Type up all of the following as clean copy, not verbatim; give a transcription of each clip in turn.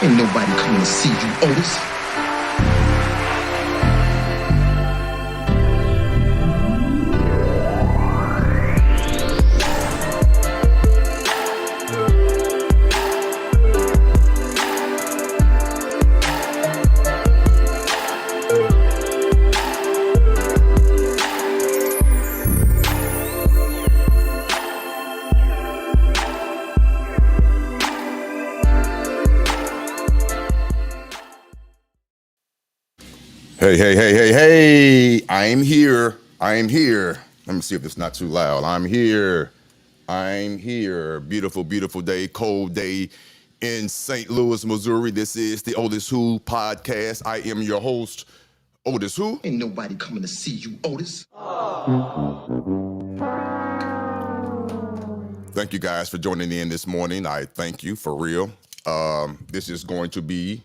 Ain't nobody coming to see you, Otis. Hey, I'm here. Let me see if it's not too loud. I'm here. Beautiful, beautiful day, cold day in St. Louis, Missouri. This is the OtisWho podcast. I am your host, OtisWho. Ain't nobody coming to see you, Otis. Thank you guys for joining in this morning. I thank you for real. This is going to be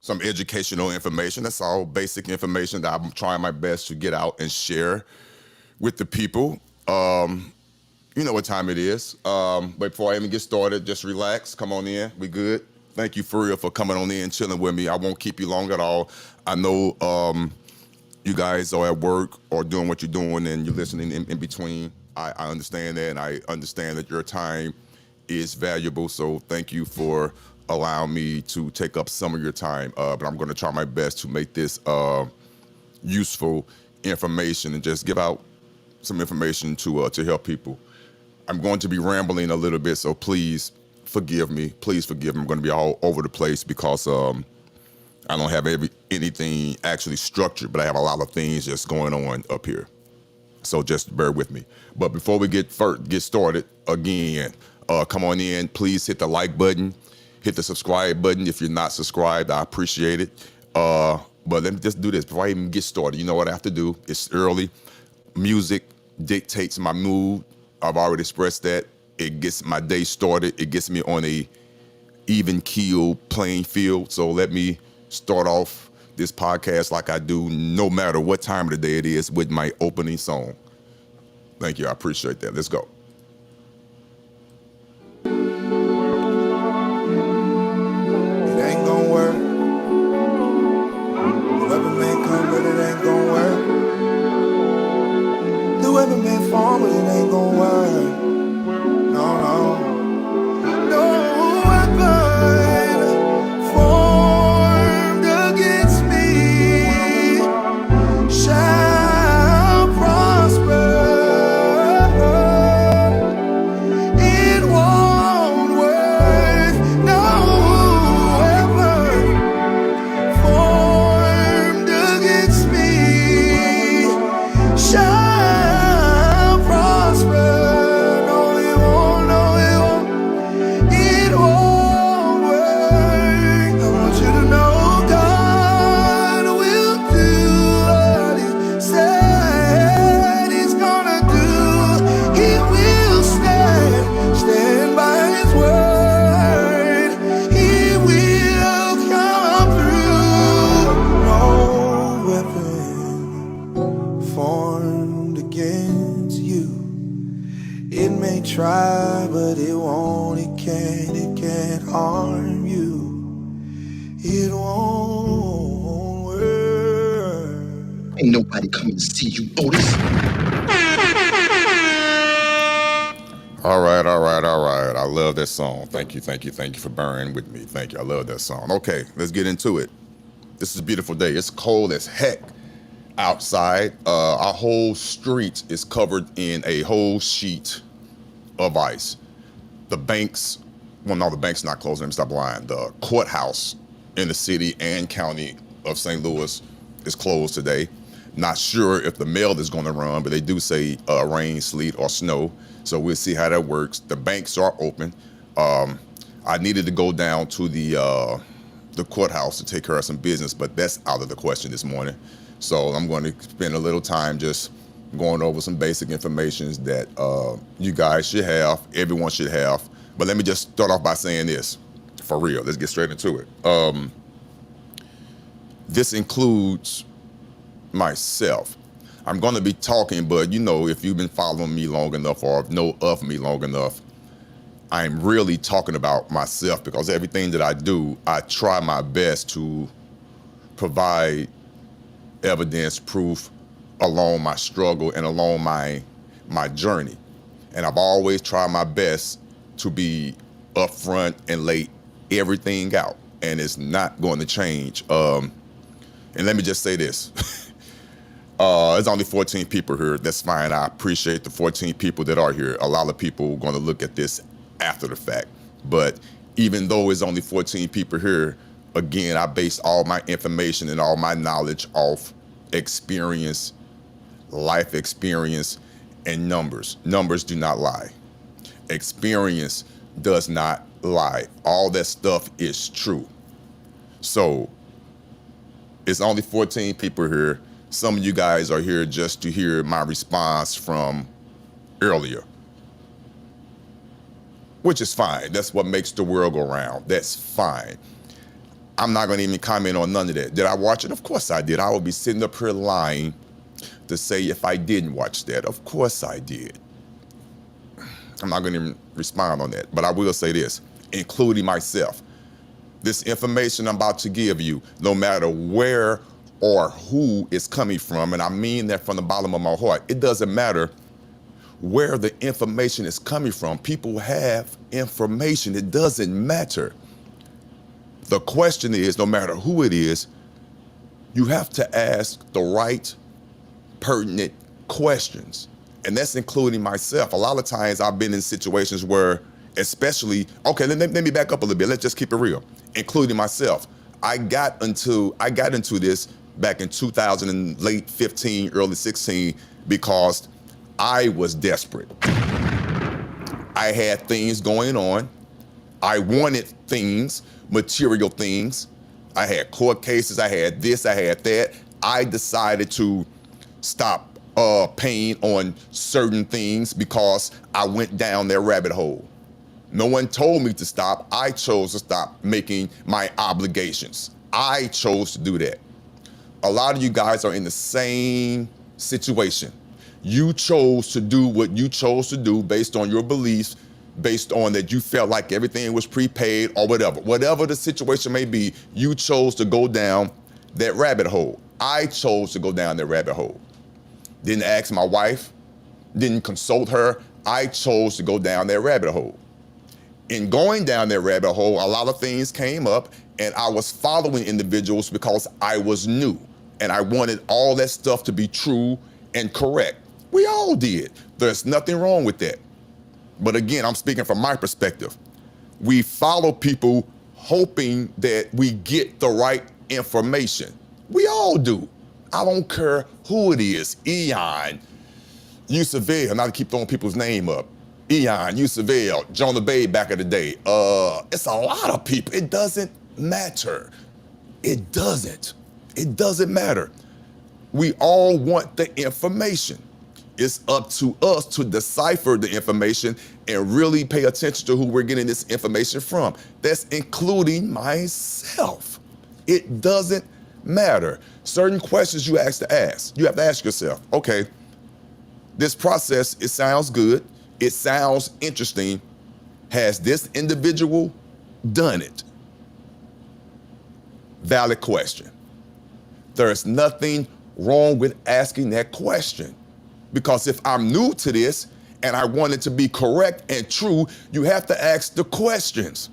some educational information. That's all basic information that I'm trying my best to get out and share with the people. You know what time it is. But before I even get started, just relax. Come on in. We good. Thank you for real for coming on in, chilling with me. I won't keep you long at all. I know you guys are at work or doing what you're doing and you're listening in between. I understand that, and I understand that your time is valuable. So thank you for allow me to take up some of your time, but I'm going to try my best to make this useful information and just give out some information to help people. I'm going to be rambling a little bit, so please forgive me. I'm going to be all over the place because I don't have anything actually structured, but I have a lot of things just going on up here. So just bear with me. But before we get started, again, come on in. Please hit the like button. Hit the subscribe button if you're not subscribed. I appreciate it. But let me just do this before I even get started. You know what I have to do? It's early. Music dictates my mood. I've already expressed that. It gets my day started. It gets me on a even keel playing field. So let me start off this podcast like I do no matter what time of the day it is with my opening song. Thank you. I appreciate that. Let's go. Whoever may fall, but it ain't gon' work. No weapon formed against me shall prosper. It won't work. No weapon formed against me shall try, but it won't, it can't harm you. It won't work. Ain't nobody coming to see you, Otis. All right. I love that song. Thank you for bearing with me. Thank you. I love that song. Okay, let's get into it. This is a beautiful day. It's cold as heck outside. Our whole street is covered in a whole sheet of ice. The bank's not closed. Let me stop lying. The courthouse in the city and county of St. Louis is closed today. Not sure if the mail is going to run, but they do say rain, sleet, or snow. So we'll see how that works. The banks are open. I needed to go down to the courthouse to take care of some business, but that's out of the question this morning. So I'm going to spend a little time just going over some basic information that you guys should have, everyone should have. But let me just start off by saying this, for real. Let's get straight into it. This includes myself. I'm going to be talking, but you know, if you've been following me long enough or know of me long enough, I'm really talking about myself, because everything that I do, I try my best to provide evidence, proof along my struggle and along my journey. And I've always tried my best to be upfront and lay everything out. And it's not going to change. And let me just say this. There's only 14 people here. That's fine. I appreciate the 14 people that are here. A lot of people are going to look at this after the fact. But even though it's only 14 people here, again, I base all my information and all my knowledge off experience, life experience, and numbers. Numbers do not lie. Experience does not lie. All that stuff is true. So it's only 14 people here. Some of you guys are here just to hear my response from earlier, which is fine. That's what makes the world go round. That's fine. I'm not going to even comment on none of that. Did I watch it? Of course I did. I would be sitting up here lying to say if I didn't watch that. Of course I did. I'm not going to even respond on that. But I will say this, including myself. This information I'm about to give you, no matter where or who it's coming from, and I mean that from the bottom of my heart, it doesn't matter where the information is coming from. People have information. It doesn't matter. The question is, no matter who it is, you have to ask the right, pertinent questions. And that's including myself. A lot of times I've been in situations where, especially, okay, let me back up a little bit. Let's just keep it real, including myself. I got into this back in 2000 and late 15, early 16, because I was desperate. I had things going on. I wanted things, material things. I had court cases, I had this, I had that. I decided to stop paying on certain things because I went down that rabbit hole. No one told me to stop. I chose to stop making my obligations. I chose to do that. A lot of you guys are in the same situation. You chose to do what you chose to do based on your beliefs, based on that you felt like everything was prepaid or whatever. Whatever the situation may be, you chose to go down that rabbit hole. I chose to go down that rabbit hole. Didn't ask my wife, didn't consult her. I chose to go down that rabbit hole. In going down that rabbit hole, a lot of things came up, and I was following individuals because I was new and I wanted all that stuff to be true and correct. We all did. There's nothing wrong with that. But again, I'm speaking from my perspective. We follow people hoping that we get the right information. We all do. I don't care who it is. Eon, Yusavelle, not to keep throwing people's name up. Eon, Yusavelle, Jonah Bay back in the day. It's a lot of people. It doesn't matter. It doesn't. It doesn't matter. We all want the information. It's up to us to decipher the information and really pay attention to who we're getting this information from. That's including myself. It doesn't matter. Certain questions you have to ask. You have to ask yourself, okay, this process, it sounds good. It sounds interesting. Has this individual done it? Valid question. There's nothing wrong with asking that question. Because if I'm new to this and I want it to be correct and true, you have to ask the questions.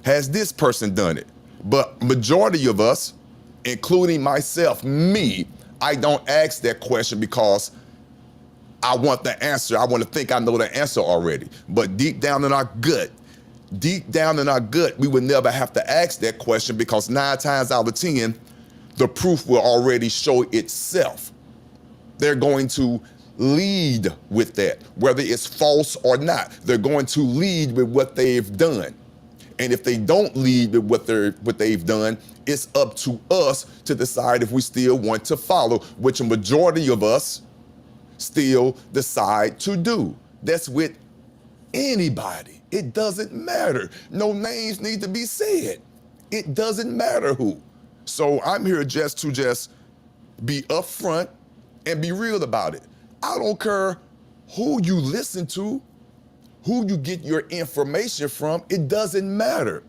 Has this person done it? But majority of us, including myself, me, I don't ask that question because I want the answer. I want to think I know the answer already. But deep down in our gut, we would never have to ask that question because 9 times out of 10, the proof will already show itself. They're going to lead with that, whether it's false or not. They're going to lead with what they've done. And if they don't lead with what they've done, it's up to us to decide if we still want to follow, which a majority of us still decide to do. That's with anybody. It doesn't matter. No names need to be said. It doesn't matter who. So I'm here just to be upfront and be real about it. I don't care who you listen to, Who you get your information from, it doesn't matter.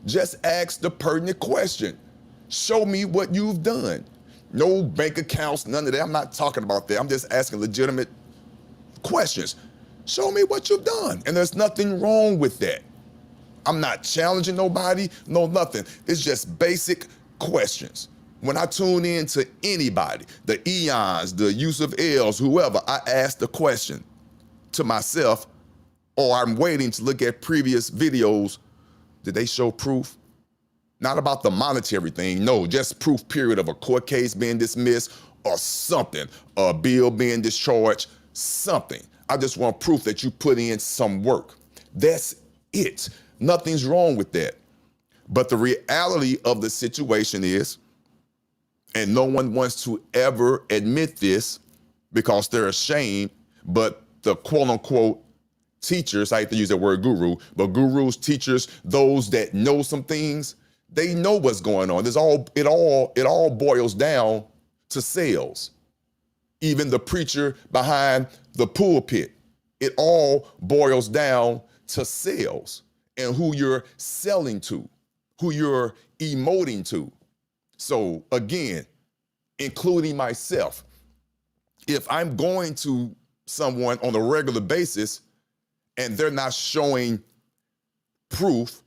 Just ask the pertinent question. Show me what you've done. No bank accounts, none of that. I'm not talking about that. I'm just asking legitimate questions. Show me what you've done. And there's nothing wrong with that. I'm not challenging nobody, no nothing. It's just basic questions. When I tune in to anybody, the Eons, the Yusuf Els, whoever, I ask the question to myself, or I'm waiting to look at previous videos. Did they show proof? Not about the monetary thing, no, just proof, period, of a court case being dismissed or something, a bill being discharged, something. I just want proof that you put in some work. That's it. Nothing's wrong with that. But the reality of the situation is, and no one wants to ever admit this because they're ashamed, but the quote unquote teachers, I hate to use that word guru, but gurus, teachers, those that know some things, they know what's going on. It all boils down to sales. Even the preacher behind the pulpit, it all boils down to sales and who you're selling to, who you're emoting to. So again, including myself, if I'm going to someone on a regular basis and they're not showing proof,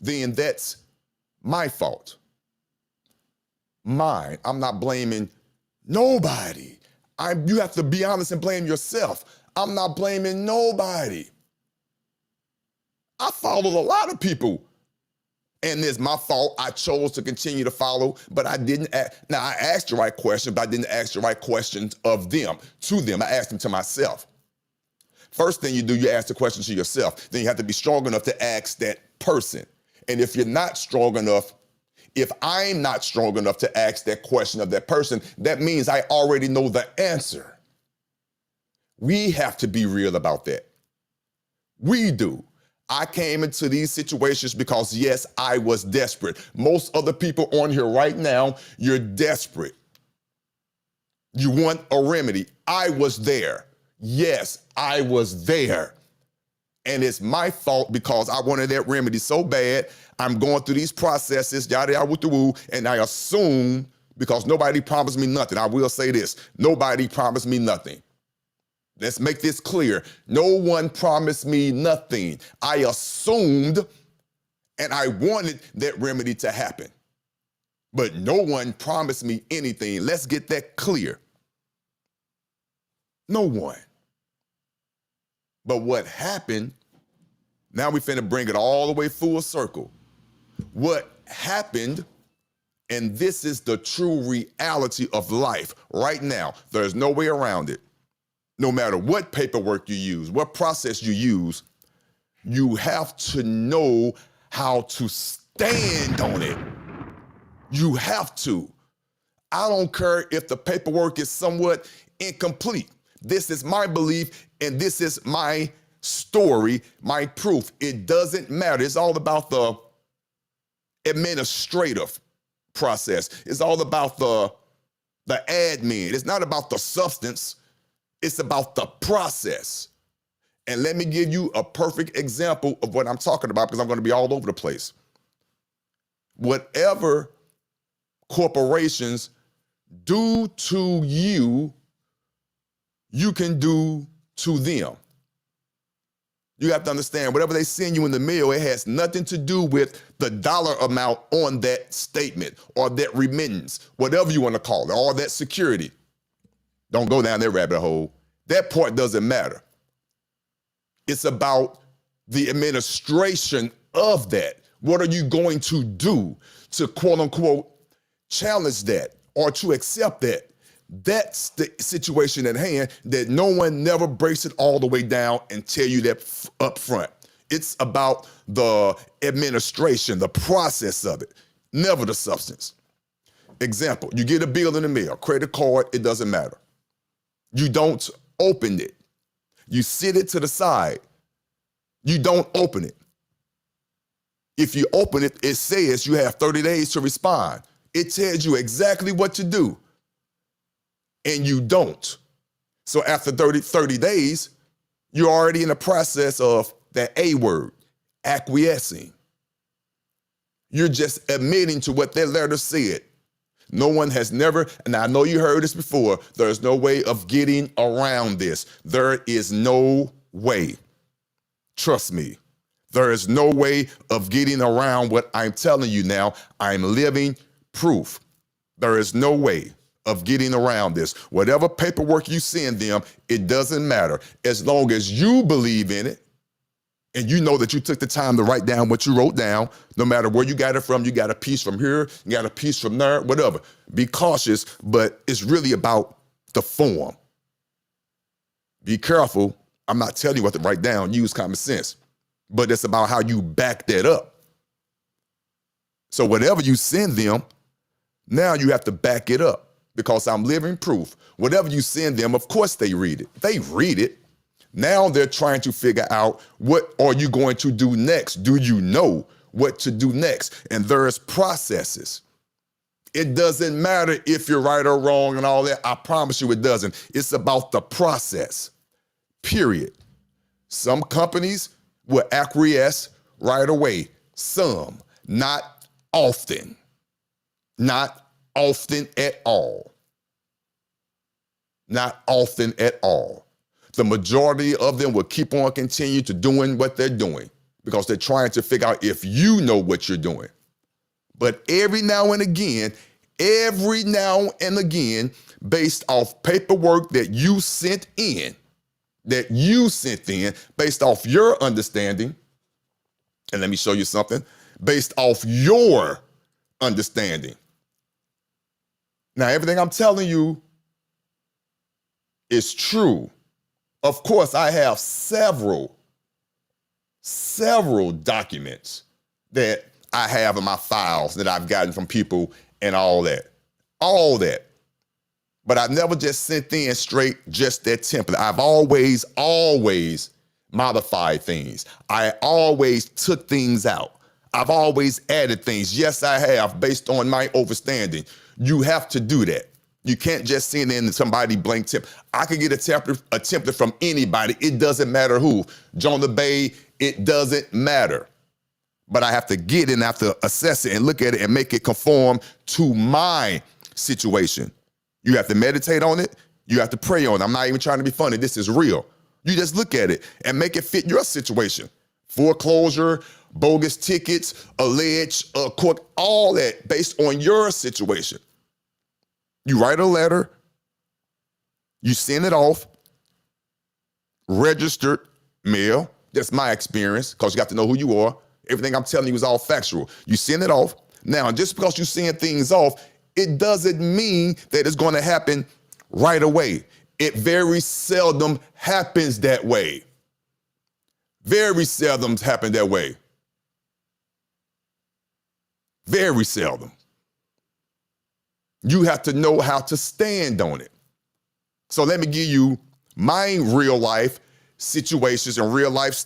then that's my fault. Mine. I'm not blaming nobody. You have to be honest and blame yourself. I'm not blaming nobody. I followed a lot of people, and it's my fault. I chose to continue to follow, but I didn't. Now, I asked the right question, but I didn't ask the right questions of them, to them. I asked them to myself. First thing you do, you ask the question to yourself. Then you have to be strong enough to ask that person. And if you're not strong enough, if I'm not strong enough to ask that question of that person, that means I already know the answer. We have to be real about that. We do. I came into these situations because, yes, I was desperate. Most other people on here right now, you're desperate. You want a remedy. I was there. Yes, I was there. And it's my fault because I wanted that remedy so bad. I'm going through these processes, yada yada with the woo, and I assume, because nobody promised me nothing. I will say this, nobody promised me nothing. Let's make this clear. No one promised me nothing. I assumed and I wanted that remedy to happen. But no one promised me anything. Let's get that clear. No one. But what happened, now we finna bring it all the way full circle. What happened, and this is the true reality of life right now. There's no way around it. No matter what paperwork you use, what process you use, you have to know how to stand on it. You have to. I don't care if the paperwork is somewhat incomplete. This is my belief, and this is my story, my proof. It doesn't matter. It's all about the administrative process. It's all about the admin. It's not about the substance. It's about the process. And let me give you a perfect example of what I'm talking about, because I'm going to be all over the place. Whatever corporations do to you, you can do to them. You have to understand, whatever they send you in the mail, it has nothing to do with the dollar amount on that statement or that remittance, whatever you want to call it, or that security. Don't go down that rabbit hole. That part doesn't matter. It's about the administration of that. What are you going to do to quote unquote challenge that or to accept that? That's the situation at hand, that no one never breaks it all the way down and tell you that up front. It's about the administration, the process of it, never the substance. Example, you get a bill in the mail, credit card, it doesn't matter. You don't open it. You sit it to the side. You don't open it. If you open it, it says you have 30 days to respond. It tells you exactly what to do. And you don't. So after 30 days, You're already in the process of that A word, acquiescing. You're just admitting to what that letter said. No one has never, and I know you heard this before, there's no way of getting around this. There is no way. Trust me. There is no way of getting around what I'm telling you now. I'm living proof. There is no way of getting around this. Whatever paperwork you send them, it doesn't matter. As long as you believe in it, and you know that you took the time to write down what you wrote down, no matter where you got it from, you got a piece from here, you got a piece from there, whatever. Be cautious, but it's really about the form. Be careful. I'm not telling you what to write down. Use common sense. But it's about how you back that up. So whatever you send them, now you have to back it up because I'm living proof. Whatever you send them, of course they read it. They read it. Now they're trying to figure out, what are you going to do next? Do you know what to do next? And there's processes. It doesn't matter if you're right or wrong and all that. I promise you it doesn't. It's about the process, period. Some companies will acquiesce right away. Some, not often. Not often at all. Not often at all. The majority of them will keep on continue to doing what they're doing because they're trying to figure out if you know what you're doing. But every now and again, based off paperwork that you sent in, based off your understanding, and let me show you something, based off your understanding. Now, everything I'm telling you is true. Of course, I have several documents that I have in my files that I've gotten from people and all that. But I've never just sent in straight just that template. I've always modified things. I always took things out. I've always added things. Yes, I have, based on my understanding. You have to do that. You can't just send in somebody blank template. I could get a template from anybody. It doesn't matter who. John LeBay, it doesn't matter. But I have to get it and I have to assess it and look at it and make it conform to my situation. You have to meditate on it. You have to pray on it. I'm not even trying to be funny. This is real. You just look at it and make it fit your situation. Foreclosure, bogus tickets, alleged court, all that based on your situation. You write a letter, you send it off, registered mail. That's my experience, because you got to know who you are. Everything I'm telling you is all factual. You send it off. Now, just because you send things off, it doesn't mean that it's going to happen right away. It very seldom happens that way. Very seldom happen that way. Very seldom. You have to know how to stand on it. So let me give you my real life situations and real life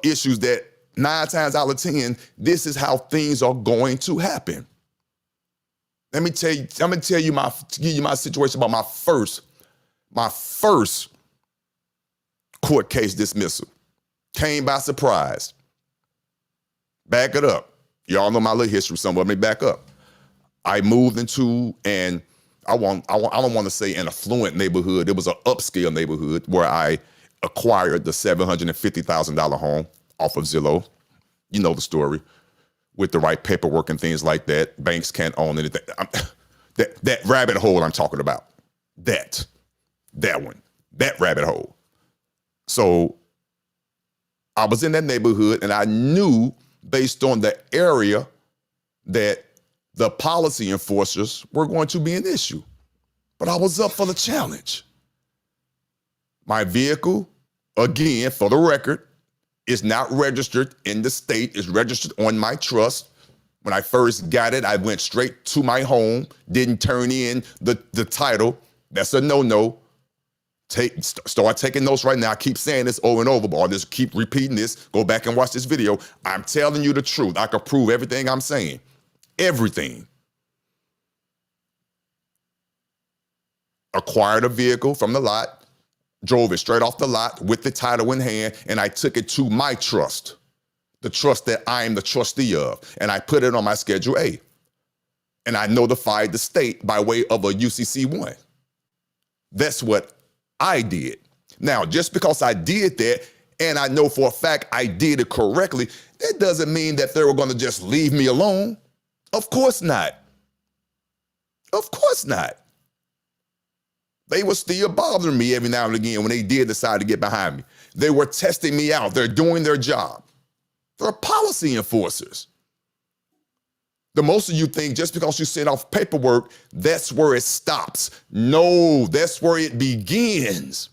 issues that 9 times out of 10, this is how things are going to happen. Let me tell you, I'm gonna give you my situation about my first court case dismissal. Came by surprise. Back it up. Y'all know my little history somewhat. Let me back up. I moved into, and I don't want to say an affluent neighborhood. It was an upscale neighborhood where I acquired the $750,000 home off of Zillow. You know the story. With the right paperwork and things like that. Banks can't own anything. That rabbit hole I'm talking about. That one. That rabbit hole. So I was in that neighborhood and I knew based on the area that the policy enforcers were going to be an issue. But I was up for the challenge. My vehicle, again, for the record, is not registered in the state. It's registered on my trust. When I first got it, I went straight to my home, didn't turn in the title. That's a no-no. Start taking notes right now. I keep saying this over and over, but I'll just keep repeating this. Go back and watch this video. I'm telling you the truth. I can prove everything I'm saying. Everything. Acquired a vehicle from the lot. drove it straight off the lot with the title in hand, and I took it to my trust, the trust that I am the trustee of, and I put it on my Schedule A. And I notified the state by way of a UCC-1. That's what I did. Now, just because I did that, and I know for a fact I did it correctly, that doesn't mean that they were going to just leave me alone. Of course not. Of course not. They were still bothering me every now and again when they did decide to get behind me. They were testing me out. They're doing their job. They're policy enforcers. The most of you think just because you send off paperwork, that's where it stops. No, that's where it begins.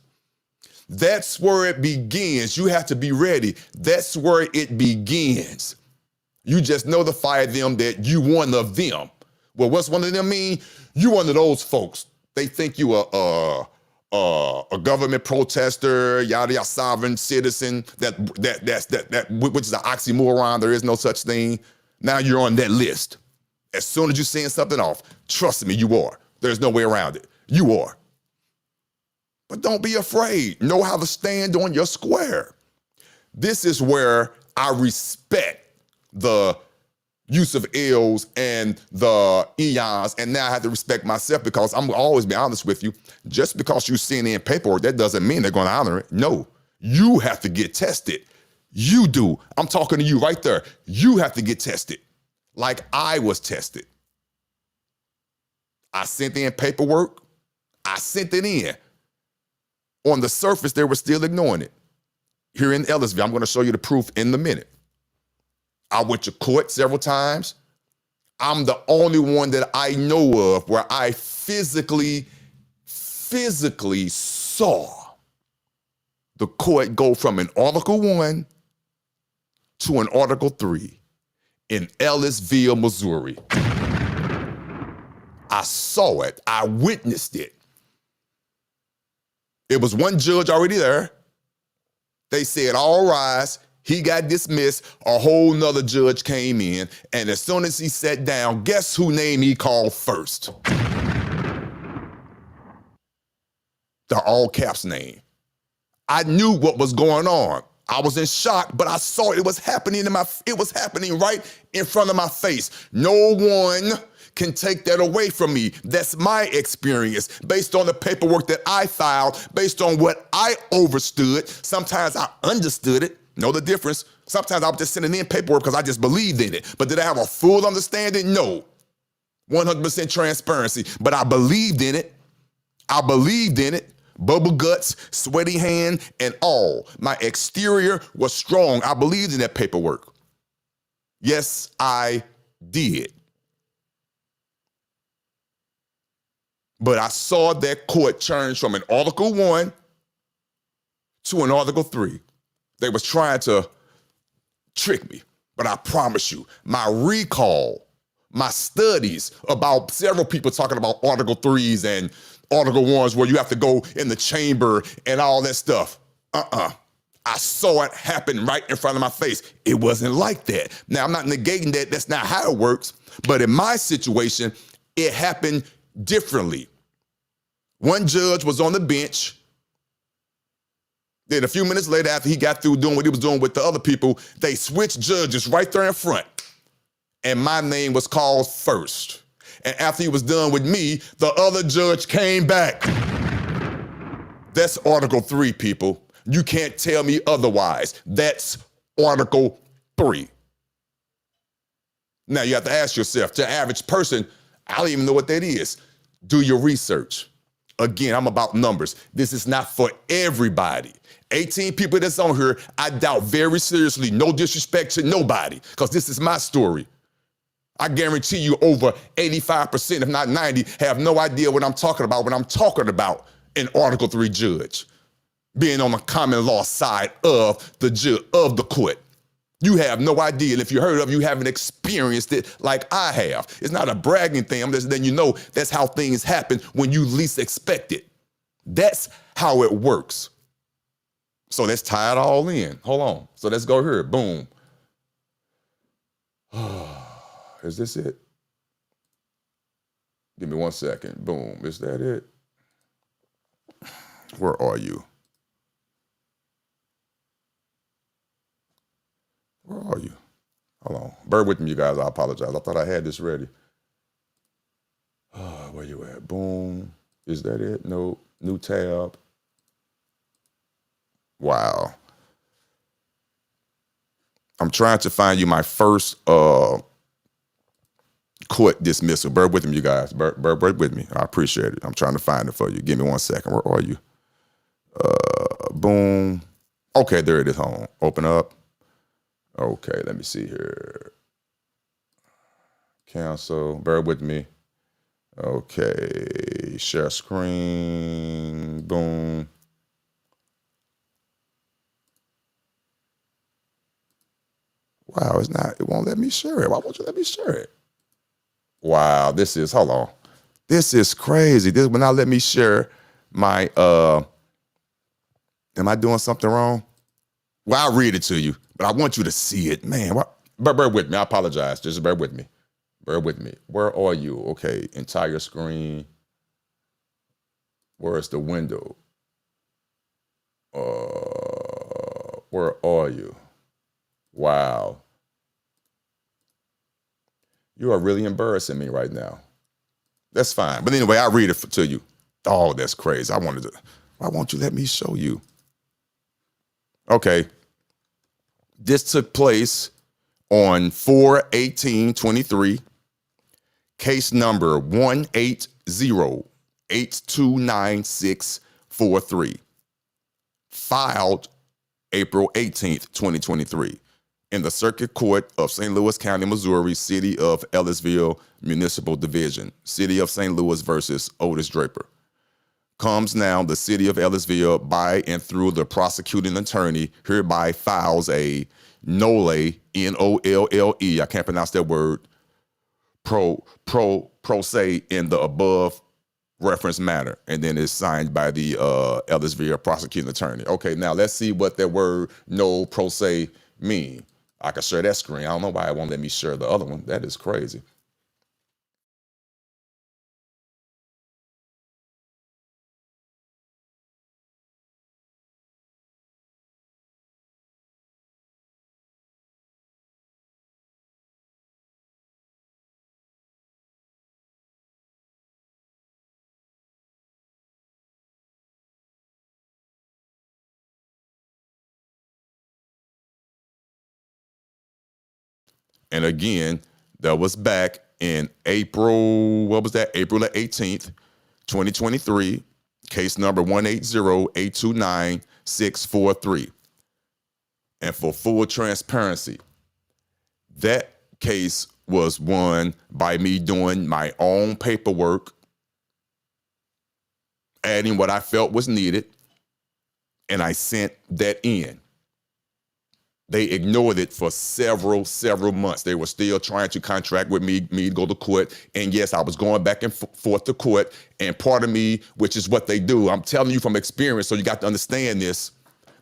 That's where it begins. You have to be ready. That's where it begins. You just notify them that you one of them. Well, what's one of them mean? You one of those folks. They think you a government protester, yada yada, sovereign citizen. Which is an oxymoron. There is no such thing. Now you're on that list. As soon as you send something off, trust me, you are. There's no way around it. You are. But don't be afraid. Know how to stand on your square. This is where I respect the use of L's and the eons, and now I have to respect myself because I'm gonna always be honest with you. Just because you send in paperwork, that doesn't mean they're gonna honor it. No, you have to get tested. You do. I'm talking to you right there. You have to get tested like I was tested. I sent in paperwork. I sent it in. On the surface, they were still ignoring it. Here in Ellisville, I'm going to show you the proof in a minute. I went to court several times. I'm the only one that I know of where I physically saw the court go from an Article 1 to an Article 3 in Ellisville, Missouri. I saw it. I witnessed it. It was one judge already there. They said, all rise. He got dismissed. A whole nother judge came in. And as soon as he sat down, guess whose name he called first? The all caps name. I knew what was going on. I was in shock, but I saw it was happening it was happening right in front of my face. No one can take that away from me. That's my experience based on the paperwork that I filed, based on what I overstood. Sometimes I understood it. Know the difference? Sometimes I was just sending in paperwork because I just believed in it. But did I have a full understanding? No. 100% transparency. But I believed in it. I believed in it. Bubble guts, sweaty hand, and all. My exterior was strong. I believed in that paperwork. Yes, I did. But I saw that court change from an Article 1 to an Article 3. They was trying to trick me. But I promise you, my recall, my studies about several people talking about Article 3s and Article 1s where you have to go in the chamber and all that stuff. I saw it happen right in front of my face. It wasn't like that. Now, I'm not negating that. That's not how it works. But in my situation, it happened differently. One judge was on the bench. Then a few minutes later, after he got through doing what he was doing with the other people, they switched judges right there in front. And my name was called first. And after he was done with me, the other judge came back. That's Article 3, people. You can't tell me otherwise. That's Article 3. Now, you have to ask yourself, to the average person, I don't even know what that is. Do your research. Again, I'm about numbers. This is not for everybody. 18 people that's on here, I doubt very seriously, no disrespect to nobody, because this is my story. I guarantee you over 85%, if not 90, have no idea what I'm talking about when I'm talking about an Article 3 judge being on the common law side of the court. You have no idea. And if you heard of it, you haven't experienced it like I have. It's not a bragging thing. I'm just letting you know that's how things happen when you least expect it. That's how it works. So let's tie it all in. Hold on. So let's go here. Boom. Is this it? Give me 1 second. Boom. Is that it? Where are you? Where are you? Hold on. Bear with me, you guys. I apologize. I thought I had this ready. Where you at? Boom. Is that it? No. New tab. Wow. I'm trying to find you my first court dismissal. Bear with me, you guys. Bear with me. I appreciate it. I'm trying to find it for you. Give me 1 second. Where are you? Boom. Okay, there it is. Home. Open up. Okay, let me see here. Cancel. Bear with me. Okay, share screen. Boom. Wow, it won't let me share it. Why won't you let me share it? Wow, hold on. This is crazy. This will not let me share my, am I doing something wrong? Well, I'll read it to you, but I want you to see it. Man, bear with me. I apologize. Just bear with me. Bear with me. Where are you? Okay, entire screen. Where's the window? Where are you? Wow. You are really embarrassing me right now. That's fine. But anyway, I'll read it to you. Oh, that's crazy. Why won't you let me show you? Okay. This took place on 4/18/23. Case number 180829643. Filed April 18th, 2023. In the Circuit Court of St. Louis County, Missouri, City of Ellisville Municipal Division, City of St. Louis versus Otis Draper. Comes now, the City of Ellisville, by and through the prosecuting attorney, hereby files a nolle, Nolle, I can't pronounce that word, pro se in the above reference matter, and then it's signed by the Ellisville prosecuting attorney. Okay, now let's see what that word no pro se mean. I can share that screen. I don't know why it won't let me share the other one. That is crazy. And again, that was back in April, what was that? April the 18th, 2023, case number 180829643. And for full transparency, that case was won by me doing my own paperwork, adding what I felt was needed, and I sent that in. They ignored it for several months. They were still trying to contract with me to go to court. And yes, I was going back and forth to court. And part of me, which is what they do, I'm telling you from experience, so you got to understand this.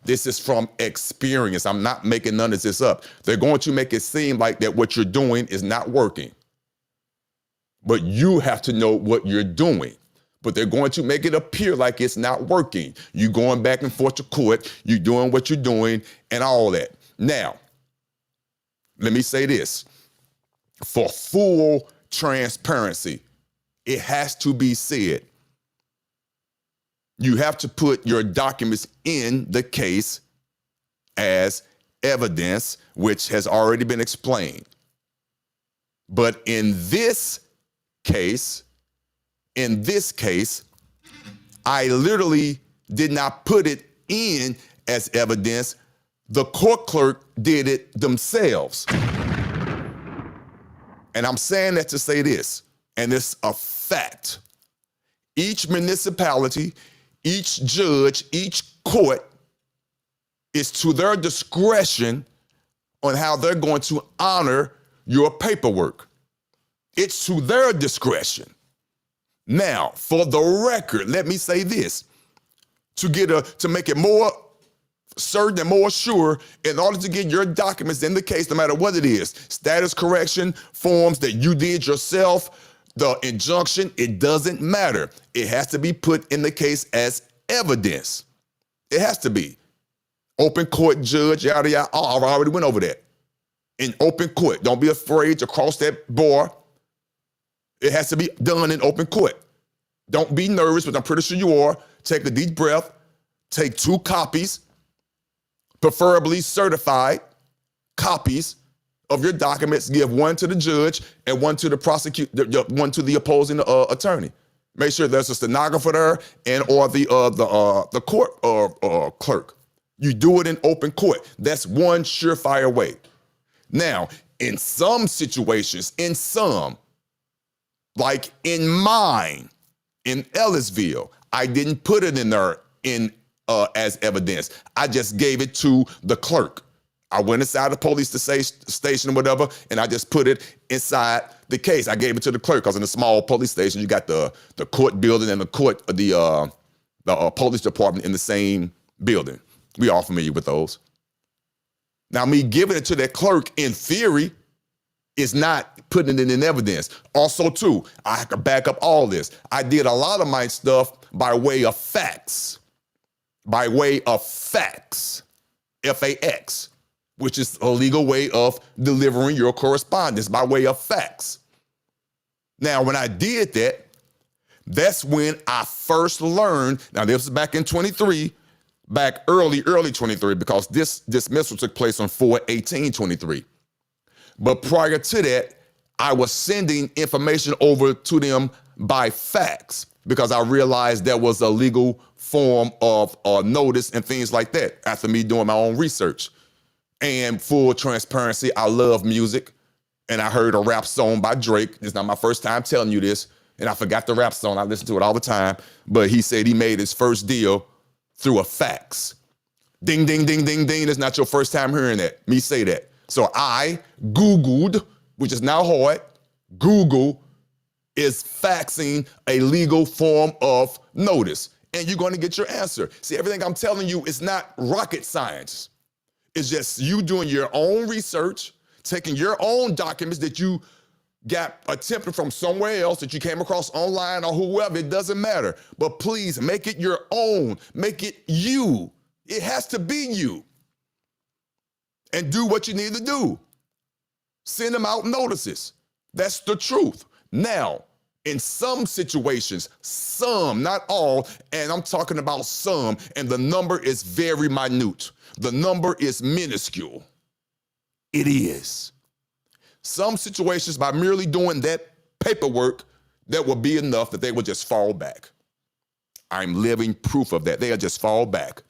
This is from experience. I'm not making none of this up. They're going to make it seem like that what you're doing is not working. But you have to know what you're doing. But they're going to make it appear like it's not working. You going back and forth to court, you doing what you're doing, and all that. Now, let me say this. For full transparency, it has to be said. You have to put your documents in the case as evidence, which has already been explained. But in this case, I literally did not put it in as evidence. The court clerk did it themselves. And I'm saying that to say this, and it's a fact. Each municipality, each judge, each court is to their discretion on how they're going to honor your paperwork. It's to their discretion. Now, for the record, let me say this. To make it more certain and more sure, in order to get your documents in the case, no matter what it is, status correction, forms that you did yourself, the injunction, it doesn't matter. It has to be put in the case as evidence. It has to be. Open court judge, yada, yada. Oh, I already went over that. in open court. Don't be afraid to cross that bar. It has to be done in open court. Don't be nervous, but I'm pretty sure you are. Take a deep breath. Take 2 copies, preferably certified copies of your documents. Give one to the judge and one to the prosecutor, one to the opposing attorney. Make sure there's a stenographer there and or the court clerk. You do it in open court. That's one surefire way. Now, in some situations, like in mine, in Ellisville, I didn't put it in there as evidence. I just gave it to the clerk. I went inside the police station or whatever, and I just put it inside the case. I gave it to the clerk because in a small police station, you got the court building and the police department in the same building. We all familiar with those. Now, me giving it to that clerk in theory is not putting it in evidence. Also, too, I have to back up all this. I did a lot of my stuff by way of facts. By way of facts. F-A-X. Which is a legal way of delivering your correspondence, by way of facts. Now, when I did that, that's when I first learned, now this was back in 23, back early 23, because this dismissal took place on 4/18/23. But prior to that, I was sending information over to them by fax because I realized there was a legal form of notice and things like that after me doing my own research. And full transparency, I love music, and I heard a rap song by Drake. It's not my first time telling you this, and I forgot the rap song. I listen to it all the time, but he said he made his first deal through a fax. Ding, ding, ding, ding, ding. That's not your first time hearing that, me say that. So I Googled, which is now hard. Google is faxing a legal form of notice, and you're going to get your answer. See, everything I'm telling you is not rocket science. It's just you doing your own research, taking your own documents that you got attempted from somewhere else that you came across online or whoever, it doesn't matter. But please make it your own. Make it you. It has to be you. And do what you need to do. Send them out notices. That's the truth. Now, in some situations, some, not all, and I'm talking about some, and the number is very minute. The number is minuscule. It is. Some situations, by merely doing that paperwork, that will be enough that they will just fall back. I'm living proof of that. They'll just fall back.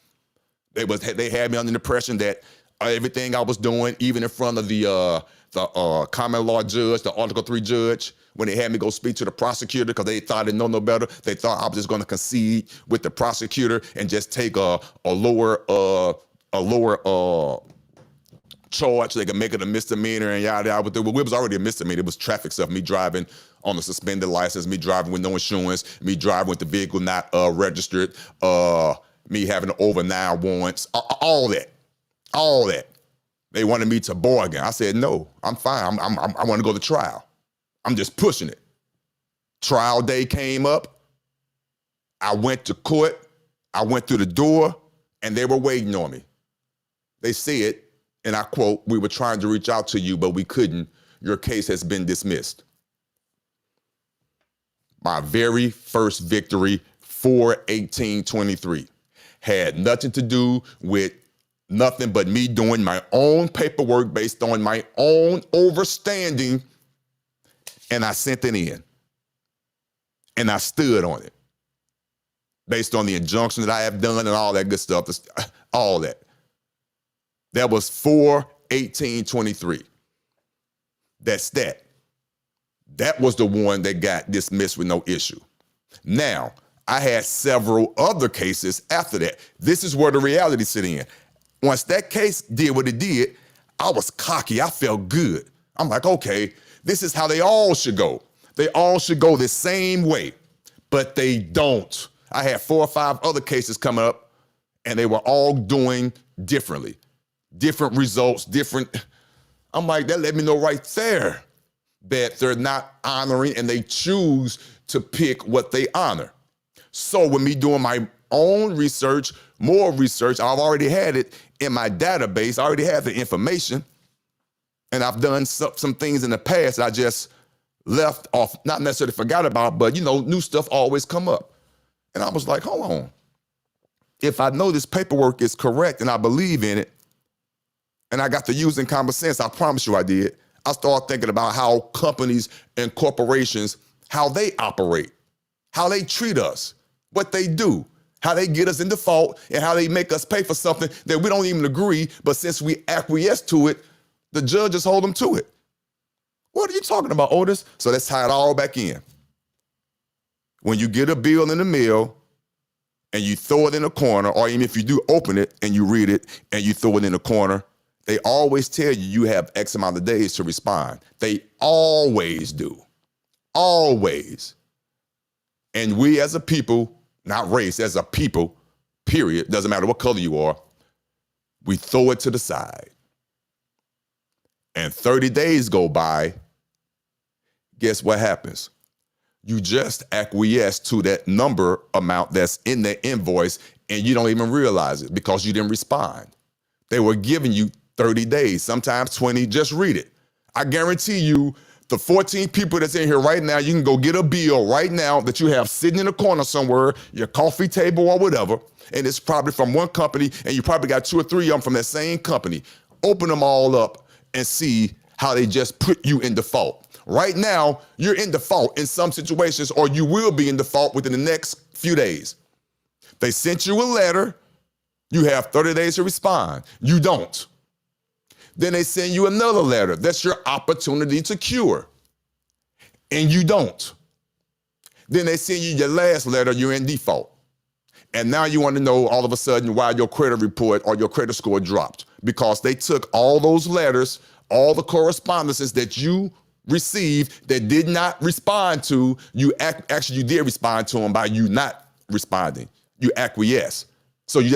They had me under the impression that everything I was doing, even in front of the common law judge, the Article 3 judge, when they had me go speak to the prosecutor because they thought they know no better, they thought I was just going to concede with the prosecutor and just take a lower charge. They can make it a misdemeanor and yada yada. But it was already a misdemeanor. It was traffic stuff. Me driving on a suspended license, me driving with no insurance, me driving with the vehicle not registered, me having over 9 warrants, all that. They wanted me to bargain. I said no. I'm fine. I want to go to trial. I'm just pushing it. Trial day came up. I went to court. I went through the door, and they were waiting on me. They said, and I quote, "We were trying to reach out to you, but we couldn't. Your case has been dismissed." My very first victory, 4/18/23, had nothing to do with nothing but me doing my own paperwork based on my own overstanding, and I sent it in. And I stood on it. Based on the injunction that I have done and all that good stuff, all that. That was 4/18/23. That's that. That was the one that got dismissed with no issue. Now, I had several other cases after that. This is where the reality set in. Once that case did what it did, I was cocky. I felt good. I'm like, okay, this is how they all should go. They all should go the same way, but they don't. I had 4 or 5 other cases coming up, and they were all doing differently. Different results, different. I'm like, that let me know right there that they're not honoring and they choose to pick what they honor. So with me doing my own research, more research, I've already had it in my database. I already have the information. And I've done some things in the past that I just left off, not necessarily forgot about, but new stuff always come up. And I was like, hold on. If I know this paperwork is correct and I believe in it, and I got to using common sense, I promise you I did, I started thinking about how companies and corporations, how they operate, how they treat us, what they do, how they get us in default, and how they make us pay for something that we don't even agree, but since we acquiesce to it, the judges hold them to it. What are you talking about, Otis? So let's tie it all back in. When you get a bill in the mail and you throw it in a corner, or even if you do open it and you read it and you throw it in a corner, they always tell you have X amount of days to respond. They always do. Always. And we as a people, not race, as a people, period, doesn't matter what color you are, we throw it to the side. And 30 days go by, guess what happens? You just acquiesce to that number amount that's in the invoice and you don't even realize it because you didn't respond. They were giving you 30 days, sometimes 20, just read it. I guarantee you, the 14 people that's in here right now, you can go get a bill right now that you have sitting in a corner somewhere, your coffee table or whatever, and it's probably from one company, and you probably got 2 or 3 of them from that same company. Open them all up and see how they just put you in default. Right now, you're in default in some situations, or you will be in default within the next few days. They sent you a letter, you have 30 days to respond. You don't. Then they send you another letter. That's your opportunity to cure. And you don't. Then they send you your last letter, you're in default. And now you want to know all of a sudden why your credit report or your credit score dropped. Because they took all those letters, all the correspondences that you received that did not respond to, you did respond to them by you not responding. You acquiesce. So you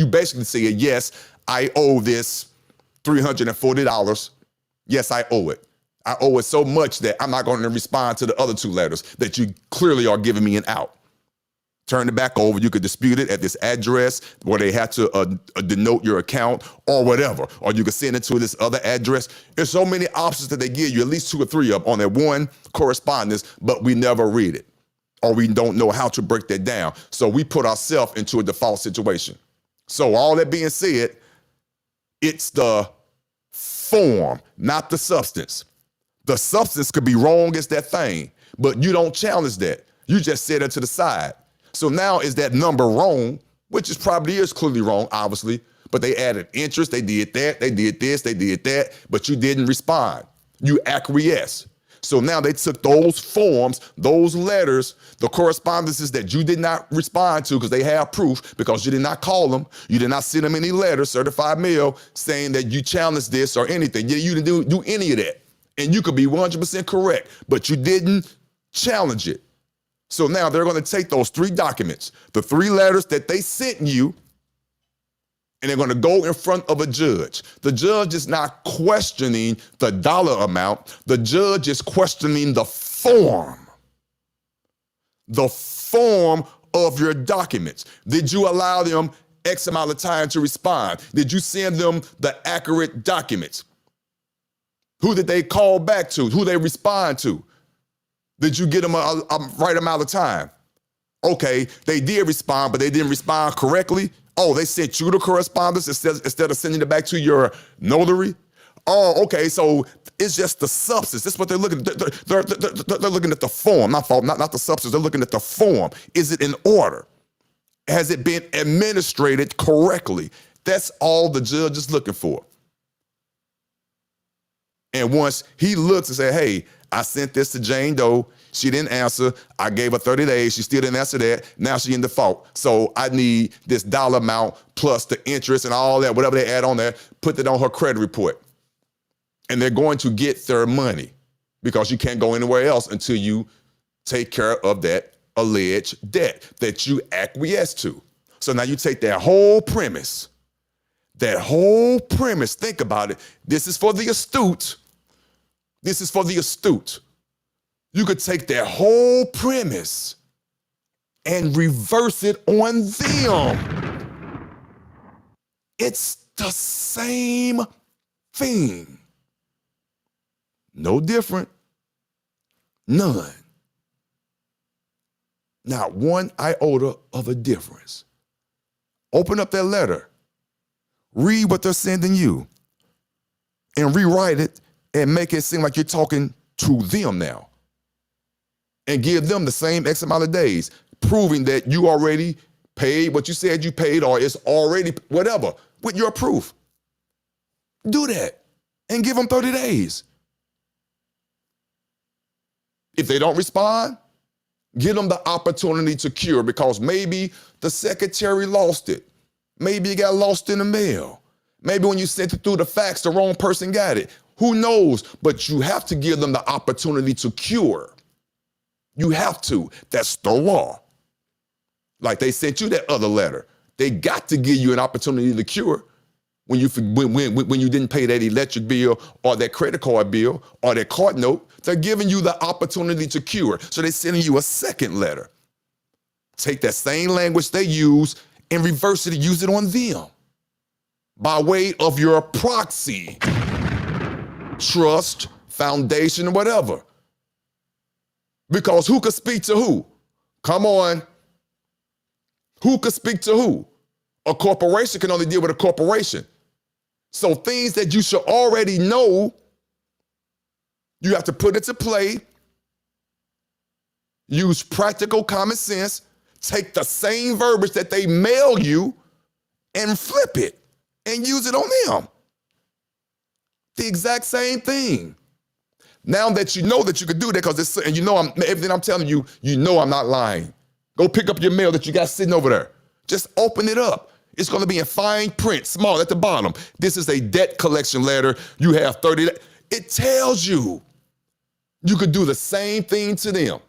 basically say, yes, I owe this $340. Yes, I owe it. I owe it so much that I'm not going to respond to the other 2 letters that you clearly are giving me an out. Turn it back over. You could dispute it at this address where they had to denote your account or whatever. Or you could send it to this other address. There's so many options that they give you, at least 2 or 3 of them on that one correspondence, but we never read it. Or we don't know how to break that down. So we put ourselves into a default situation. So all that being said, it's the form, not the substance. The substance could be wrong as that thing, but you don't challenge that. You just set it to the side. So now is that number wrong, which is probably clearly wrong, obviously, but they added interest, they did that, they did this, they did that, but you didn't respond. You acquiesce. So now they took those forms, those letters, the correspondences that you did not respond to because they have proof, because you did not call them, you did not send them any letters, certified mail, saying that you challenged this or anything. You didn't do any of that. And you could be 100% correct, but you didn't challenge it. So now they're going to take those 3 documents, the 3 letters that they sent you, and they're going to go in front of a judge. The judge is not questioning the dollar amount. The judge is questioning the form of your documents. Did you allow them X amount of time to respond? Did you send them the accurate documents? Who did they call back to? Who they respond to? Did you get them a right amount of time? Okay, they did respond, but they didn't respond correctly. Oh, they sent you the correspondence instead of sending it back to your notary? Oh, okay, so it's just the substance. That's what they're looking at. They're looking at the form, not the substance. They're looking at the form. Is it in order? Has it been administrated correctly? That's all the judge is looking for. And once he looks and says, hey, I sent this to Jane Doe. She didn't answer. I gave her 30 days. She still didn't answer that. Now she in default. So I need this dollar amount plus the interest and all that, whatever they add on there, put that on her credit report. And they're going to get their money because you can't go anywhere else until you take care of that alleged debt that you acquiesce to. So now you take that whole premise, think about it. This is for the astute. You could take that whole premise and reverse it on them. It's the same thing. No different. None. Not one iota of a difference. Open up that letter. Read what they're sending you and rewrite it and make it seem like you're talking to them now. And give them the same X amount of days, proving that you already paid what you said you paid, or it's already whatever, with your proof. Do that and give them 30 days. If they don't respond, give them the opportunity to cure, because maybe the secretary lost it. Maybe it got lost in the mail. Maybe when you sent it through the fax, the wrong person got it. Who knows? But you have to give them the opportunity to cure. You have to. That's the law. Like they sent you that other letter. They got to give you an opportunity to cure when you didn't pay that electric bill or that credit card bill or that card note. They're giving you the opportunity to cure. So they're sending you a second letter. Take that same language they use and reverse it and use it on them by way of your proxy, trust, foundation, whatever. Because who could speak to who? Come on. Who could speak to who? A corporation can only deal with a corporation. So things that you should already know, you have to put into play, use practical common sense, take the same verbiage that they mail you and flip it and use it on them. The exact same thing. Now that you know that you could do that, because and you know everything I'm telling you, you know I'm not lying. Go pick up your mail that you got sitting over there. Just open it up. It's going to be in fine print, small at the bottom. This is a debt collection letter. You have 30 days. It tells you. You could do the same thing to them.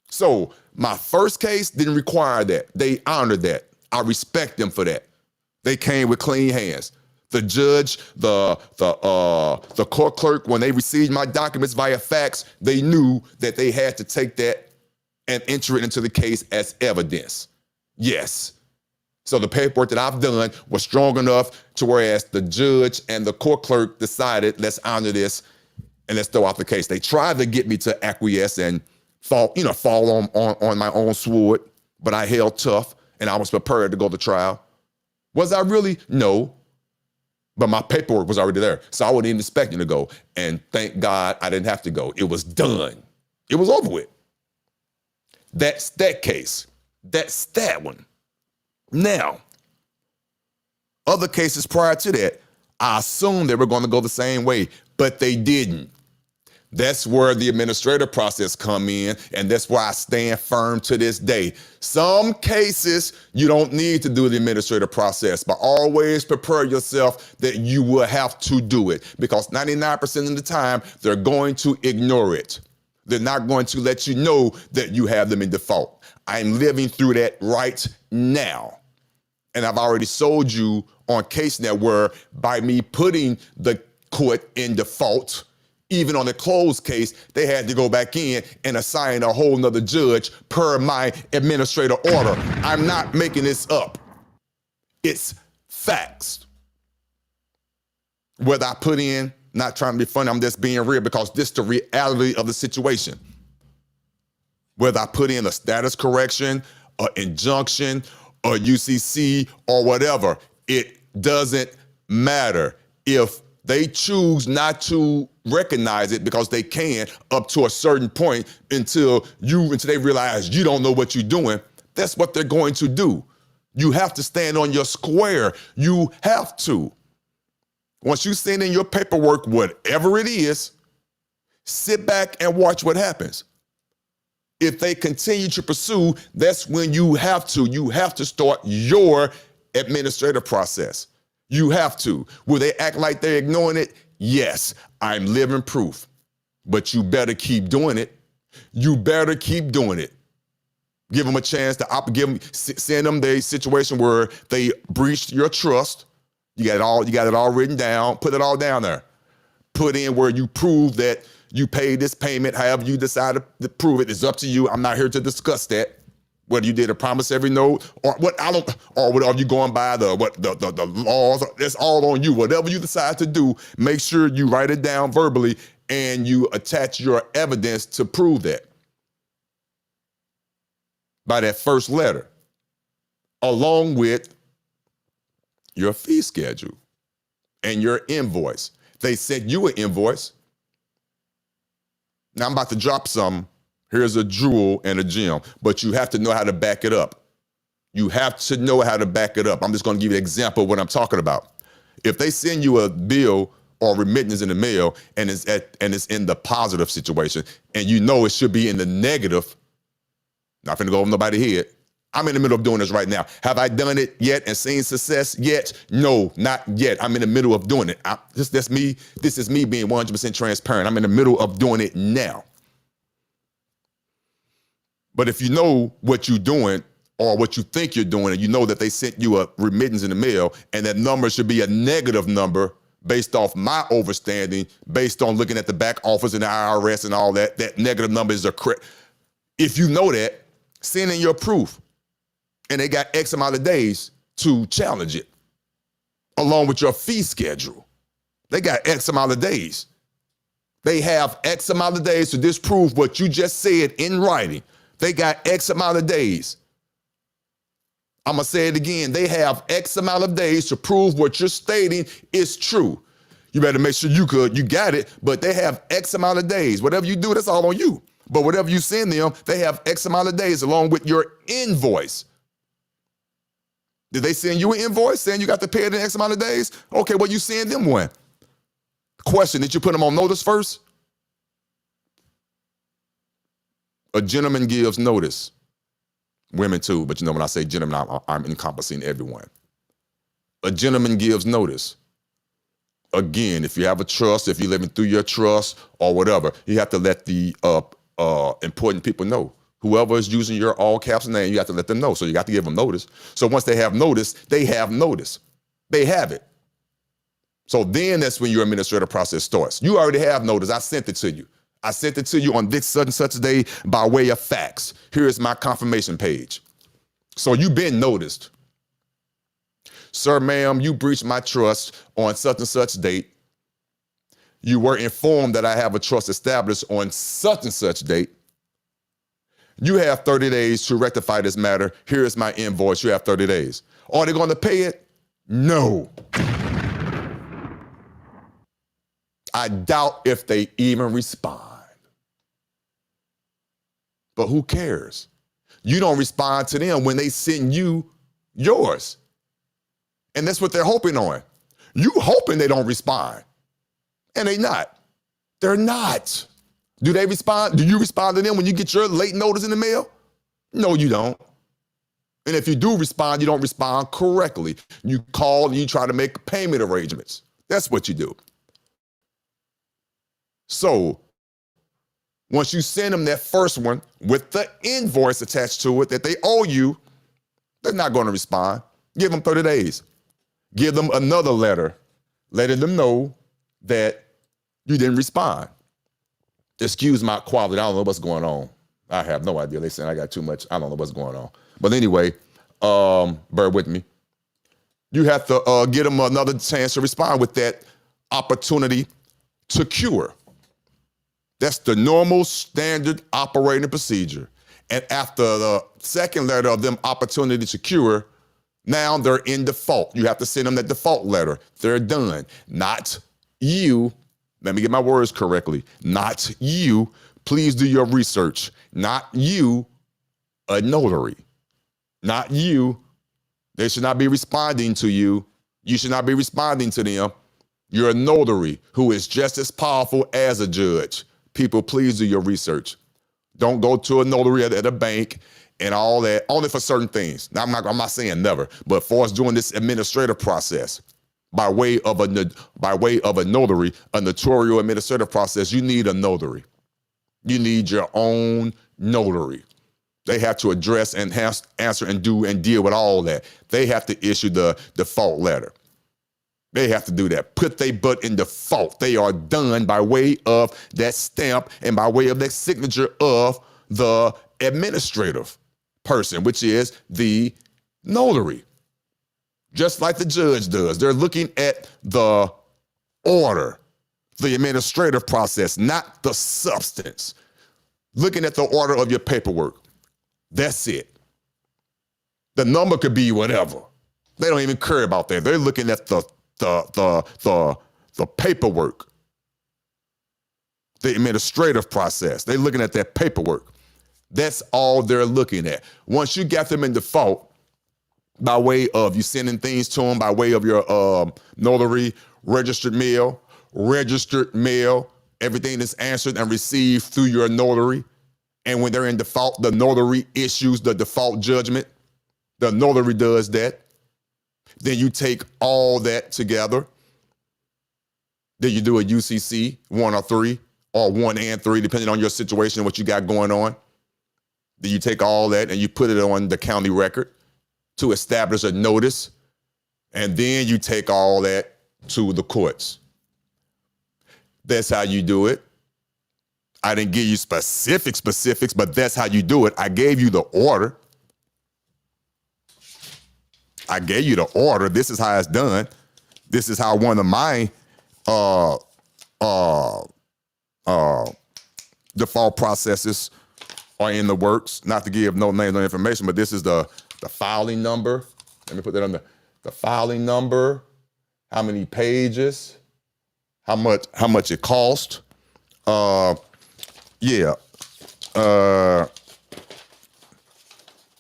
So my first case didn't require that. They honored that. I respect them for that. They came with clean hands. The judge, the court clerk, when they received my documents via fax, they knew that they had to take that and enter it into the case as evidence. Yes. So the paperwork that I've done was strong enough to whereas the judge and the court clerk decided, let's honor this and let's throw out the case. They tried to get me to acquiesce and fall on my own sword, but I held tough and I was prepared to go to trial. Was I really? No. But my paperwork was already there. So I wasn't even expecting to go. And thank God I didn't have to go. It was done. It was over with. That's that case. That's that one. Now, other cases prior to that, I assumed they were going to go the same way, but they didn't. That's where the administrative process come in, and that's why I stand firm to this day. Some cases, you don't need to do the administrative process, but always prepare yourself that you will have to do it, because 99% of the time, they're going to ignore it. They're not going to let you know that you have them in default. I'm living through that right now. And I've already sold you on CaseNet where by me putting the court in default, even on the closed case, they had to go back in and assign a whole nother judge per my administrative order. I'm not making this up. It's facts. Whether I put in, not trying to be funny, I'm just being real because this is the reality of the situation. Whether I put in a status correction, an injunction, or UCC, or whatever, it doesn't matter. If they choose not to recognize it because they can up to a certain point until they realize you don't know what you're doing, that's what they're going to do. You have to stand on your square. You have to. Once you send in your paperwork, whatever it is, sit back and watch what happens. If they continue to pursue, that's when you have to start your administrative process. You have to. Will they act like they're ignoring it? Yes, I'm living proof. But you better keep doing it. You better keep doing it. Give them a chance to send them the situation where they breached your trust. You got it all written down. Put it all down there. Put in where you prove that you paid this payment. However you decide to prove it, it's up to you. I'm not here to discuss that. Whether you did a promissory note or what, or whatever you going by the laws, it's all on you. Whatever you decide to do, make sure you write it down verbally and you attach your evidence to prove that by that first letter, along with your fee schedule and your invoice. They sent you an invoice. Now I'm about to drop some. Here's a jewel and a gem, but you have to know how to back it up. You have to know how to back it up. I'm just going to give you an example of what I'm talking about. If they send you a bill or remittance in the mail and it's in the positive situation, and you know it should be in the negative, not finna go over nobody's head. I'm in the middle of doing this right now. Have I done it yet and seen success yet? No, not yet. I'm in the middle of doing it. This is me being 100% transparent. I'm in the middle of doing it now. But if you know what you're doing or what you think you're doing, and you know that they sent you a remittance in the mail and that number should be a negative number based off my overstanding, based on looking at the back office and the IRS and all that, that negative number is a correct. If you know that, send in your proof. And they got X amount of days to challenge it, along with your fee schedule. They got X amount of days. They have X amount of days to disprove what you just said in writing. They got X amount of days. I'm going to say it again. They have X amount of days to prove what you're stating is true. You better make sure you got it, but they have X amount of days. Whatever you do, that's all on you. But whatever you send them, they have X amount of days along with your invoice. Did they send you an invoice saying you got to pay it in X amount of days? Okay, well, you send them one. Question, did you put them on notice first? A gentleman gives notice. Women too, but you know when I say gentleman, I'm encompassing everyone. A gentleman gives notice. Again, if you have a trust, if you're living through your trust or whatever, you have to let the important people know. Whoever is using your all caps name, you have to let them know. So you got to give them notice. So once they have notice, they have notice. They have it. So then that's when your administrative process starts. You already have notice. I sent it to you. I sent it to you on this such and such day by way of fax. Here is my confirmation page. So you've been noticed. Sir, ma'am, you breached my trust on such and such date. You were informed that I have a trust established on such and such date. You have 30 days to rectify this matter. Here is my invoice. You have 30 days. Are they going to pay it? No. I doubt if they even respond. But who cares? You don't respond to them when they send you yours. And that's what they're hoping on. You hoping they don't respond. And they not. They're not. Do they respond? Do you respond to them when you get your late notice in the mail? No, you don't. And if you do respond, you don't respond correctly. You call and you try to make payment arrangements. That's what you do. So once you send them that first one with the invoice attached to it that they owe you, they're not going to respond. Give them 30 days. Give them another letter letting them know that you didn't respond. Excuse my quality. I don't know what's going on. I have no idea. They saying I got too much. I don't know what's going on. But anyway, bear with me. You have to get them another chance to respond with that opportunity to cure. That's the normal standard operating procedure. And after the second letter of them opportunity to cure, now they're in default. You have to send them that default letter. They're done. Not you. Let me get my words correctly. Not you. Please do your research. Not you, a notary. Not you. They should not be responding to you. You should not be responding to them. You're a notary who is just as powerful as a judge. People, please do your research. Don't go to a notary at a bank and all that, only for certain things. Now, I'm not saying never, but for us doing this administrative process, by way of a notary, a notarial administrative process, you need a notary. You need your own notary. They have to address and answer and do and deal with all that. They have to issue the default letter. They have to do that. Put their butt in default. They are done by way of that stamp and by way of that signature of the administrative person, which is the notary. Just like the judge does. They're looking at the order, the administrative process, not the substance. Looking at the order of your paperwork. That's it. The number could be whatever. They don't even care about that. They're looking at the paperwork, the administrative process. They're looking at that paperwork. That's all they're looking at. Once you got them in default, by way of you sending things to them, by way of your notary, registered mail, everything is answered and received through your notary. And when they're in default, the notary issues the default judgment. The notary does that. Then you take all that together. Then you do a UCC, 1 or 3, or 1 and 3, depending on your situation, what you got going on. Then you take all that and you put it on the county record to establish a notice. And then you take all that to the courts. That's how you do it. I didn't give you specifics, but that's how you do it. I gave you the order. This is how it's done. This is how one of my default processes are in the works. Not to give no names, no information, but this is the filing number. Let me put that on the filing number. How many pages? How much it cost?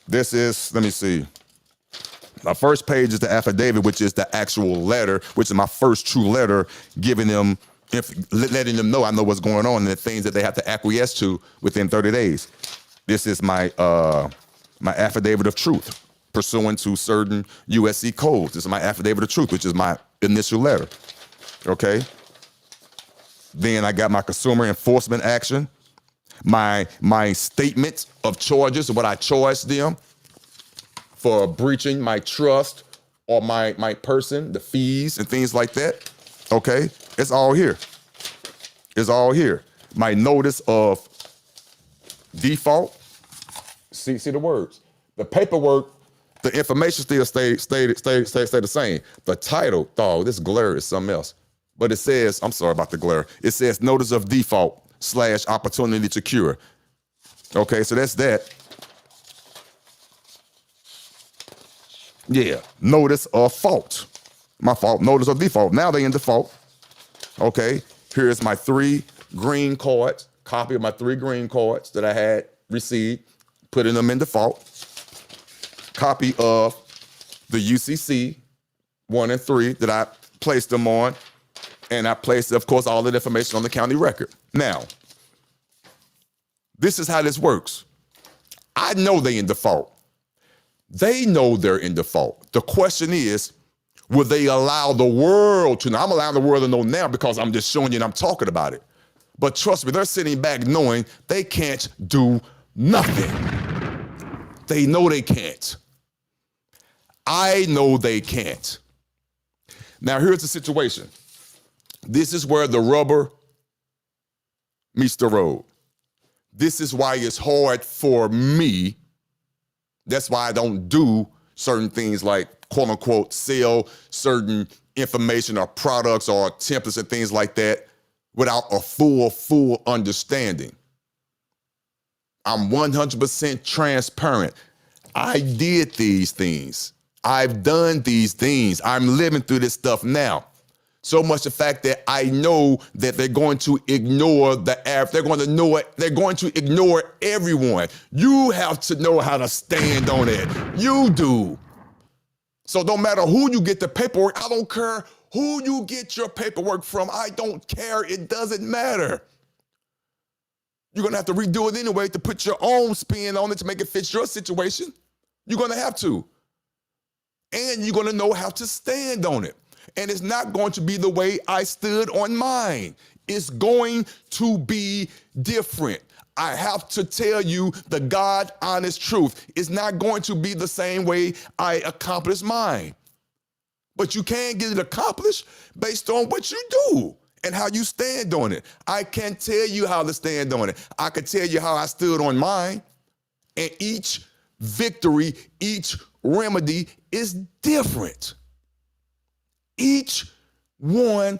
This is, let me see. My first page is the affidavit, which is the actual letter, which is my first true letter, giving them, letting them know I know what's going on and the things that they have to acquiesce to within 30 days. This is my my affidavit of truth, pursuant to certain USC codes. This is my affidavit of truth, which is my initial letter. Okay. Then I got my consumer enforcement action, my statement of charges, what I charged them for breaching my trust or my person, the fees and things like that. Okay, it's all here. It's all here. My notice of default. See the words. The paperwork, the information still stay the same. The title, oh, this glare is something else. But it says, I'm sorry about the glare. It says notice of default / opportunity to cure. Okay, so that's that. Yeah, notice of fault. My fault, notice of default. Now they in default. Okay, here's my 3 green cards, copy of my 3 green cards that I had received, putting them in default. Copy of the UCC 1 and 3 that I placed them on. And I placed, of course, all the information on the county record. Now, this is how this works. I know they in default. They know they're in default. The question is, will they allow the world to know? I'm allowing the world to know now because I'm just showing you and I'm talking about it. But trust me, they're sitting back knowing they can't do nothing. They know they can't. I know they can't. Now, here's the situation. This is where the rubber meets the road. This is why it's hard for me. That's why I don't do certain things like, quote unquote, sell certain information or products or templates and things like that without a full understanding. I'm 100% transparent. I did these things. I've done these things. I'm living through this stuff now. So much the fact that I know that they're going to ignore the app. They're going to know it. They're going to ignore everyone. You have to know how to stand on it. You do. So no matter who you get the paperwork, I don't care who you get your paperwork from. I don't care. It doesn't matter. You're going to have to redo it anyway to put your own spin on it to make it fit your situation. You're going to have to. And you're going to know how to stand on it. And it's not going to be the way I stood on mine. It's going to be different. I have to tell you the God honest truth. It's not going to be the same way I accomplished mine. But you can get it accomplished based on what you do and how you stand on it. I can't tell you how to stand on it. I can tell you how I stood on mine. And each victory, each remedy is different. Each one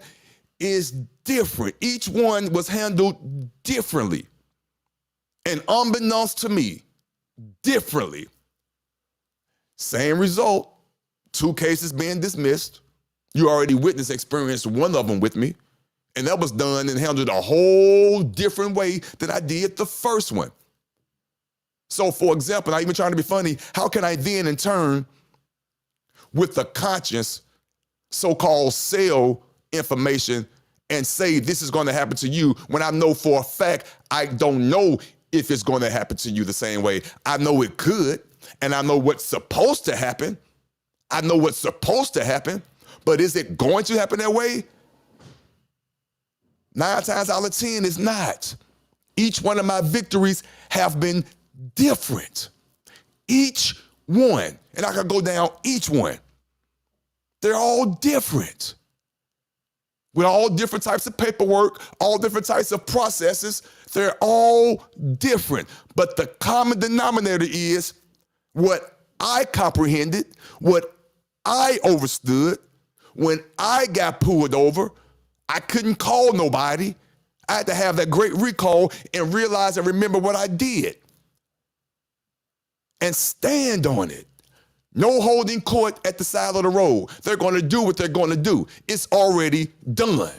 is different. Each one was handled differently. And unbeknownst to me, differently. Same result, 2 cases being dismissed. You already witnessed, experienced one of them with me. And that was done and handled a whole different way than I did the first one. So for example, not even trying to be funny, how can I then in turn, with the conscious, so-called sell information and say this is going to happen to you when I know for a fact I don't know if it's going to happen to you the same way. I know it could, and I know what's supposed to happen. I know what's supposed to happen, but is it going to happen that way? 9 times out of 10, it's not. Each one of my victories have been different. Each one, and I could go down each one. They're all different. With all different types of paperwork, all different types of processes, they're all different. But the common denominator is what I comprehended, what I understood. When I got pulled over, I couldn't call nobody. I had to have that great recall and realize and remember what I did and stand on it. No holding court at the side of the road. They're going to do what they're going to do. It's already done.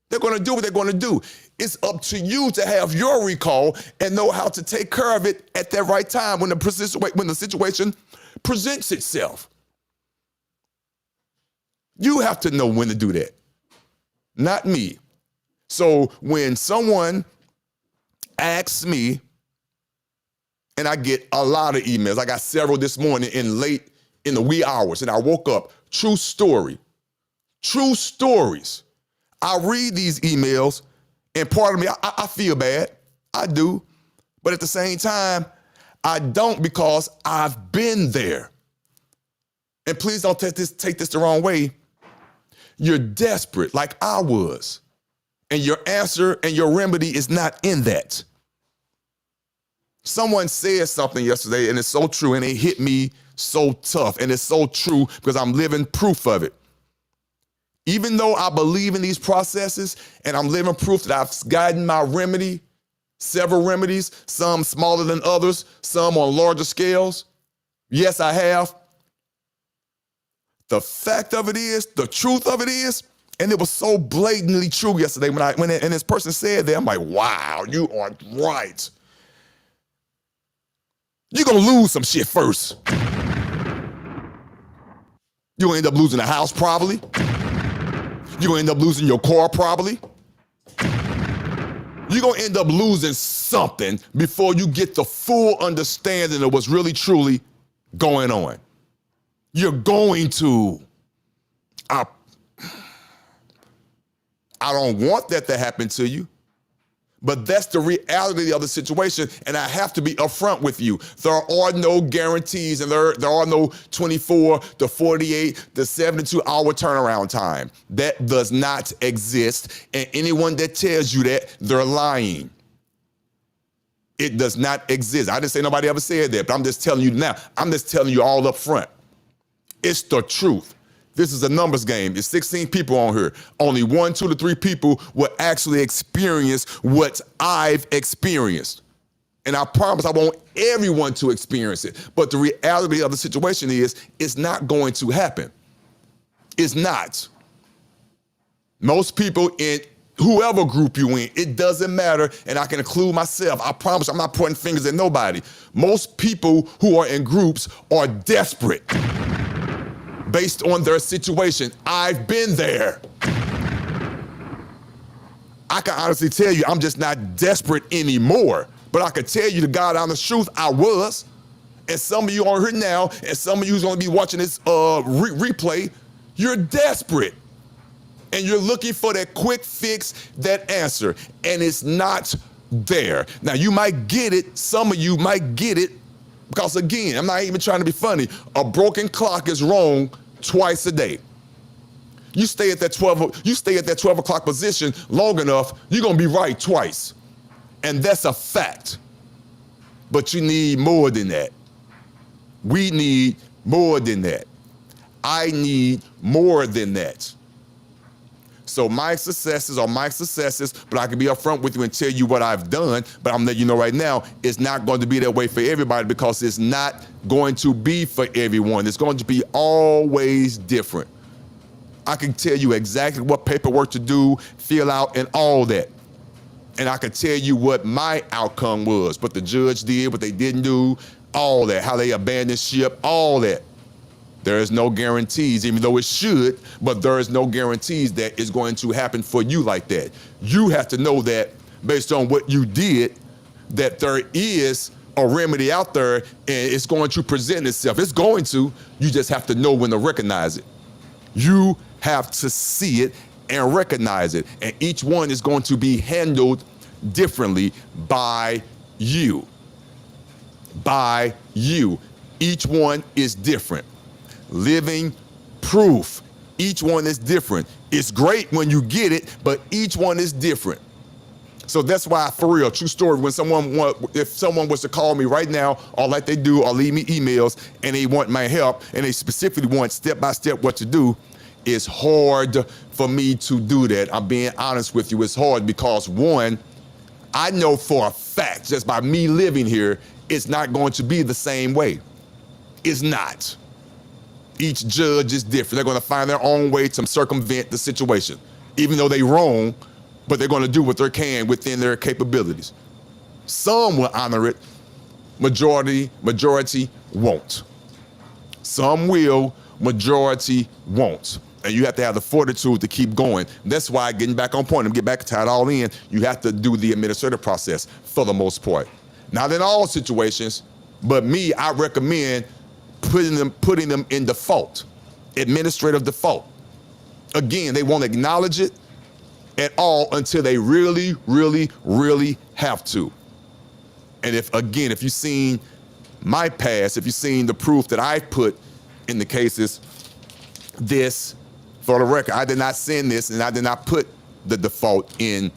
They're going to do what they're going to do. It's up to you to have your recall and know how to take care of it at that right time when the situation presents itself. You have to know when to do that, not me. So when someone asks me, and I get a lot of emails, I got several this morning in the wee hours, and I woke up, true stories. I read these emails, and part of me, I feel bad. I do. But at the same time, I don't, because I've been there. And please don't take this the wrong way. You're desperate like I was. And your answer and your remedy is not in that. Someone said something yesterday, and it's so true, and it hit me so tough, and it's so true because I'm living proof of it. Even though I believe in these processes, and I'm living proof that I've gotten my remedy, several remedies, some smaller than others, some on larger scales. Yes, I have. The fact of it is, the truth of it is, and it was so blatantly true yesterday when this person said that, I'm like, wow, you are right. You're going to lose some shit first. You're going to end up losing a house probably. You're going to end up losing your car probably. You're going to end up losing something before you get the full understanding of what's really truly going on. You're going to. I don't want that to happen to you, but that's the reality of the situation, and I have to be upfront with you. There are no guarantees, and there are no 24 to 48 to 72-hour turnaround time. That does not exist, and anyone that tells you that, they're lying. It does not exist. I didn't say nobody ever said that, but I'm just telling you now. I'm just telling you all up front. It's the truth. This is a numbers game. There's 16 people on here. Only 1, 2 to 3 people will actually experience what I've experienced. And I promise I want everyone to experience it. But the reality of the situation is, it's not going to happen. It's not. Most people in whoever group you in, it doesn't matter, and I can include myself. I promise I'm not pointing fingers at nobody. Most people who are in groups are desperate based on their situation. I've been there. I can honestly tell you I'm just not desperate anymore, but I can tell you the God honest truth, I was. And some of you on here now, and some of you who's gonna be watching this replay, you're desperate. And you're looking for that quick fix, that answer, and it's not there. Now you might get it, some of you might get it, because again, I'm not even trying to be funny, a broken clock is wrong twice a day. You stay at that 12 o'clock position long enough, you're gonna be right twice. And that's a fact. But you need more than that. We need more than that. I need more than that. So my successes are my successes, but I can be upfront with you and tell you what I've done, but I'm letting you know right now, it's not going to be that way for everybody because it's not going to be for everyone. It's going to be always different. I can tell you exactly what paperwork to do, fill out, and all that. And I can tell you what my outcome was, what the judge did, what they didn't do, all that, how they abandoned ship, all that. There is no guarantees, even though it should, but there is no guarantees that it's going to happen for you like that. You have to know that based on what you did, that there is a remedy out there and it's going to present itself. It's going to, you just have to know when to recognize it. You have to see it and recognize it. And each one is going to be handled differently by you. By you. Each one is different. Living proof. Each one is different. It's great when you get it, but each one is different. So that's why, for real, true story, when if someone was to call me right now, or like they do, or leave me emails, and they want my help, and they specifically want step-by-step what to do, it's hard for me to do that. I'm being honest with you. It's hard because, one, I know for a fact, just by me living here, it's not going to be the same way. It's not. Each judge is different. They're going to find their own way to circumvent the situation, even though they're wrong, but they're going to do what they can within their capabilities. Some will honor it. Majority won't. Some will, majority won't. And you have to have the fortitude to keep going. That's why, getting back on point and get back to tie it all in, you have to do the administrative process for the most part. Not in all situations, but me, I recommend putting them in default, administrative default. Again, they won't acknowledge it at all until they really, really, really have to. And if you've seen my past, if you've seen the proof that I've put in the cases, this, for the record, I did not send this and I did not put the default in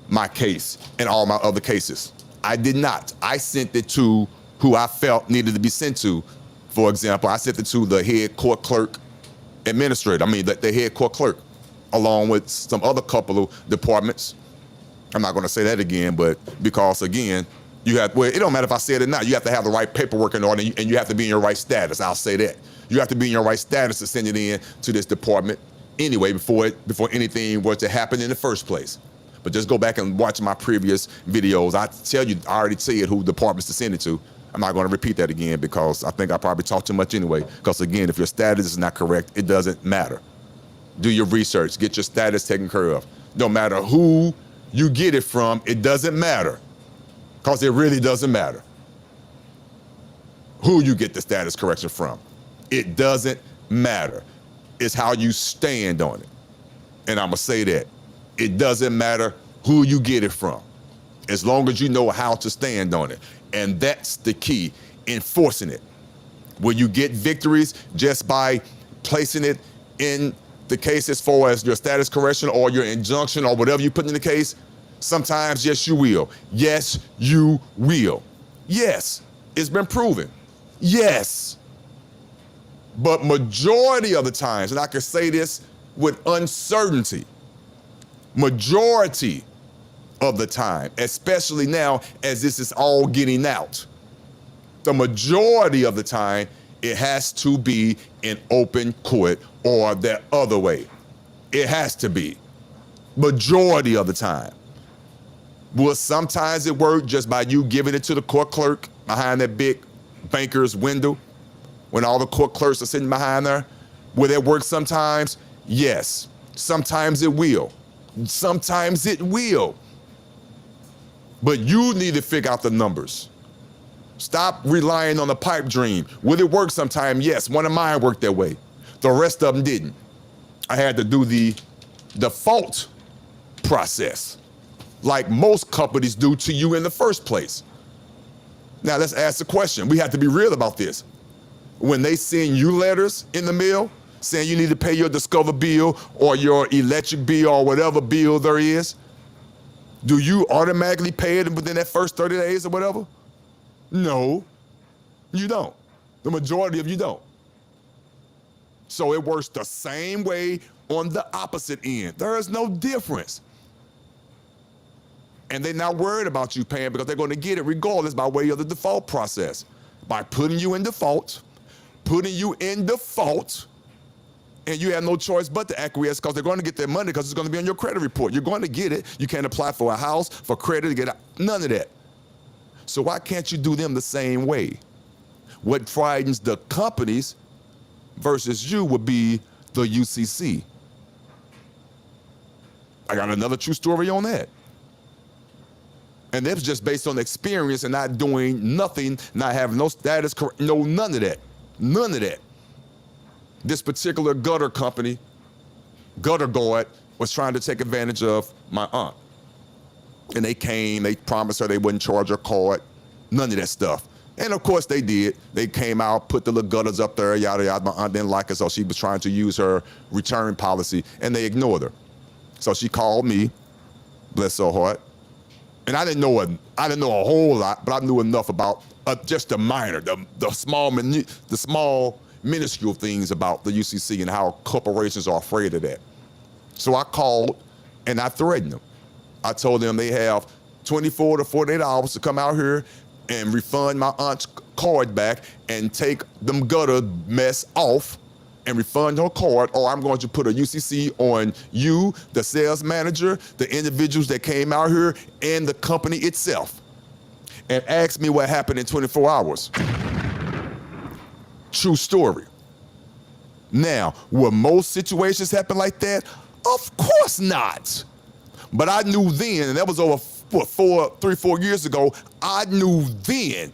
my case and all my other cases. I did not. I sent it to who I felt needed to be sent to. For example, I sent it to the head court clerk administrator, the head court clerk, along with some other couple of departments. I'm not gonna say that again, but because again, it don't matter if I say it or not, you have to have the right paperwork in order and you have to be in your right status, I'll say that. You have to be in your right status to send it in to this department anyway before anything were to happen in the first place. But just go back and watch my previous videos. I already said who departments to send it to. I'm not going to repeat that again because I think I probably talked too much anyway. Because again, if your status is not correct, it doesn't matter. Do your research, get your status taken care of. No matter who you get it from, it doesn't matter. Because it really doesn't matter who you get the status correction from. It doesn't matter. It's how you stand on it. And I'm going to say that. It doesn't matter who you get it from, as long as you know how to stand on it. And that's the key, enforcing it. Will you get victories just by placing it in the case as far as your status correction or your injunction or whatever you put in the case? Sometimes, yes, you will. Yes, you will. Yes, it's been proven. Yes. But majority of the times, and I can say this with uncertainty, majority of the time, especially now as this is all getting out, the majority of the time, it has to be in open court or that other way. It has to be. Majority of the time. Will sometimes it work just by you giving it to the court clerk behind that big banker's window when all the court clerks are sitting behind there? Will it work sometimes? Yes. Sometimes it will. Sometimes it will. But you need to figure out the numbers. Stop relying on the pipe dream. Will it work sometime? Yes. One of mine worked that way. The rest of them didn't. I had to do the default process, like most companies do to you in the first place. Now let's ask the question. We have to be real about this. When they send you letters in the mail saying you need to pay your Discover bill or your electric bill or whatever bill there is, do you automatically pay it within that first 30 days or whatever? No, you don't. The majority of you don't. So it works the same way on the opposite end. There is no difference. And they're not worried about you paying because they're going to get it regardless by way of the default process. By putting you in default, and you have no choice but to acquiesce because they're going to get their money because it's going to be on your credit report. You're going to get it. You can't apply for a house, for credit to get out. None of that. So why can't you do them the same way? What frightens the companies versus you would be the UCC. I got another true story on that. And that's just based on experience and not doing nothing, not having no status, no, none of that. None of that. This particular gutter company, Gutter Guard, was trying to take advantage of my aunt. And they came, they promised her they wouldn't charge her card, none of that stuff. And of course they did. They came out, put the little gutters up there, yada, yada. My aunt didn't like it, so she was trying to use her return policy, and they ignored her. So she called me, bless her heart. And I didn't know a whole lot, but I knew enough about just the minor, the small, minuscule things about the UCC and how corporations are afraid of that. So I called and I threatened them. I told them they have 24 to 48 hours to come out here and refund my aunt's card back and take them gutter mess off and refund her card, or I'm going to put a UCC on you, the sales manager, the individuals that came out here, and the company itself. And ask me what happened in 24 hours. True story. Now, will most situations happen like that? Of course not. But I knew then, and that was over 3-4 years ago, I knew then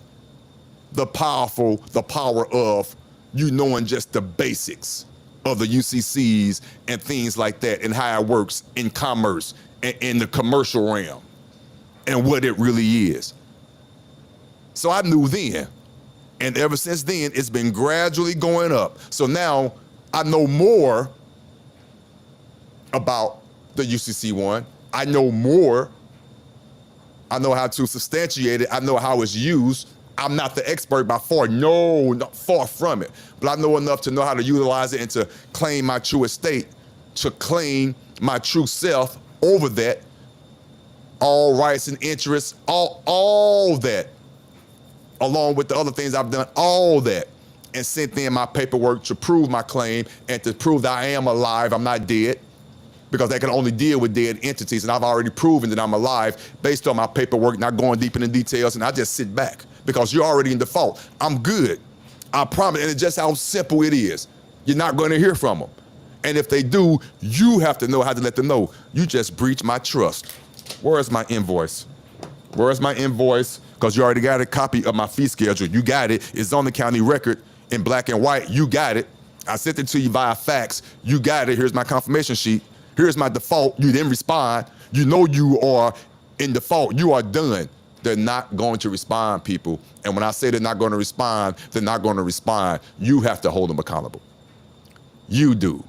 the power of you knowing just the basics of the UCCs and things like that and how it works in commerce and in the commercial realm and what it really is. So I knew then, and ever since then, it's been gradually going up. So now I know more about the UCC one. I know more. I know how to substantiate it. I know how it's used. I'm not the expert by far, no, far from it. But I know enough to know how to utilize it and to claim my true estate, to claim my true self over that, all rights and interests, all that, along with the other things I've done, all that, and sent in my paperwork to prove my claim and to prove that I am alive, I'm not dead, because they can only deal with dead entities, and I've already proven that I'm alive based on my paperwork, not going deep into details, and I just sit back because you're already in default. I'm good, I promise, and it's just how simple it is. You're not going to hear from them. And if they do, you have to know how to let them know. You just breached my trust. Where's my invoice? Where's my invoice? Because you already got a copy of my fee schedule. You got it. It's on the county record in black and white. You got it. I sent it to you via fax. You got it. Here's my confirmation sheet. Here's my default. You didn't respond. You know you are in default. You are done. They're not going to respond, people. And when I say they're not going to respond, they're not going to respond. You have to hold them accountable. You do.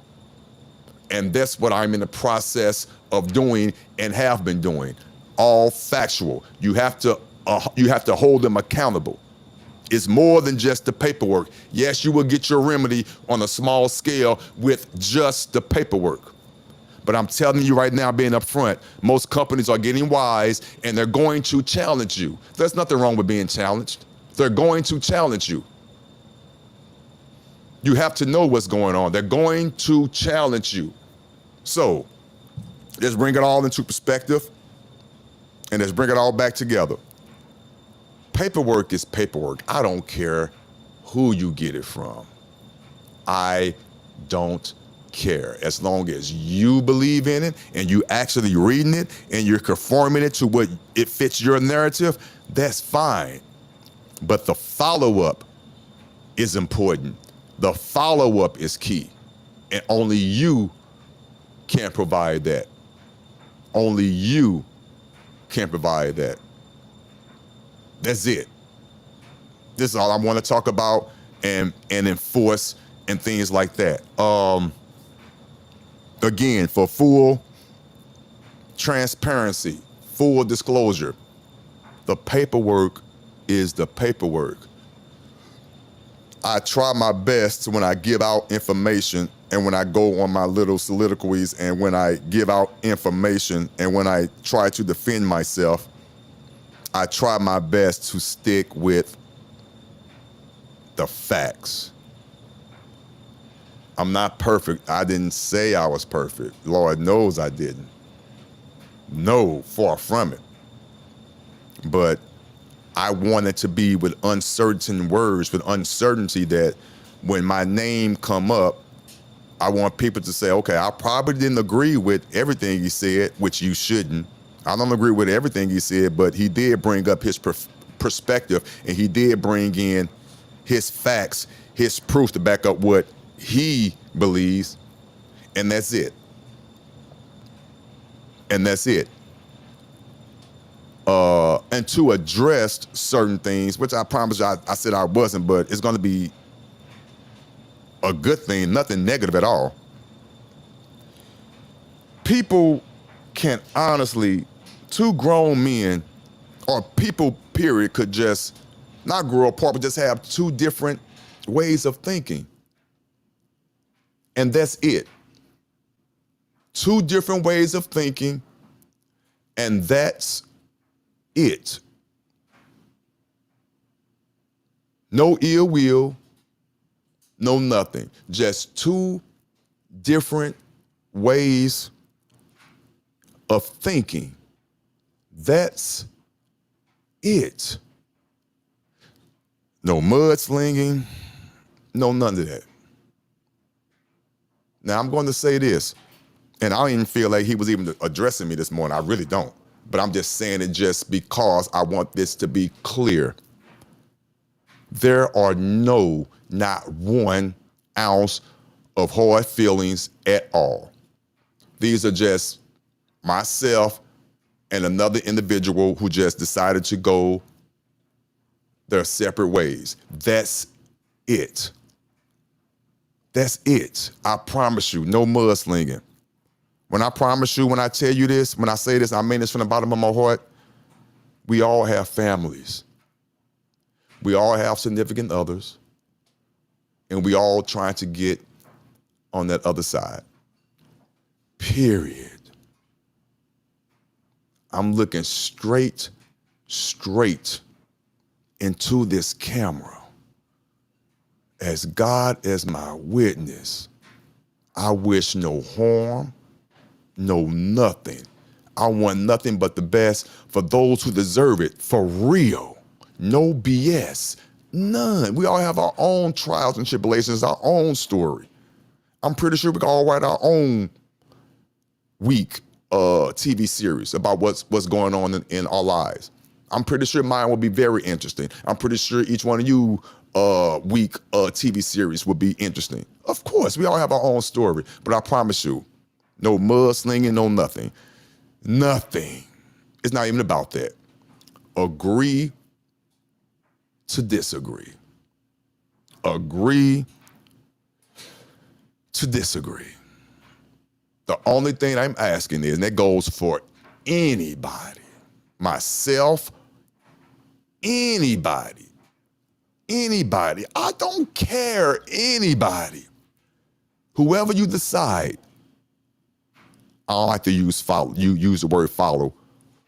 And that's what I'm in the process of doing and have been doing. All factual. You have to hold them accountable. It's more than just the paperwork. Yes, you will get your remedy on a small scale with just the paperwork. But I'm telling you right now, being upfront, most companies are getting wise and they're going to challenge you. There's nothing wrong with being challenged. They're going to challenge you. You have to know what's going on. They're going to challenge you. So let's bring it all into perspective and let's bring it all back together. Paperwork is paperwork. I don't care who you get it from. I don't care. As long as you believe in it and you actually reading it and you're conforming it to what it fits your narrative, that's fine. But the follow-up is important. The follow-up is key. And only you can provide that. Only you can provide that. That's it. This is all I want to talk about and enforce and things like that. Again, for full transparency, full disclosure, the paperwork is the paperwork. I try my best when I give out information and when I go on my little soliloquies and when I give out information and when I try to defend myself, I try my best to stick with the facts. I'm not perfect. I didn't say I was perfect. Lord knows I didn't. No, far from it. But I wanted to be with uncertain words, with uncertainty that when my name come up, I want people to say, okay, I probably didn't agree with everything he said, which you shouldn't. I don't agree with everything he said, but he did bring up his perspective and he did bring in his facts, his proof to back up what he believes, and that's it. And that's it. And to address certain things, which I promise you, I said I wasn't, but it's going to be a good thing, nothing negative at all. People can honestly, two grown men or people, period, could just not grow apart, but just have two different ways of thinking. And that's it. Two different ways of thinking, and that's it. No ill will, no nothing. Just two different ways of thinking. That's it. No mudslinging, no none of that. Now, I'm going to say this, and I don't even feel like he was even addressing me this morning. I really don't. But I'm just saying it just because I want this to be clear. There are not 1 ounce of hard feelings at all. These are just myself and another individual who just decided to go their separate ways. That's it. That's it. I promise you, no mudslinging. When I promise you, when I tell you this, when I say this, I mean this from the bottom of my heart. We all have families. We all have significant others. And we all trying to get on that other side. Period. I'm looking straight into this camera. As God as my witness, I wish no harm, no nothing. I want nothing but the best for those who deserve it, for real. No BS, none. We all have our own trials and tribulations, our own story. I'm pretty sure we can all write our own week TV series about what's going on in our lives. I'm pretty sure mine will be very interesting. I'm pretty sure each one of you week TV series will be interesting. Of course, we all have our own story, but I promise you, no mudslinging, no nothing. Nothing. It's not even about that. Agree to disagree. Agree to disagree. The only thing I'm asking is, and that goes for anybody, myself, anybody, I don't care, anybody, whoever you decide, I don't like to use the word follow,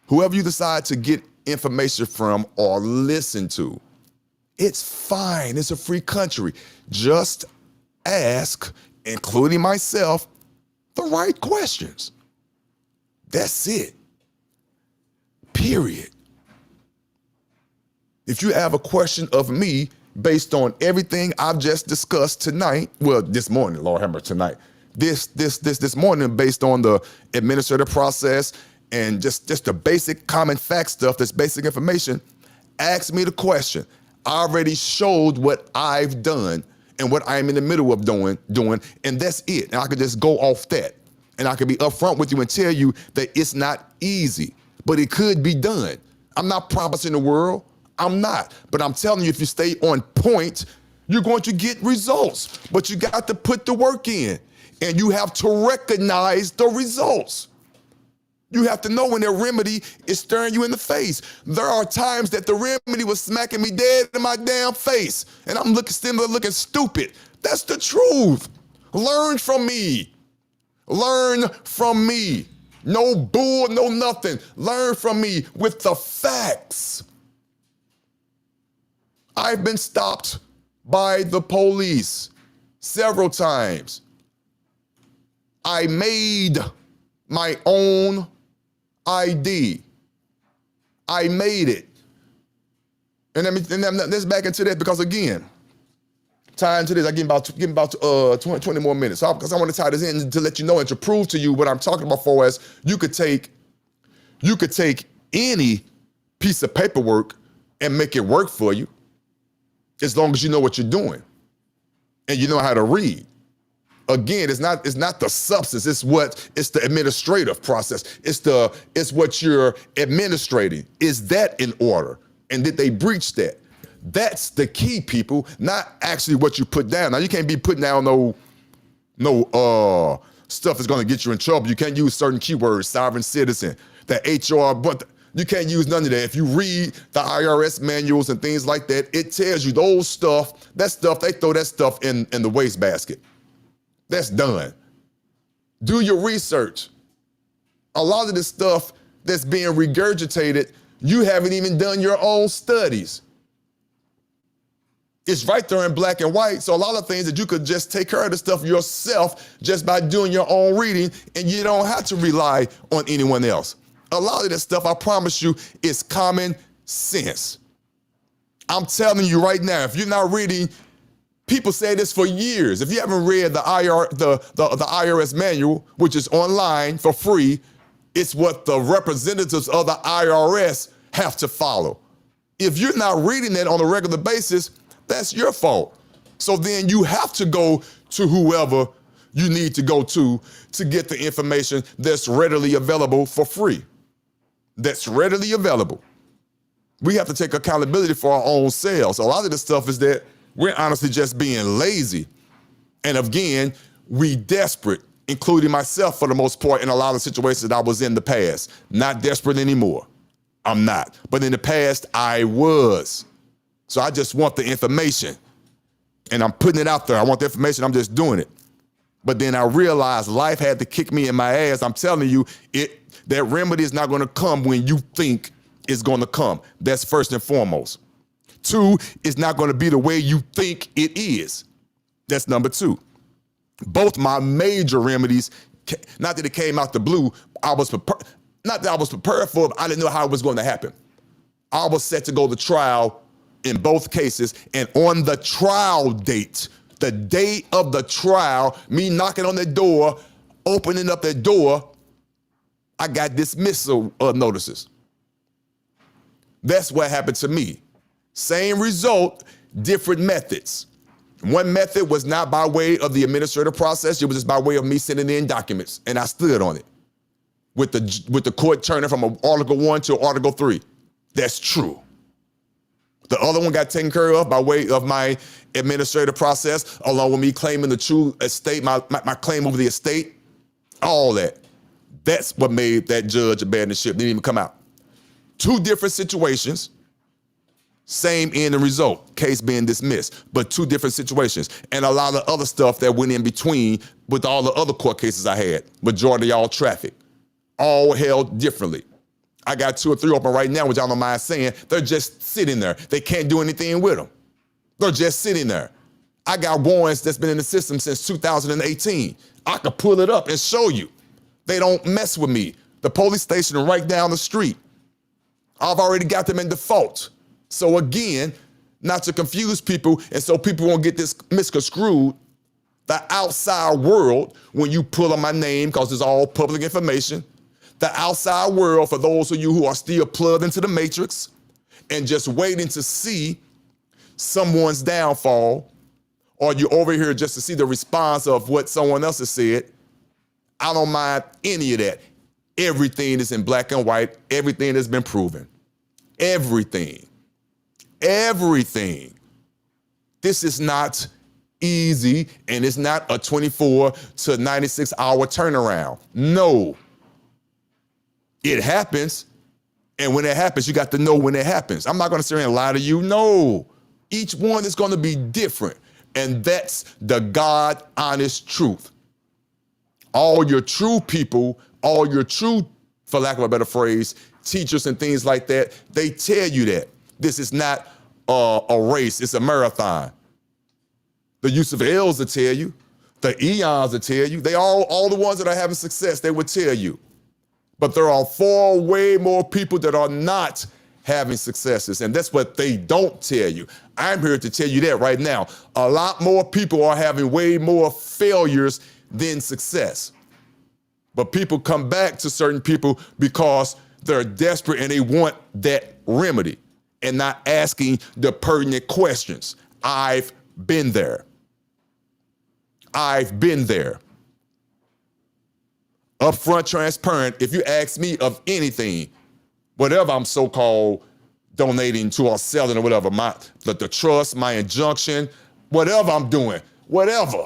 whoever you decide to get information from or listen to, it's fine, it's a free country. Just ask, including myself, the right questions. That's it. Period. If you have a question of me based on everything I've just discussed tonight, well, this morning, Lord have mercy, tonight, this morning, based on the administrative process and just the basic common fact stuff, this basic information, ask me the question. I already showed what I've done and what I'm in the middle of doing, and that's it. And I could just go off that. And I could be upfront with you and tell you that it's not easy, but it could be done. I'm not promising the world. I'm not. But I'm telling you, if you stay on point, you're going to get results. But you got to put the work in, and you have to recognize the results. You have to know when their remedy is staring you in the face. There are times that the remedy was smacking me dead in my damn face, and I'm still looking stupid. That's the truth. Learn from me. Learn from me. No bull, no nothing. Learn from me with the facts. I've been stopped by the police several times. I made my own ID. I made it. And let's back into that because again, tying to this, I get about 20 more minutes. Because I want to tie this in to let you know and to prove to you what I'm talking about for as you could take any piece of paperwork and make it work for you as long as you know what you're doing and you know how to read. Again, it's not the substance, it's the administrative process. It's what you're administrating. Is that in order? And did they breach that? That's the key, people, not actually what you put down. Now, you can't be putting down no stuff that's gonna get you in trouble. You can't use certain keywords, sovereign citizen, the HR, but you can't use none of that. If you read the IRS manuals and things like that, it tells you they throw that stuff in the wastebasket. That's done. Do your research. A lot of this stuff that's being regurgitated, you haven't even done your own studies. It's right there in black and white. So a lot of things that you could just take care of the stuff yourself just by doing your own reading, and you don't have to rely on anyone else. A lot of this stuff, I promise you, is common sense. I'm telling you right now, if you're not reading, people say this for years. If you haven't read the IRS manual, which is online for free, it's what the representatives of the IRS have to follow. If you're not reading that on a regular basis, that's your fault. So then you have to go to whoever you need to go to get the information that's readily available for free. That's readily available. We have to take accountability for our own selves. A lot of the stuff is that we're honestly just being lazy. And again, we desperate, including myself for the most part in a lot of situations that I was in the past. Not desperate anymore. I'm not. But in the past, I was. So I just want the information. And I'm putting it out there. I want the information. I'm just doing it. But then I realized life had to kick me in my ass. I'm telling you, that remedy is not going to come when you think it's going to come. That's first and foremost. 2, it's not going to be the way you think it is. That's number 2. Both my major remedies, not that it came out the blue, not that I was prepared for it, but I didn't know how it was going to happen. I was set to go to trial in both cases, and on the trial date, the day of the trial, me knocking on the door, opening up the door, I got dismissal notices. That's what happened to me. Same result, different methods. One method was not by way of the administrative process. It was just by way of me sending in documents, and I stood on it with the court turning from Article 1 to Article 3. That's true. The other one got taken care of by way of my administrative process, along with me claiming the true estate, my claim over the estate, all that. That's what made that judge abandon ship. Didn't even come out. 2 different situations, same end and result, case being dismissed, but 2 different situations. And a lot of other stuff that went in between with all the other court cases I had, majority all traffic, all held differently. I got 2 or 3 open right now, which I don't mind saying, they're just sitting there. They can't do anything with them. They're just sitting there. I got warrants that's been in the system since 2018. I could pull it up and show you. They don't mess with me. The police station is right down the street. I've already got them in default. So again, not to confuse people, and so people won't get this misconstrued, the outside world, when you pull on my name, because it's all public information, the outside world, for those of you who are still plugged into the matrix and just waiting to see someone's downfall, or you're over here just to see the response of what someone else has said, I don't mind any of that. Everything is in black and white. Everything has been proven. Everything. Everything. This is not easy, and it's not a 24 to 96 hour turnaround. No. It happens. And when it happens, you got to know when it happens. I'm not going to sit here and lie to you. No. Each one is going to be different. And that's the God honest truth. All your true people, all your true, for lack of a better phrase, teachers and things like that, they tell you that. This is not a race, it's a marathon. The Yusuf-Els will tell you. The Eons will tell you. They all the ones that are having success, they will tell you. But there are far way more people that are not having successes, and that's what they don't tell you. I'm here to tell you that right now. A lot more people are having way more failures than success. But people come back to certain people because they're desperate and they want that remedy and not asking the pertinent questions. I've been there. I've been there. Upfront, transparent. If you ask me of anything, whatever I'm so-called donating to or selling or whatever, the trust, my injunction, whatever I'm doing, whatever,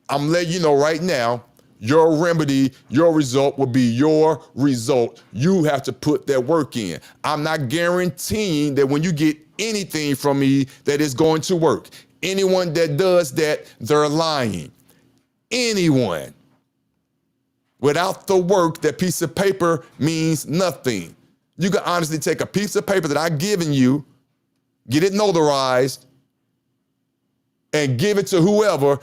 I'm letting you know right now, your remedy, your result will be your result. You have to put that work in. I'm not guaranteeing that when you get anything from me that it's going to work. Anyone that does that, they're lying. Anyone. Without the work, that piece of paper means nothing. You can honestly take a piece of paper that I've given you, get it notarized, and give it to whoever,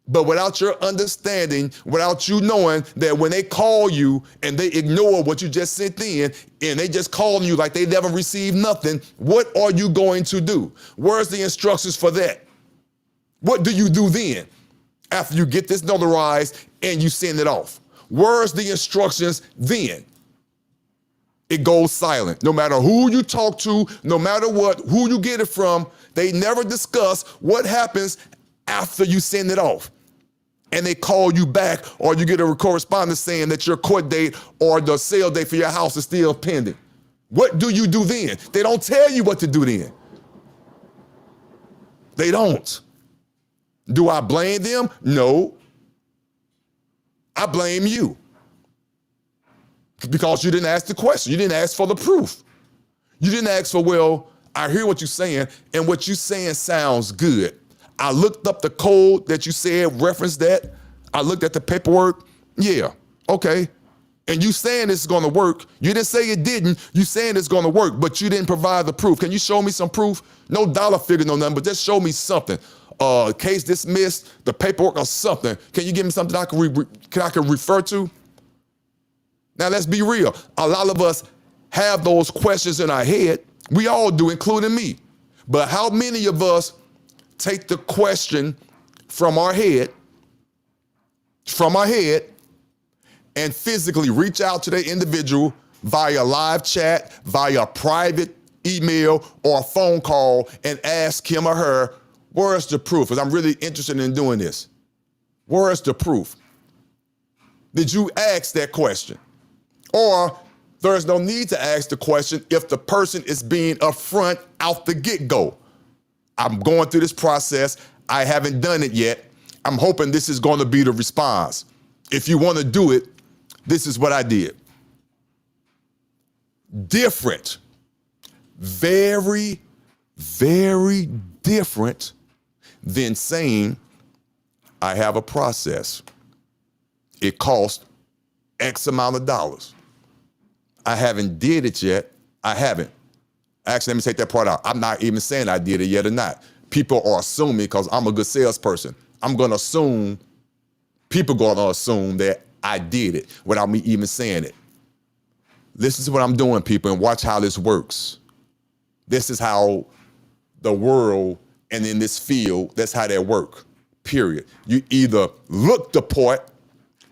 but without your understanding, without you knowing that when they call you and they ignore what you just sent in, and they just calling you like they never received nothing, what are you going to do? Where's the instructions for that? What do you do then after you get this notarized and you send it off? Where's the instructions then? It goes silent. No matter who you talk to, no matter what, who you get it from, they never discuss what happens after you send it off. And they call you back, or you get a correspondence saying that your court date or the sale date for your house is still pending. What do you do then? They don't tell you what to do then. They don't. Do I blame them? No. I blame you. Because you didn't ask the question. You didn't ask for the proof. You didn't ask for, well, I hear what you're saying, and what you're saying sounds good. I looked up the code that you said referenced that. I looked at the paperwork. Yeah, okay. And you saying it's gonna work. You didn't say it didn't. You saying it's gonna work, but you didn't provide the proof. Can you show me some proof? No dollar figure, no nothing, but just show me something. Case dismissed, the paperwork or something. Can you give me something I can refer to? Now let's be real. A lot of us have those questions in our head. We all do, including me. But how many of us take the question from our head, and physically reach out to the individual via live chat, via private email, or a phone call and ask him or her, where's the proof? Because I'm really interested in doing this. Where's the proof? Did you ask that question? Or there's no need to ask the question if the person is being upfront out the get-go. I'm going through this process. I haven't done it yet. I'm hoping this is going to be the response. If you want to do it, this is what I did. Different. Very, very different than saying, I have a process. It costs X amount of dollars. I haven't did it yet. I haven't. Actually, let me take that part out. I'm not even saying I did it yet or not. People are assuming because I'm a good salesperson. I'm going to assume, people going to assume that I did it without me even saying it. This is what I'm doing, people, and watch how this works. This is how the world and in this field, that's how they work, period. You either look the part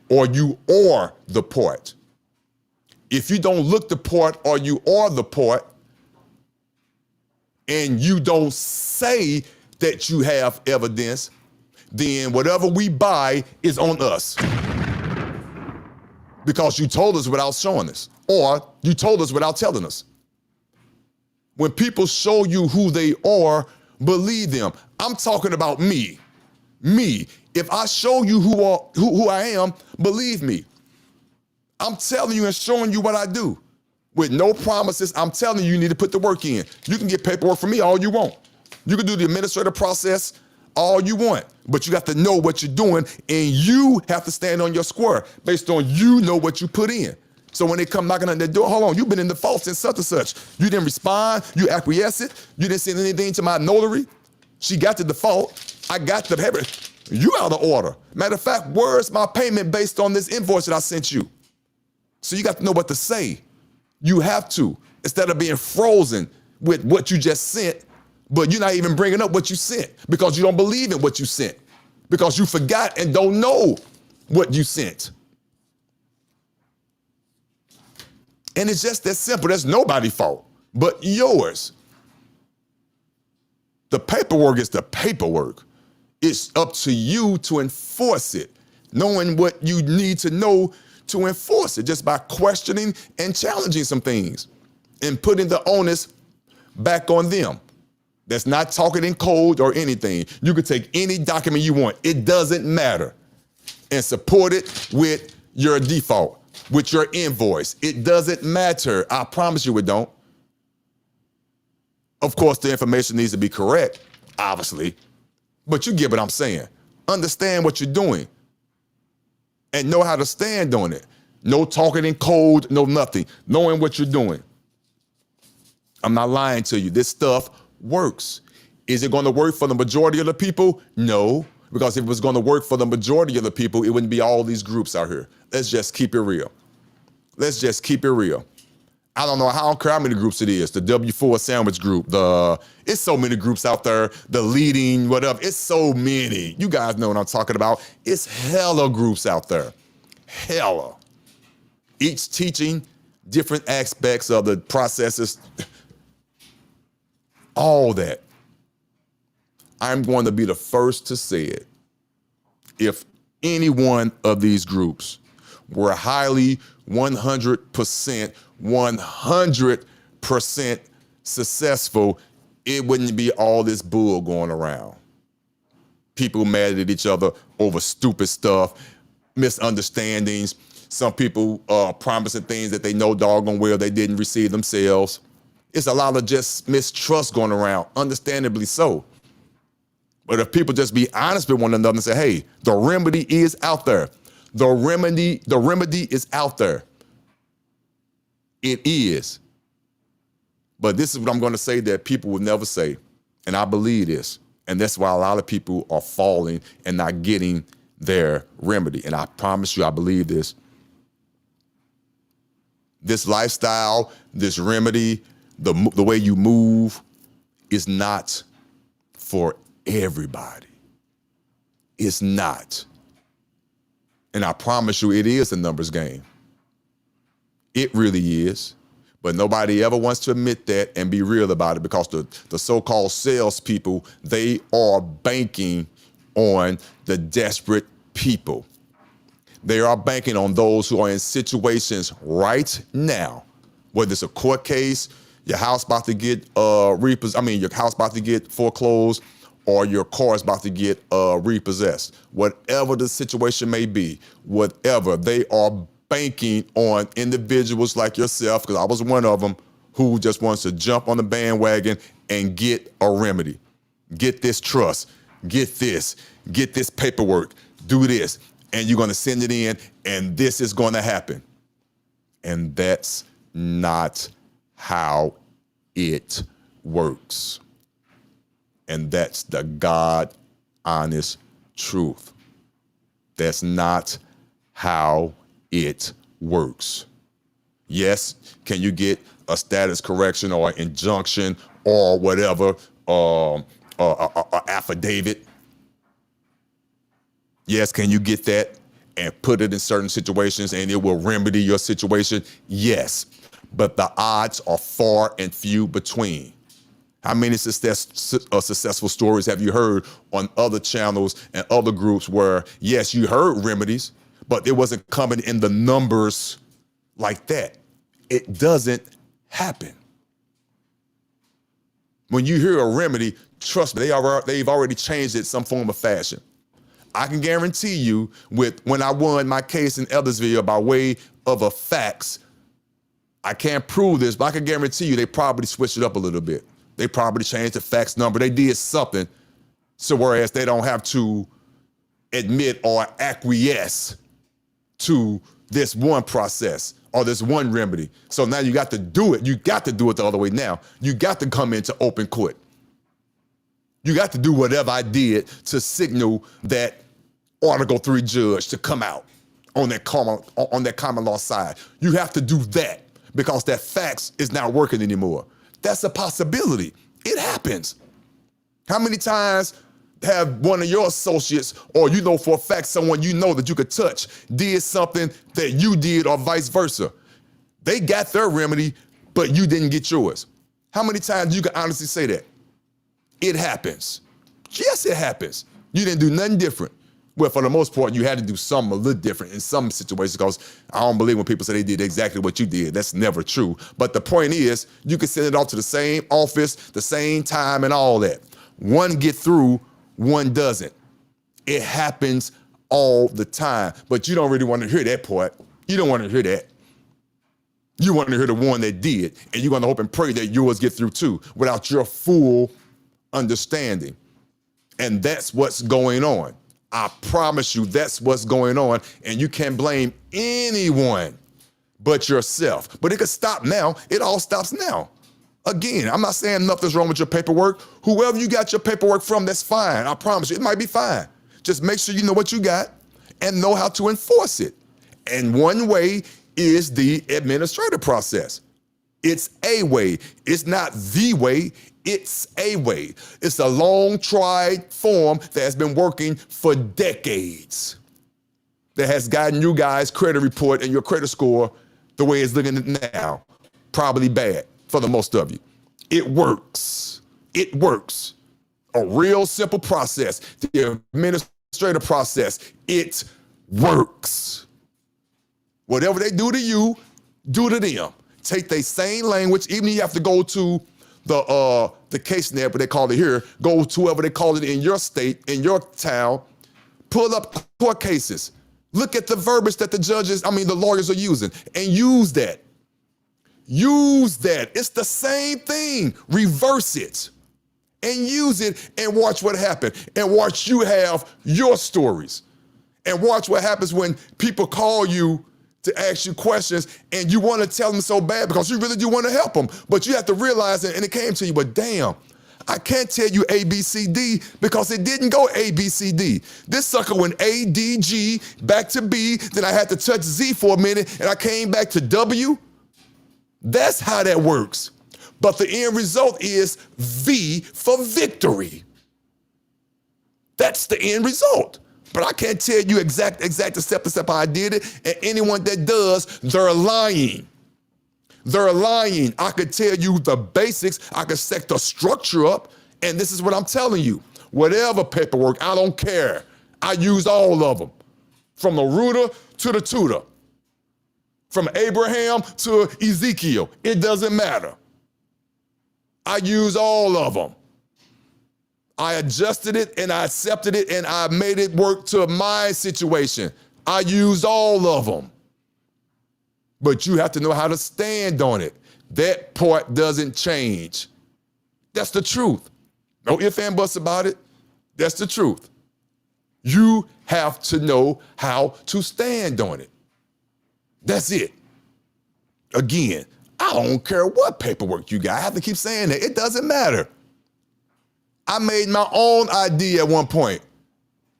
or you are the part. If you don't look the part or you are the part, and you don't say that you have evidence, then whatever we buy is on us. Because you told us without showing us, or you told us without telling us. When people show you who they are, believe them. I'm talking about me. Me. If I show you who I am, believe me. I'm telling you and showing you what I do. With no promises, I'm telling you, you need to put the work in. You can get paperwork from me all you want. You can do the administrative process all you want, but you got to know what you're doing, and you have to stand on your square based on you know what you put in. So when they come knocking on the door, hold on, you've been in default since such and such. You didn't respond, you acquiesced it, you didn't send anything to my notary. She got the default, I got the paper. You out of order. Matter of fact, where's my payment based on this invoice that I sent you? So you got to know what to say. You have to, instead of being frozen with what you just sent, but you're not even bringing up what you sent because you don't believe in what you sent, because you forgot and don't know what you sent. And it's just that simple. That's nobody's fault but yours. The paperwork is the paperwork. It's up to you to enforce it, knowing what you need to know to enforce it, just by questioning and challenging some things and putting the onus back on them. That's not talking in code or anything. You can take any document you want. It doesn't matter. And support it with your default, with your invoice. It doesn't matter. I promise you it don't. Of course, the information needs to be correct, obviously, but you get what I'm saying. Understand what you're doing and know how to stand on it. No talking in code, no nothing. Knowing what you're doing. I'm not lying to you. This stuff works. Is it going to work for the majority of the people? No, because if it was going to work for the majority of the people, it wouldn't be all these groups out here. Let's just keep it real. Let's just keep it real. I don't know, I don't care how many groups it is. The W4 sandwich group, it's so many groups out there, the leading, whatever, it's so many. You guys know what I'm talking about. It's hella groups out there, hella. Each teaching different aspects of the processes, all that. I'm going to be the first to say it. If any one of these groups were highly 100% successful, it wouldn't be all this bull going around. People mad at each other over stupid stuff, misunderstandings. Some people promising things that they know doggone well they didn't receive themselves. It's a lot of just mistrust going around, understandably so. But if people just be honest with one another and say, hey, the remedy is out there. The remedy is out there. It is. But this is what I'm going to say that people will never say. And I believe this. And that's why a lot of people are falling and not getting their remedy. And I promise you, I believe this. This lifestyle, this remedy, the way you move is not for everybody. It's not. And I promise you, it is a numbers game. It really is. But nobody ever wants to admit that and be real about it, because the so-called salespeople, they are banking on the desperate people. They are banking on those who are in situations right now, whether it's a court case, your house about to get your house about to get foreclosed, or your car is about to get repossessed. Whatever the situation may be, whatever, they are banking on individuals like yourself, because I was one of them, who just wants to jump on the bandwagon and get a remedy. Get this trust, get this paperwork, do this, and you're gonna send it in, and this is gonna happen. And that's not how it works. And that's the God honest truth. That's not how it works. Yes, can you get a status correction or injunction or whatever, a affidavit? Yes, can you get that and put it in certain situations and it will remedy your situation? Yes, but the odds are far and few between. How many successful stories have you heard on other channels and other groups where, yes, you heard remedies, but it wasn't coming in the numbers like that? It doesn't happen. When you hear a remedy, trust me, they've already changed it in some form of fashion. I can guarantee you when I won my case in Eldersville by way of a fax, I can't prove this, but I can guarantee you they probably switched it up a little bit. They probably changed the fax number. They did something, so whereas they don't have to admit or acquiesce to this one process or this one remedy. So now you got to do it. You got to do it the other way now. You got to come into open court. You got to do whatever I did to signal that Article 3 judge to come out on that common law side. You have to do that because that fax is not working anymore. That's a possibility. It happens. How many times have one of your associates, or you know for a fact someone you know that you could touch, did something that you did or vice versa? They got their remedy, but you didn't get yours. How many times you can honestly say that? It happens. Yes, it happens. You didn't do nothing different. Well, for the most part, you had to do something a little different in some situations because I don't believe when people say they did exactly what you did. That's never true. But the point is, you can send it off to the same office, the same time and all that. One get through, one doesn't. It happens all the time. But you don't really want to hear that part. You don't want to hear that. You want to hear the one that did. And you're going to hope and pray that yours get through too without your full understanding. And that's what's going on. I promise you that's what's going on, and you can't blame anyone but yourself. But it could stop now. It all stops now. Again, I'm not saying nothing's wrong with your paperwork. Whoever you got your paperwork from, that's fine. I promise you, it might be fine. Just make sure you know what you got and know how to enforce it. And one way is the administrative process. It's a way. It's not the way. It's a way. It's a long-tried form that has been working for decades, that has gotten you guys' credit report and your credit score the way it's looking now. Probably bad for the most of you. It works. It works. A real simple process. The administrative process. It works. Whatever they do to you, do to them. Take their same language, even if you have to go to the case net, but they call it here, go to whoever they call it in your state, in your town, pull up court cases. Look at the verbiage that the lawyers are using and use that. Use that. It's the same thing. Reverse it and use it and watch what happens and watch you have your stories and watch what happens when people call you to ask you questions and you want to tell them so bad because you really do want to help them, but you have to realize it and it came to you, but damn, I can't tell you A, B, C, D because it didn't go A, B, C, D. This sucker went A, D, G, back to B, then I had to touch Z for a minute and I came back to W. That's how that works. But the end result is V for victory. That's the end result. But I can't tell you exact step to step how I did it. And anyone that does, they're lying. They're lying. I could tell you the basics. I could set the structure up. And this is what I'm telling you. Whatever paperwork, I don't care. I use all of them. From the rooter to the tutor. From Abraham to Ezekiel. It doesn't matter. I use all of them. I adjusted it and I accepted it and I made it work to my situation. I used all of them. But you have to know how to stand on it. That part doesn't change. That's the truth. No ifs and buts about it. That's the truth. You have to know how to stand on it. That's it. Again, I don't care what paperwork you got. I have to keep saying that. It doesn't matter. I made my own ID at one point.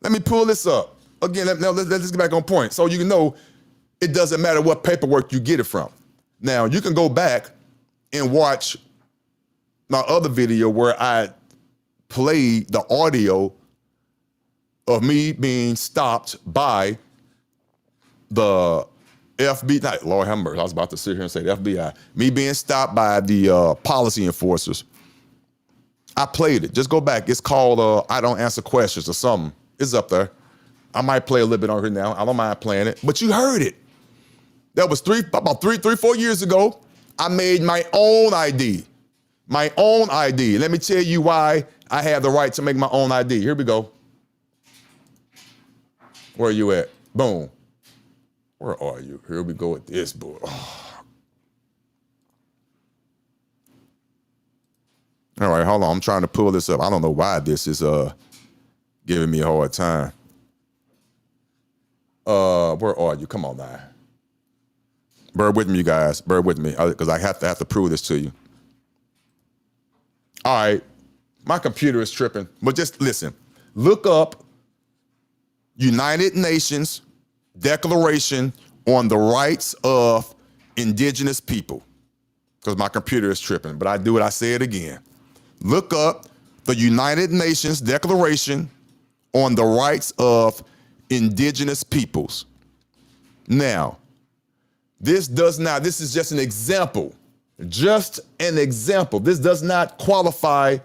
Let me pull this up. Again, let's get back on point so you can know it doesn't matter what paperwork you get it from. Now, you can go back and watch my other video where I played the audio of me being stopped by the FBI. Lord have mercy, I was about to sit here and say the FBI. Me being stopped by the policy enforcers. I played it. Just go back. It's called I Don't Answer Questions or something. It's up there. I might play a little bit on here now. I don't mind playing it. But you heard it. That was about 4 years ago. I made my own ID. My own ID. Let me tell you why I have the right to make my own ID. Here we go. Where you at? Boom. Where are you? Here we go with this boy. Oh. All right, hold on. I'm trying to pull this up. I don't know why this is giving me a hard time. Where are you? Come on now. Bear with me, you guys. Bear with me, because I have to prove this to you. All right, my computer is tripping, but just listen. Look up United Nations Declaration on the Rights of Indigenous People, because my computer is tripping, but I do it. I say it again. Look up the United Nations Declaration on the Rights of Indigenous Peoples. Now, this is just an example. Just an example. This does not qualify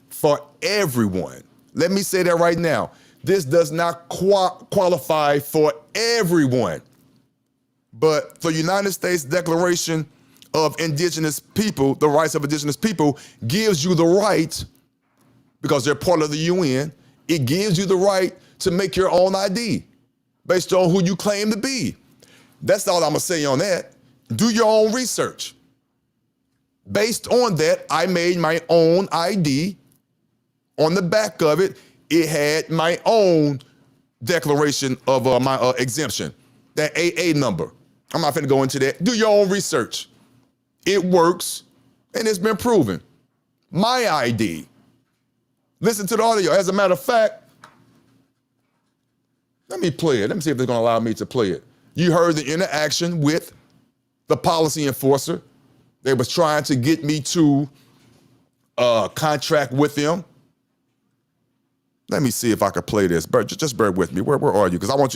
for everyone. Let me say that right now. This does not qualify for everyone. But the United States Declaration of Indigenous People, the rights of indigenous people, gives you the right, because they're part of the UN, it gives you the right to make your own ID based on who you claim to be. That's all I'm gonna say on that. Do your own research. Based on that, I made my own ID. On the back of it, it had my own declaration of my exemption, that AA number. I'm not finna go into that. Do your own research. It works, and it's been proven. My ID. Listen to the audio. As a matter of fact, let me play it. Let me see if they're gonna allow me to play it. You heard the interaction with the policy enforcer. They was trying to get me to contract with them. Let me see if I could play this. Just bear with me. Where are you? Because I want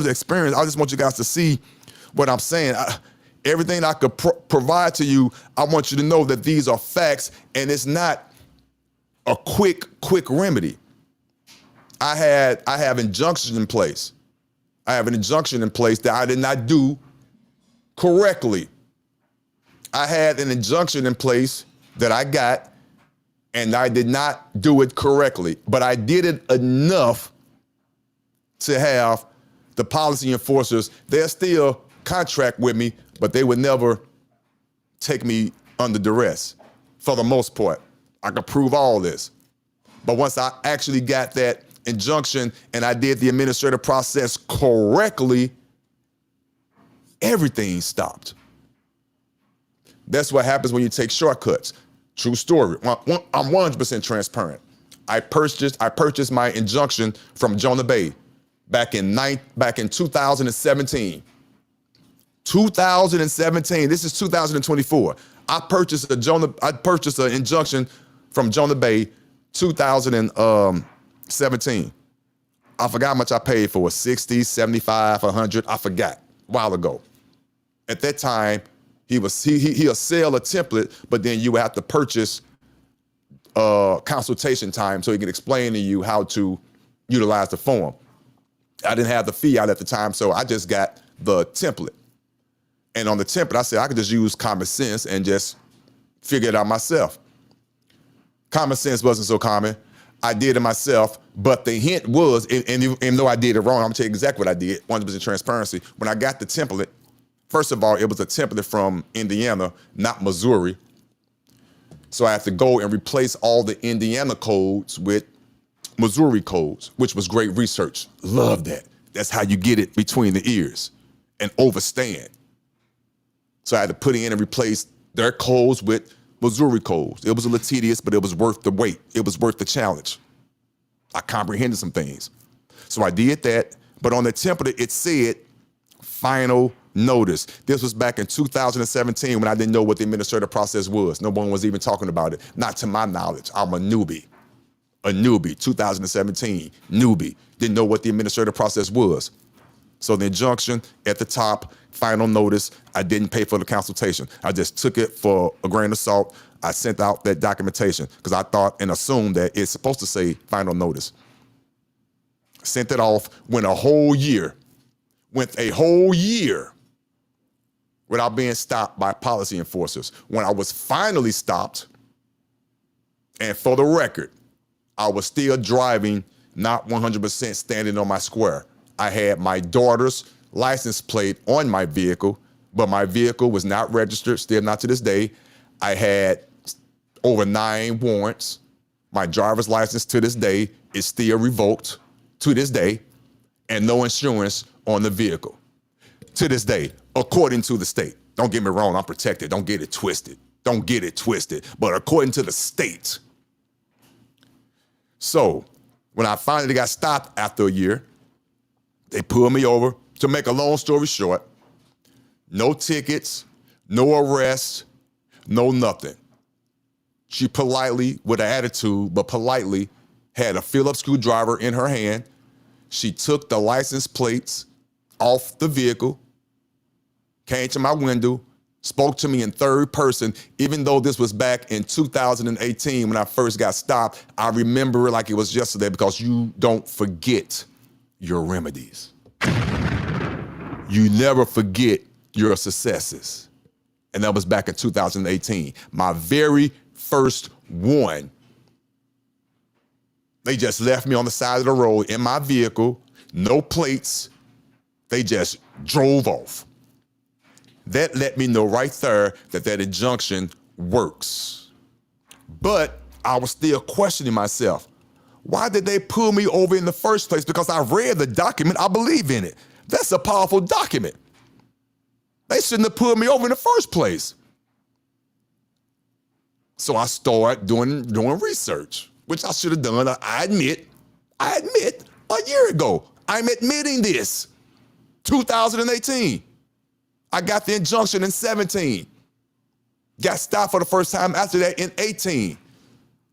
to experience. I just want you guys to see what I'm saying. Everything I could provide to you, I want you to know that these are facts, and it's not a quick remedy. I have injunctions in place. I have an injunction in place that I did not do correctly. I had an injunction in place that I got, and I did not do it correctly, but I did it enough to have the policy enforcers, they'll still contract with me, but they would never take me under duress for the most part. I could prove all this. But once I actually got that injunction and I did the administrative process correctly, everything stopped. That's what happens when you take shortcuts. True story. I'm 100% transparent. I purchased my injunction from Jonah Bay back in 2017. 2017. This is 2024. I purchased an injunction from Jonah Bay 2017. I forgot how much I paid for it. 60, 75, 100. I forgot a while ago. At that time, he'll sell a template, but then you have to purchase consultation time so he can explain to you how to utilize the form. I didn't have the fee out at the time, so I just got the template. And on the template, I said I could just use common sense and just figure it out myself. Common sense wasn't so common. I did it myself, but the hint was, and even though I did it wrong, I'm gonna tell you exactly what I did, 100% transparency. When I got the template, first of all, it was a template from Indiana, not Missouri. So I had to go and replace all the Indiana codes with Missouri codes, which was great research. Love that. That's how you get it between the ears and overstand. So I had to put in and replace their codes with Missouri codes. It was a little tedious, but it was worth the wait. It was worth the challenge. I comprehended some things. So I did that, but on the template, it said final notice. This was back in 2017 when I didn't know what the administrative process was. No one was even talking about it. Not to my knowledge. I'm a newbie. 2017, newbie. Didn't know what the administrative process was. So the injunction at the top, final notice, I didn't pay for the consultation. I just took it for a grain of salt. I sent out that documentation because I thought and assumed that it's supposed to say final notice. Sent it off, went a whole year without being stopped by policy enforcers. When I was finally stopped, and for the record, I was still driving, not 100% standing on my square. I had my daughter's license plate on my vehicle, but my vehicle was not registered, still not to this day. I had over 9 warrants. My driver's license to this day is still revoked to this day, and no insurance on the vehicle to this day, according to the state. Don't get me wrong, I'm protected. Don't get it twisted. Don't get it twisted. But according to the state. So when I finally got stopped after a year, they pulled me over. To make a long story short, no tickets, no arrests, no nothing. She politely, with an attitude, but politely, had a Phillips screwdriver in her hand. She took the license plates off the vehicle, came to my window, spoke to me in third person, even though this was back in 2018 when I first got stopped. I remember it like it was yesterday because you don't forget your remedies. You never forget your successes. And that was back in 2018. My very first one. They just left me on the side of the road in my vehicle, no plates. They just drove off. That let me know right there that injunction works. But I was still questioning myself. Why did they pull me over in the first place? Because I read the document, I believe in it. That's a powerful document. They shouldn't have pulled me over in the first place. So I started doing research, which I should have done, I admit, a year ago. I'm admitting this. 2018. I got the injunction in 17. Got stopped for the first time after that in 18.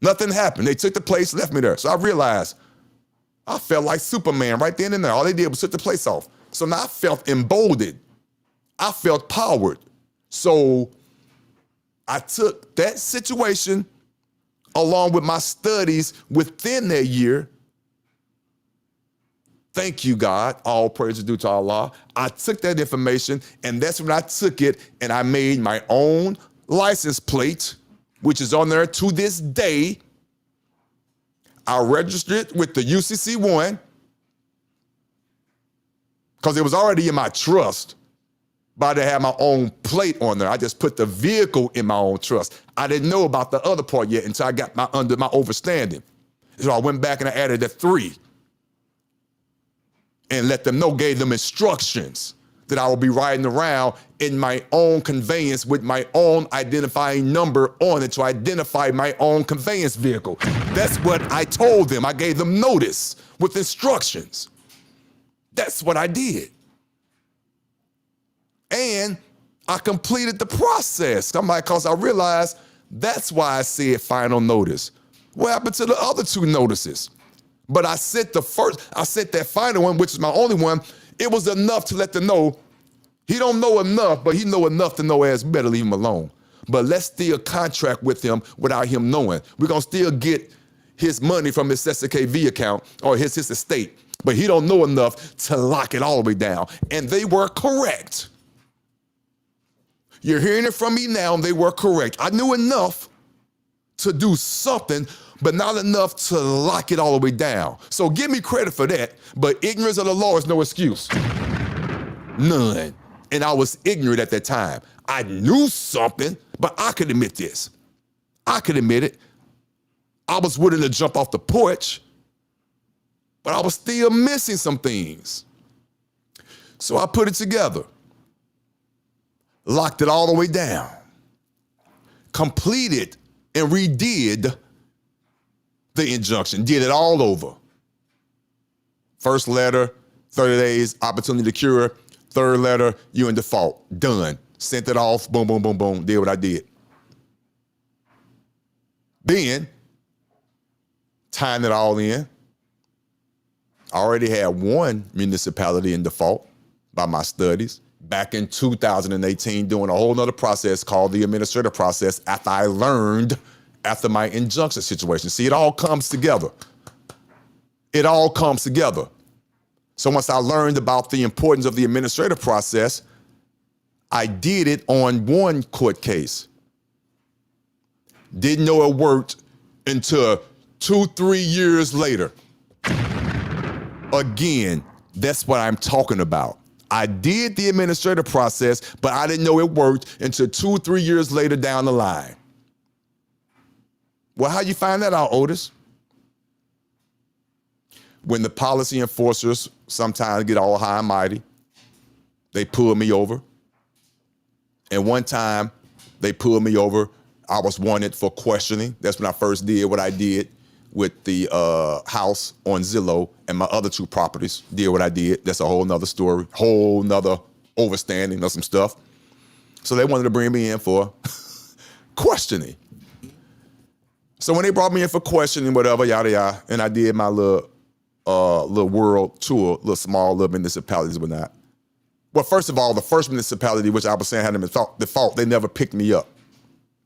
Nothing happened. They took the place, left me there. So I realized I felt like Superman right then and there. All they did was took the place off. So now I felt emboldened. I felt powered. So I took that situation along with my studies within that year. Thank you, God. All praise is due to Allah. I took that information, and that's when I took it, and I made my own license plate, which is on there to this day. I registered it with the UCC1 because it was already in my trust, but I had my own plate on there. I just put the vehicle in my own trust. I didn't know about the other part yet until I got under my overstanding. So I went back and I added a 3. And let them know, gave them instructions that I will be riding around in my own conveyance with my own identifying number on it to identify my own conveyance vehicle. That's what I told them. I gave them notice with instructions. That's what I did. And I completed the process. I'm like, because I realized that's why I said final notice. What happened to the other 2 notices? But I sent that final one, which is my only one. It was enough to let them know he don't know enough, but he know enough to know as better leave him alone. But let's still contract with him without him knowing. We're gonna still get his money from his SKV account or his estate, but he don't know enough to lock it all the way down. And they were correct. You're hearing it from me now, and they were correct. I knew enough to do something, but not enough to lock it all the way down. So give me credit for that, but ignorance of the law is no excuse. None. And I was ignorant at that time. I knew something, but I could admit this. I could admit it. I was willing to jump off the porch, but I was still missing some things. So I put it together, locked it all the way down, completed and redid the injunction, did it all over. First letter, 30 days, opportunity to cure. Third letter, you in default. Done. Sent it off, boom, boom, boom, boom, did what I did. Then, tying it all in, I already had one municipality in default by my studies. Back in 2018, doing a whole nother process called the administrative process after I learned after my injunction situation. See, it all comes together. It all comes together. So once I learned about the importance of the administrative process, I did it on one court case. Didn't know it worked until 2-3 years later. Again, That's what I'm talking about. I did the administrative process, but I didn't know it worked until 2-3 years later down the line. Well, how you find that out, Otis? When the policy enforcers sometimes get all high and mighty, they pull me over. And one time they pulled me over. I was wanted for questioning. That's when I first did what I did with the house on Zillow, and my other 2 properties did what I did. That's a whole nother story, whole nother overstanding of some stuff. So they wanted to bring me in for questioning. So when they brought me in for questioning, whatever, yada, yada, and I did my little world tour, little small little municipalities and whatnot. Well, first of all, the first municipality, which I was saying had them in default, they never picked me up.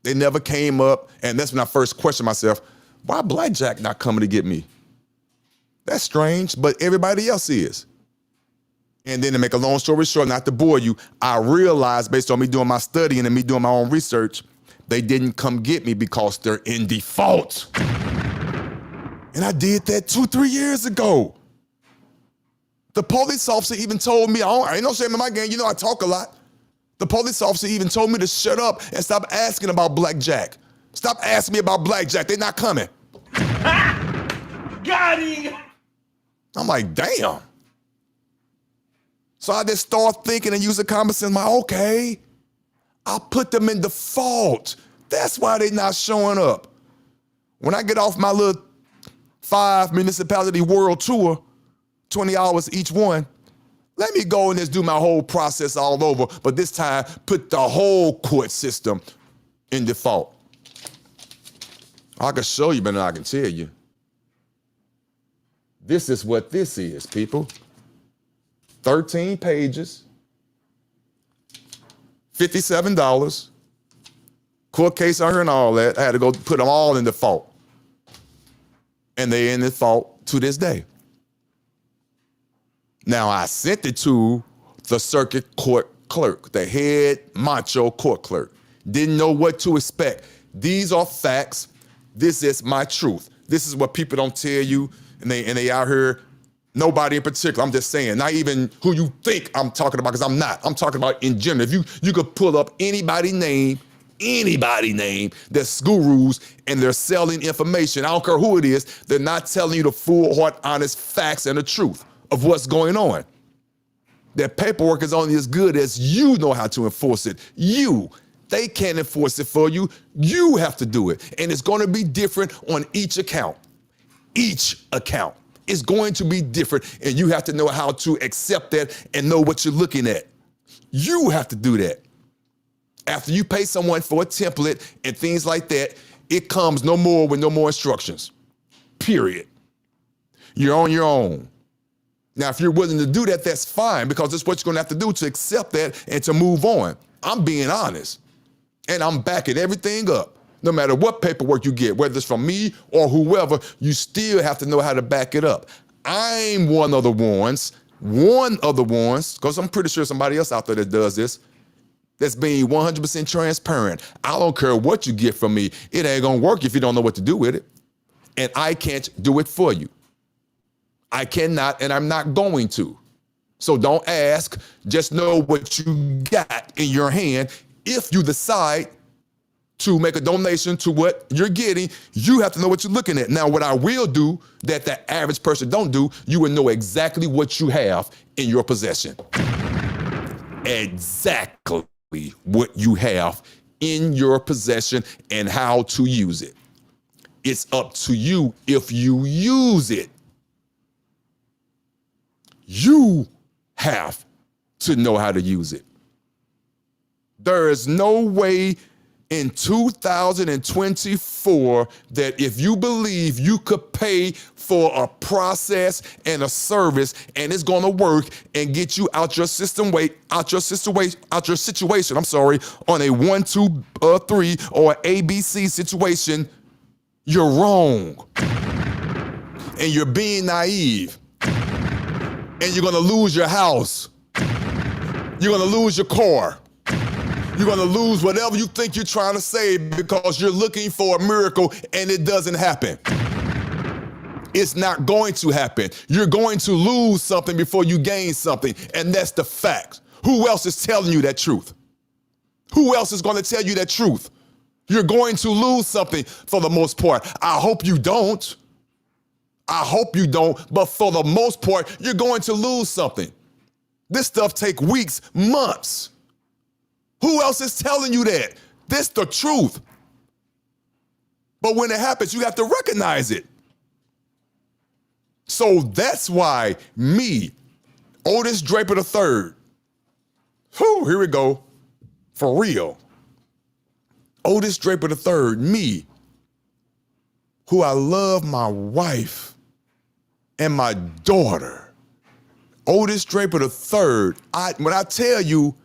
They never came up, and that's when I first questioned myself, why Blackjack not coming to get me? That's strange, but everybody else is. And then to make a long story short, not to bore you, I realized based on me doing my studying and me doing my own research, they didn't come get me because they're in default. And I did that 2-3 years ago. The police officer even told me, I ain't no shame in my game, you know I talk a lot. The police officer even told me to shut up and stop asking about Blackjack. Stop asking me about Blackjack, they're not coming. Got him! I'm like, damn. So I just start thinking and using common sense. I'm like, okay, I'll put them in default. That's why they're not showing up. When I get off my little 5 municipality world tour, 20 hours each one, let me go and just do my whole process all over, but this time put the whole court system in default. I can show you, but I can tell you. This is what this is, people. 13 pages, $57, court case on her and all that. I had to go put them all in default. And they're in default to this day. Now, I sent it to the circuit court clerk, the head macho court clerk. Didn't know what to expect. These are facts. This is my truth. This is what people don't tell you, and they out here, nobody in particular, I'm just saying, not even who you think I'm talking about, because I'm not. I'm talking about in general. If you could pull up anybody name that's gurus and they're selling information, I don't care who it is, they're not telling you the full, hard, honest facts and the truth of what's going on. Their paperwork is only as good as you know how to enforce it. They can't enforce it for you. You have to do it. And it's going to be different on each account. Each account is going to be different, and you have to know how to accept that and know what you're looking at. You have to do that. After you pay someone for a template and things like that, it comes no more with no more instructions. Period. You're on your own. Now, if you're willing to do that, that's fine, because that's what you're going to have to do to accept that and to move on. I'm being honest. And I'm backing everything up. No matter what paperwork you get, whether it's from me or whoever, you still have to know how to back it up. I'm one of the ones, because I'm pretty sure somebody else out there that does this, that's being 100% transparent. I don't care what you get from me. It ain't gonna work if you don't know what to do with it. And I can't do it for you. I cannot, and I'm not going to. So don't ask, just know what you got in your hand. If you decide to make a donation to what you're getting, you have to know what you're looking at. Now, what I will do that the average person don't do, you will know exactly what you have in your possession. Exactly what you have in your possession and how to use it. It's up to you if you use it. You have to know how to use it. There is no way in 2024 that if you believe you could pay for a process and a service and it's gonna work and get you out your situation, on a 1, 2, 3 or ABC situation, you're wrong. And you're being naive. And you're gonna lose your house. You're gonna lose your car. You're gonna lose whatever you think you're trying to save because you're looking for a miracle and it doesn't happen. It's not going to happen. You're going to lose something before you gain something, and that's the fact. Who else is telling you that truth? Who else is going to tell you that truth? You're going to lose something for the most part. I hope you don't. I hope you don't, but for the most part, you're going to lose something. This stuff take weeks, months. Who else is telling you that? This the truth. But when it happens, you have to recognize it. So that's why me, Otis Draper III, here we go, for real. Otis Draper III, me, who I love my wife and my daughter. Otis Draper III, when I tell you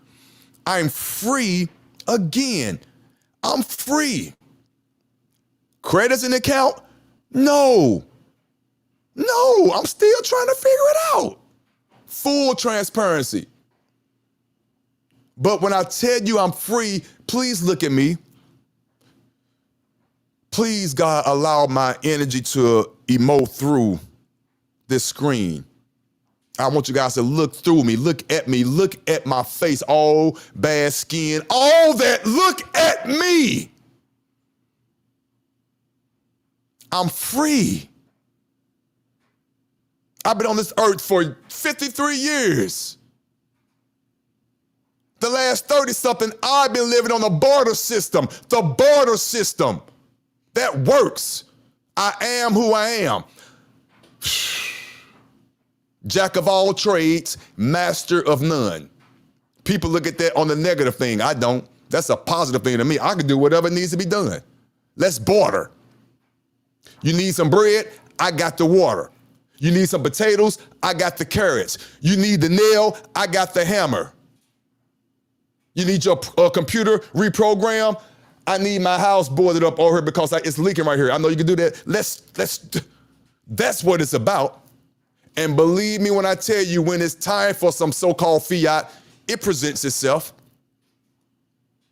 I'm free, again, I'm free. Credits in the account? No, I'm still trying to figure it out. Full transparency. But when I tell you I'm free, please look at me. Please, God, allow my energy to emote through this screen. I want you guys to look through me, look at my face, all bad skin, all that. Look at me. I'm free. I've been on this earth for 53 years. The last 30-something, I've been living on the barter system. The barter system. That works. I am who I am. Jack of all trades, master of none. People look at that on the negative thing. I don't. That's a positive thing to me. I can do whatever needs to be done. Let's barter. You need some bread? I got the water. You need some potatoes? I got the carrots. You need the nail? I got the hammer. You need your computer reprogrammed? I need my house boarded up over here because it's leaking right here. I know you can do that. That's what it's about. And believe me when I tell you, when it's time for some so-called fiat, it presents itself.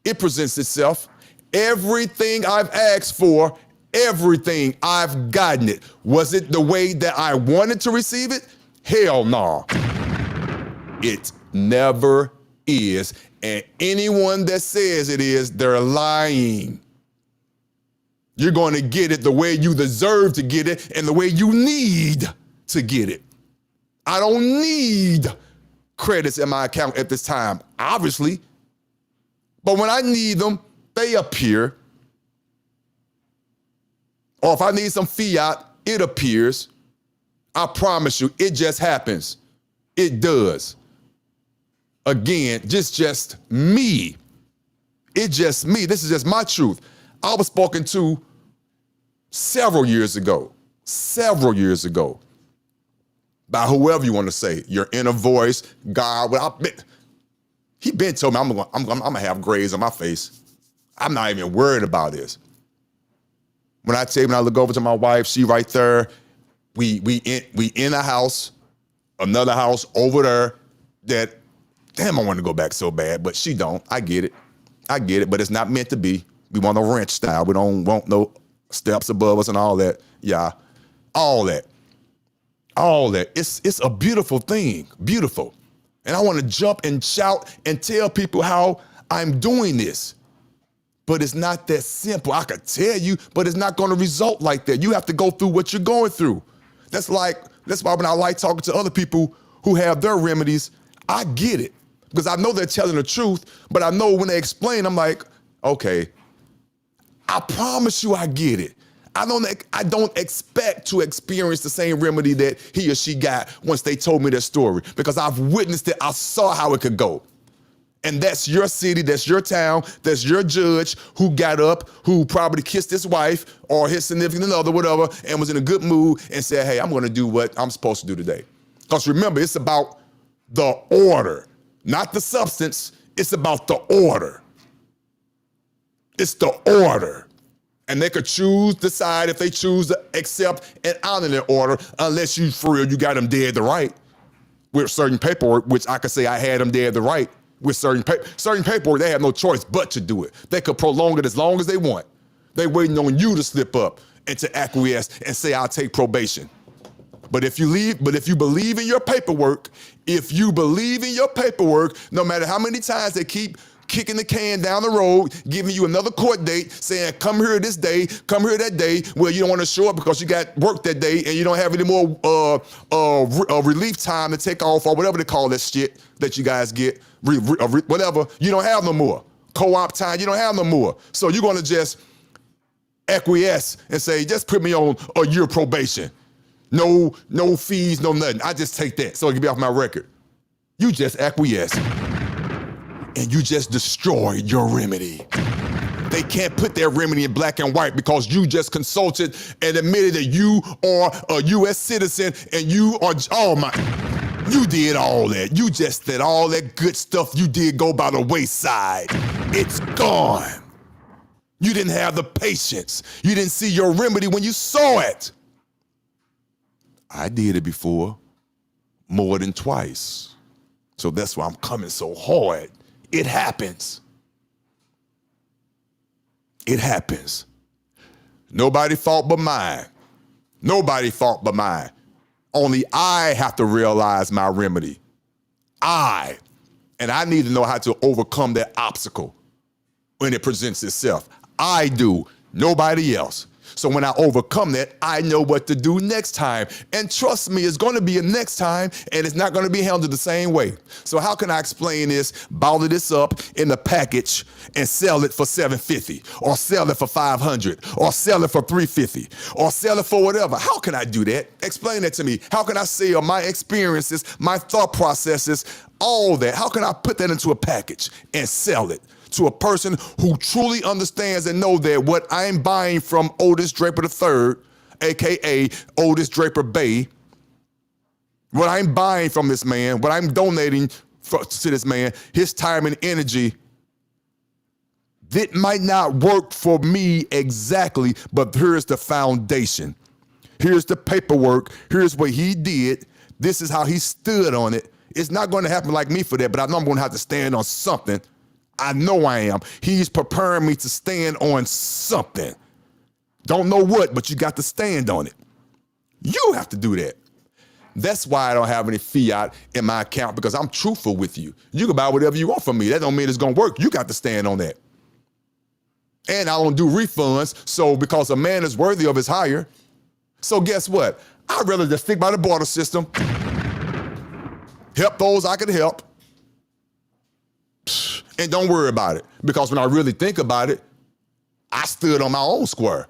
It presents itself. Everything I've asked for, everything, I've gotten it. Was it the way that I wanted to receive it? Hell no. It never is. And anyone that says it is, they're lying. You're going to get it the way you deserve to get it and the way you need to get it. I don't need credits in my account at this time, obviously. But when I need them, they appear. Or if I need some fiat, it appears. I promise you, it just happens. It does. Again, just me. It's just me. This is just my truth. I was spoken to several years ago by whoever you want to say, your inner voice, God. He been told me I'm gonna have grays on my face. I'm not even worried about this. When I tell you, when I look over to my wife, she right there. We in a house, another house over there that, damn, I want to go back so bad, but she don't. I get it, but it's not meant to be. We want a ranch style. We don't want no steps above us and all that. Yeah, all that. It's a beautiful thing, beautiful. And I want to jump and shout and tell people how I'm doing this. But it's not that simple. I could tell you, but it's not going to result like that. You have to go through what you're going through. That's why when I like talking to other people who have their remedies, I get it. Because I know they're telling the truth, but I know when they explain, I'm like, okay, I promise you I get it. I don't expect to experience the same remedy that he or she got once they told me their story, because I've witnessed it. I saw how it could go. And that's your city, that's your town, that's your judge who got up, who probably kissed his wife or his significant other, whatever, and was in a good mood and said, hey, I'm going to do what I'm supposed to do today. Because remember, it's about the order, not the substance. It's about the order. It's the order. And they could decide if they choose to accept and honor their order, unless you, for real, you got them dead to right with certain paperwork, which I could say I had them dead to right with certain paperwork. They have no choice but to do it. They could prolong it as long as they want. They waiting on you to slip up and to acquiesce and say, I'll take probation. But if you believe in your paperwork, no matter how many times they keep kicking the can down the road, giving you another court date, saying, come here this day, come here that day, well, you don't want to show up because you got work that day and you don't have any more relief time to take off or whatever they call that shit that you guys get, whatever, you don't have no more. Co-op time, you don't have no more. So you're going to just acquiesce and say, just put me on a year probation. No fees, no nothing. I just take that so it can be off my record. You just acquiesce. And you just destroyed your remedy. They can't put their remedy in black and white because you just consulted and admitted that you are a U.S. citizen and you did all that. You just let all that good stuff you did go by the wayside. It's gone. You didn't have the patience. You didn't see your remedy when you saw it. I did it before, more than twice. So that's why I'm coming so hard. It happens. It happens. Nobody fault but mine. Nobody fault but mine. Only I have to realize my remedy. And I need to know how to overcome that obstacle when it presents itself. I do, nobody else. So when I overcome that, I know what to do next time. And trust me, it's going to be a next time, and it's not going to be handled the same way. So how can I explain this, bottle this up in a package and sell it for $750, or sell it for $500, or sell it for $350, or sell it for whatever? How can I do that? Explain that to me. How can I sell my experiences, my thought processes, all that? How can I put that into a package and sell it to a person who truly understands and know that what I'm buying from Otis Draper III, AKA Otis Draper Bay, what I'm buying from this man, what I'm donating to this man, his time and energy, that might not work for me exactly, but here's the foundation. Here's the paperwork. Here's what he did. This is how he stood on it. It's not going to happen like me for that, but I know I'm going to have to stand on something. I know I am. He's preparing me to stand on something. Don't know what, but you got to stand on it. You have to do that. That's why I don't have any fiat in my account, because I'm truthful with you. You can buy whatever you want from me. That don't mean it's going to work. You got to stand on that. And I don't do refunds, so because a man is worthy of his hire. So guess what? I'd rather just stick by the barter system, help those I can help, and don't worry about it. Because when I really think about it, I stood on my own square.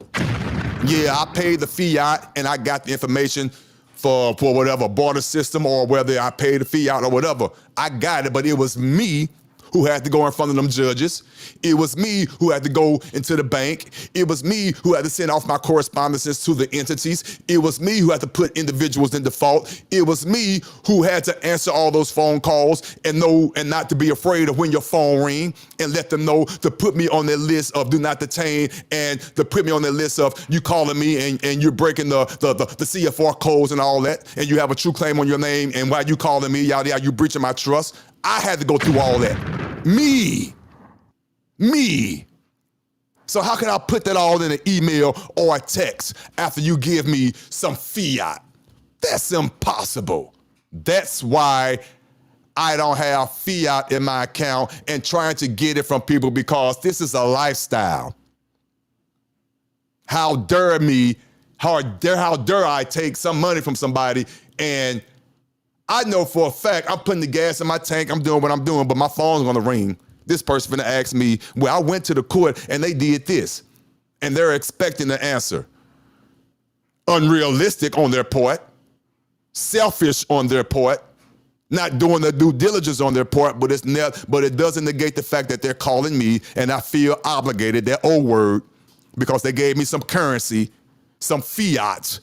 Yeah, I paid the fiat and I got the information for whatever barter system, or whether I paid the fiat or whatever. I got it, but it was me who had to go in front of them judges. It was me who had to go into the bank. It was me who had to send off my correspondences to the entities. It was me who had to put individuals in default. It was me who had to answer all those phone calls and not to be afraid of when your phone ring, and let them know to put me on their list of do not detain, and to put me on their list of you calling me and you're breaking the CFR codes and all that, and you have a true claim on your name, and why you calling me, yada yada, you breaching my trust. I had to go through all that. Me. So how can I put that all in an email or a text after you give me some fiat? That's impossible. That's why I don't have fiat in my account and trying to get it from people, because this is a lifestyle. How dare I take some money from somebody, and I know for a fact I'm putting the gas in my tank, I'm doing what I'm doing, but my phone's gonna ring. This person gonna ask me, well, I went to the court and they did this, and they're expecting an answer. Unrealistic on their part, selfish on their part, not doing the due diligence on their part, but it doesn't negate the fact that they're calling me and I feel obligated, that old word, because they gave me some currency, some fiat,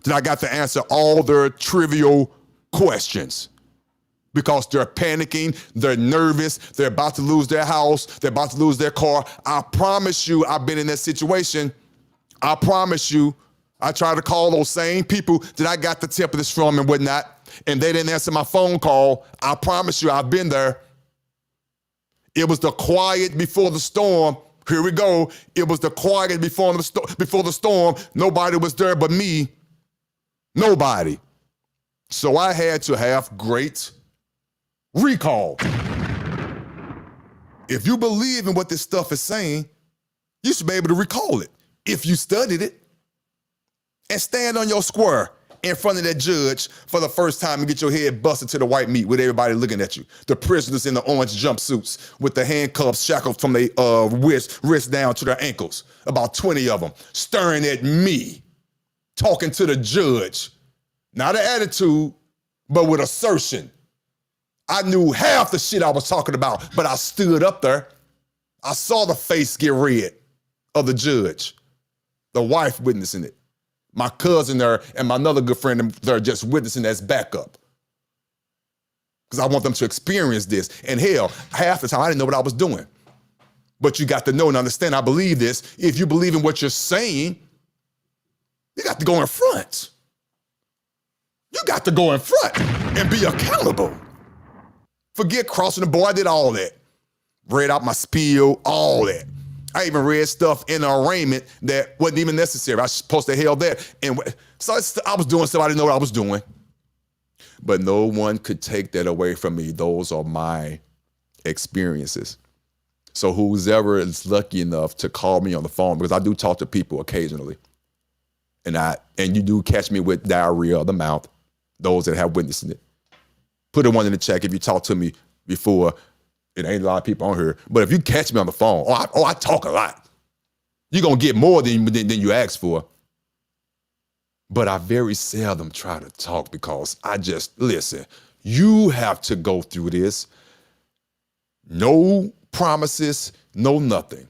that I got to answer all their trivial questions, because they're panicking, they're nervous, they're about to lose their house, they're about to lose their car. I promise you, I've been in that situation. I promise you, I try to call those same people that I got the templates from and whatnot, and they didn't answer my phone call. I promise you, I've been there. It was the quiet before the storm. Here we go. It was the quiet before the storm. Nobody was there but me. Nobody. So I had to have great recall. If you believe in what this stuff is saying, you should be able to recall it if you studied it. And stand on your square in front of that judge for the first time and get your head busted to the white meat with everybody looking at you. The prisoners in the orange jumpsuits with the handcuffs shackled from their wrist down to their ankles. About 20 of them staring at me, talking to the judge. Not an attitude, but with assertion. I knew half the shit I was talking about, but I stood up there. I saw the face get red of the judge, the wife witnessing it. My cousin there and my another good friend there just witnessing as backup. Because I want them to experience this. And hell, half the time I didn't know what I was doing. But you got to know and understand, I believe this. If you believe in what you're saying, you got to go in front. You got to go in front and be accountable. Forget crossing the board, I did all that. Read out my spiel, all that. I even read stuff in the arraignment that wasn't even necessary. I was supposed to held that. And so I was doing stuff I didn't know what I was doing. But no one could take that away from me. Those are my experiences. So who's ever is lucky enough to call me on the phone, because I do talk to people occasionally. And you do catch me with diarrhea of the mouth, those that have witnessed it. Put a one in the check if you talk to me before. It ain't a lot of people on here, but if you catch me on the phone, I talk a lot. You're gonna get more than you ask for. But I very seldom try to talk because listen, you have to go through this. No promises, no nothing.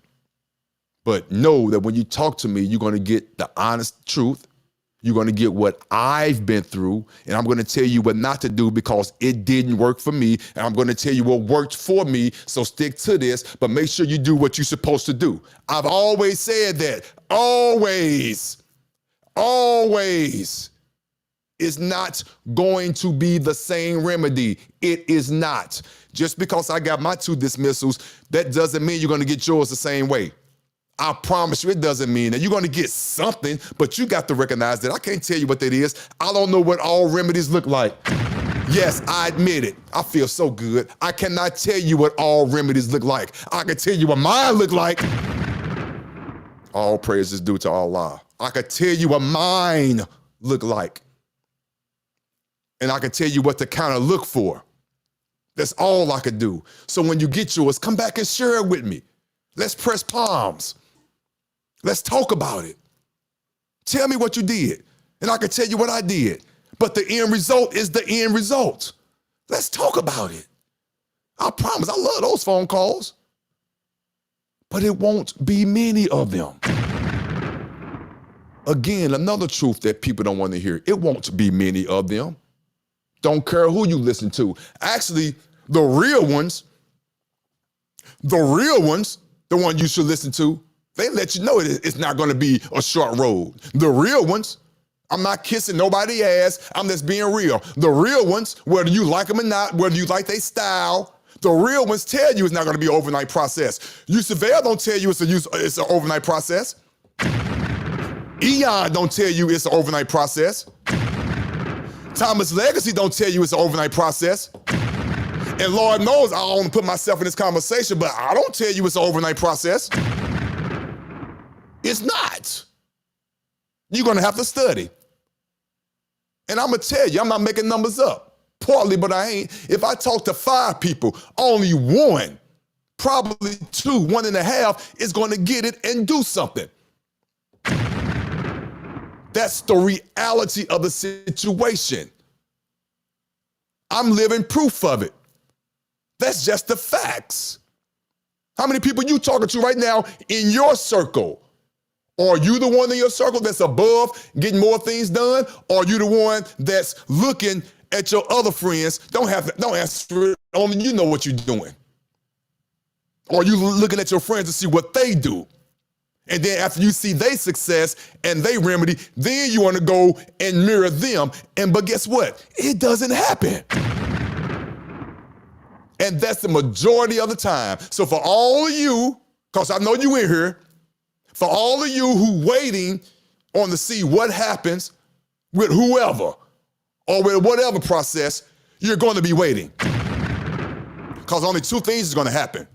But know that when you talk to me, you're gonna get the honest truth. You're going to get what I've been through, and I'm going to tell you what not to do because it didn't work for me, and I'm going to tell you what worked for me, so stick to this, but make sure you do what you're supposed to do. I've always said that. Always. Always. It's not going to be the same remedy. It is not. Just because I got my 2 dismissals, that doesn't mean you're going to get yours the same way. I promise you, it doesn't mean that you're going to get something, but you got to recognize that I can't tell you what that is. I don't know what all remedies look like. Yes, I admit it. I feel so good. I cannot tell you what all remedies look like. I can tell you what mine look like. All praise is due to Allah. I can tell you what mine look like. And I can tell you what to kind of look for. That's all I could do. So when you get yours, come back and share it with me. Let's press palms. Let's talk about it. Tell me what you did, and I can tell you what I did. But the end result is the end result. Let's talk about it. I promise, I love those phone calls. But it won't be many of them. Again, another truth that people don't want to hear. It won't be many of them. Don't care who you listen to. Actually, the real ones, the one you should listen to, they let you know it's not going to be a short road. The real ones, I'm not kissing nobody's ass. I'm just being real. The real ones, whether you like them or not, whether you like their style, the real ones tell you it's not going to be an overnight process. Surveyor don't tell you it's an overnight process. Eon don't tell you it's an overnight process. Thomas Legacy don't tell you it's an overnight process. And Lord knows I don't want to put myself in this conversation, but I don't tell you it's an overnight process. It's not. You're going to have to study. And I'm going to tell you, I'm not making numbers up. Partly, but I ain't. If I talk to 5 people, only 1, probably 2, 1.5 is going to get it and do something. That's the reality of the situation. I'm living proof of it. That's just the facts. How many people you talking to right now in your circle? Are you the one in your circle that's above getting more things done? Or are you the one that's looking at your other friends? Don't answer it. Only you know what you're doing. Or are you looking at your friends to see what they do? And then after you see their success and they remedy, then you want to go and mirror them. But guess what? It doesn't happen. And that's the majority of the time. So for all of you, because I know you in here, for all of you who waiting on to see what happens with whoever, or with whatever process, you're going to be waiting. Because only two things is going to happen.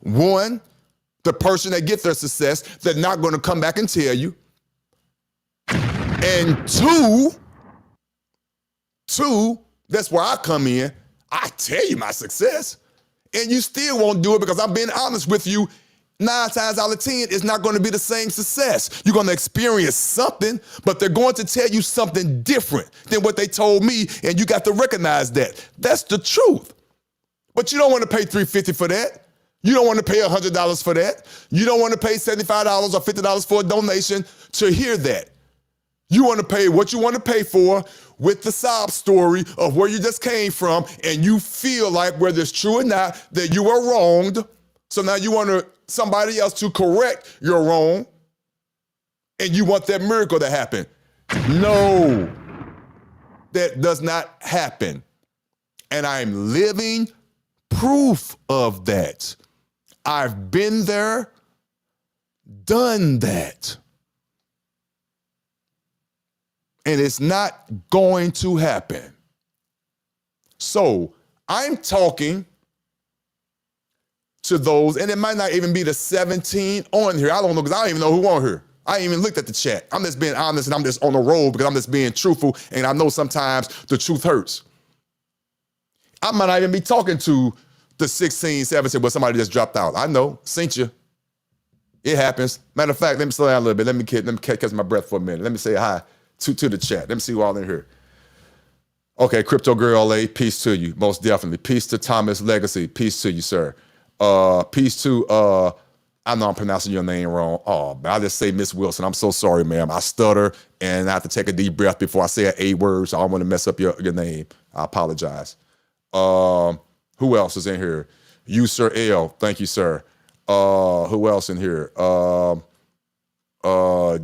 One, the person that gets their success, they're not going to come back and tell you. And two, that's where I come in. I tell you my success, and you still won't do it because I'm being honest with you. 9 times out of 10, it's not going to be the same success. You're going to experience something, but they're going to tell you something different than what they told me, and you got to recognize that. That's the truth. But you don't want to pay $350 for that. You don't want to pay $100 for that. You don't want to pay $75 or $50 for a donation to hear that. You want to pay what you want to pay for with the sob story of where you just came from, and you feel like, whether it's true or not, that you were wronged. So now you want somebody else to correct your wrong, and you want that miracle to happen. No, that does not happen. And I'm living proof of that. I've been there, done that. And it's not going to happen. So I'm talking to those, and it might not even be the 17 on here. I don't know, because I don't even know who on here. I ain't even looked at the chat. I'm just being honest, and I'm just on the road because I'm just being truthful, and I know sometimes the truth hurts. I might not even be talking to the 16, 17, but somebody just dropped out. I know, seen you. It happens. Matter of fact, let me slow down a little bit. Let me catch my breath for a minute. Let me say hi to the chat. Let me see who all in here. Okay, Crypto Girl A, peace to you, most definitely. Peace to Thomas Legacy, peace to you, sir. Peace to, I know I'm pronouncing your name wrong. Oh, but I just say Miss Wilson. I'm so sorry, ma'am. I stutter, and I have to take a deep breath before I say an A word, so I don't want to mess up your name. I apologize. Who else is in here? You, Sir L. Thank you, sir. Who else in here?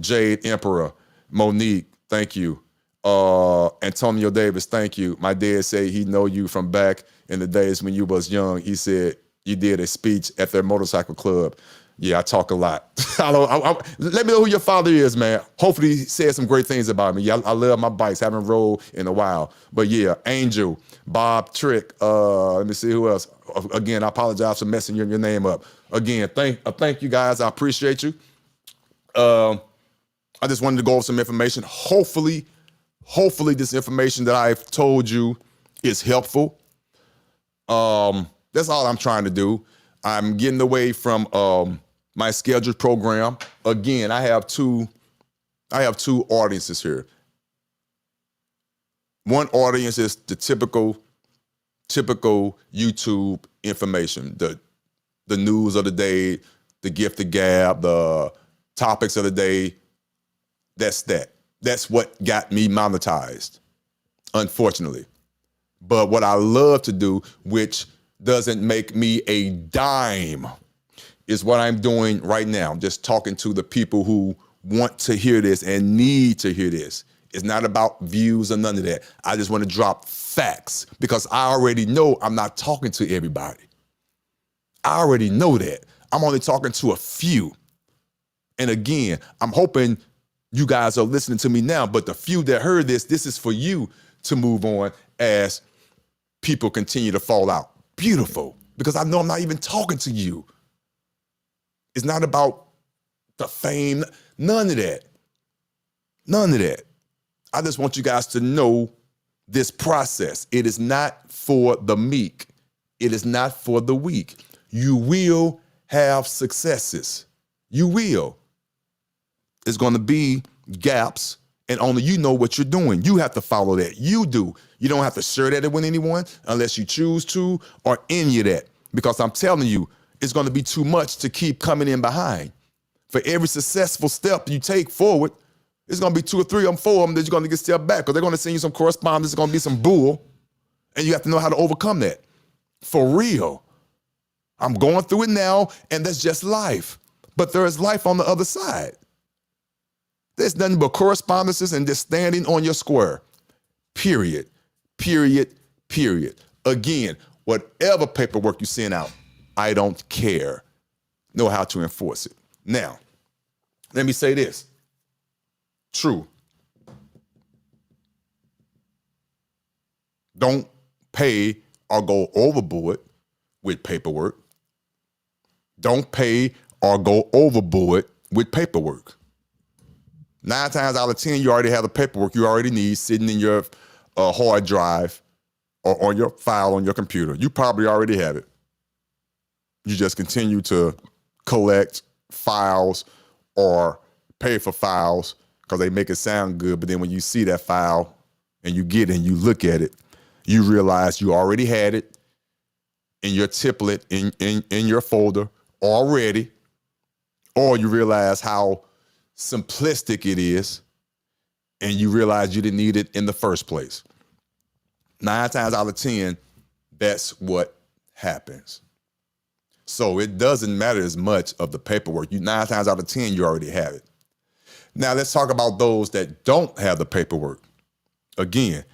Jade Emperor. Monique, thank you. Antonio Davis, thank you. My dad said he know you from back in the days when you was young. He said you did a speech at their motorcycle club. Yeah, I talk a lot. Let me know who your father is, man. Hopefully he said some great things about me. Yeah, I love my bikes. Haven't rode in a while. But yeah, Angel, Bob Trick. Let me see who else. Again, I apologize for messing your name up. Again, thank you guys. I appreciate you. I just wanted to go over some information. Hopefully this information that I've told you is helpful. That's all I'm trying to do. I'm getting away from my scheduled program. Again, I have two audiences here. One audience is the typical YouTube information, the news of the day, the gift of gab, the topics of the day. That's what got me monetized, unfortunately. But what I love to do, which doesn't make me a dime, is what I'm doing right now. I'm just talking to the people who want to hear this and need to hear this. It's not about views or none of that. I just want to drop facts because I already know I'm not talking to everybody. I already know that. I'm only talking to a few. And again, I'm hoping you guys are listening to me now, but the few that heard this is for you to move on as people continue to fall out. Beautiful, because I know I'm not even talking to you. It's not about the fame, none of that. None of that. I just want you guys to know this process. It is not for the meek. It is not for the weak. You will have successes. You will. It's going to be gaps, and only you know what you're doing. You have to follow that. You do. You don't have to share that with anyone unless you choose to or any of that. Because I'm telling you, it's going to be too much to keep coming in behind. For every successful step you take forward, it's going to be 2 or 3 or 4 of them that you're going to get stepped back because they're going to send you some correspondence. It's going to be some bull, and you have to know how to overcome that. For real. I'm going through it now, and that's just life. But there is life on the other side. There's nothing but correspondences and just standing on your square. Period. Period. Period. Again, whatever paperwork you send out, I don't care. Know how to enforce it. Now, let me say this. True. Don't pay or go overboard with paperwork. Don't pay or go overboard with paperwork. 9 times out of 10, you already have the paperwork you already need sitting in your hard drive or on your file on your computer. You probably already have it. You just continue to collect files or pay for files because they make it sound good. But then when you see that file and you get it and you look at it, you realize you already had it in your template, in your folder already, or you realize how simplistic it is and you realize you didn't need it in the first place. 9 times out of 10, that's what happens. So it doesn't matter as much of the paperwork. 9 times out of 10, you already have it. Now let's talk about those that don't have the paperwork. Again,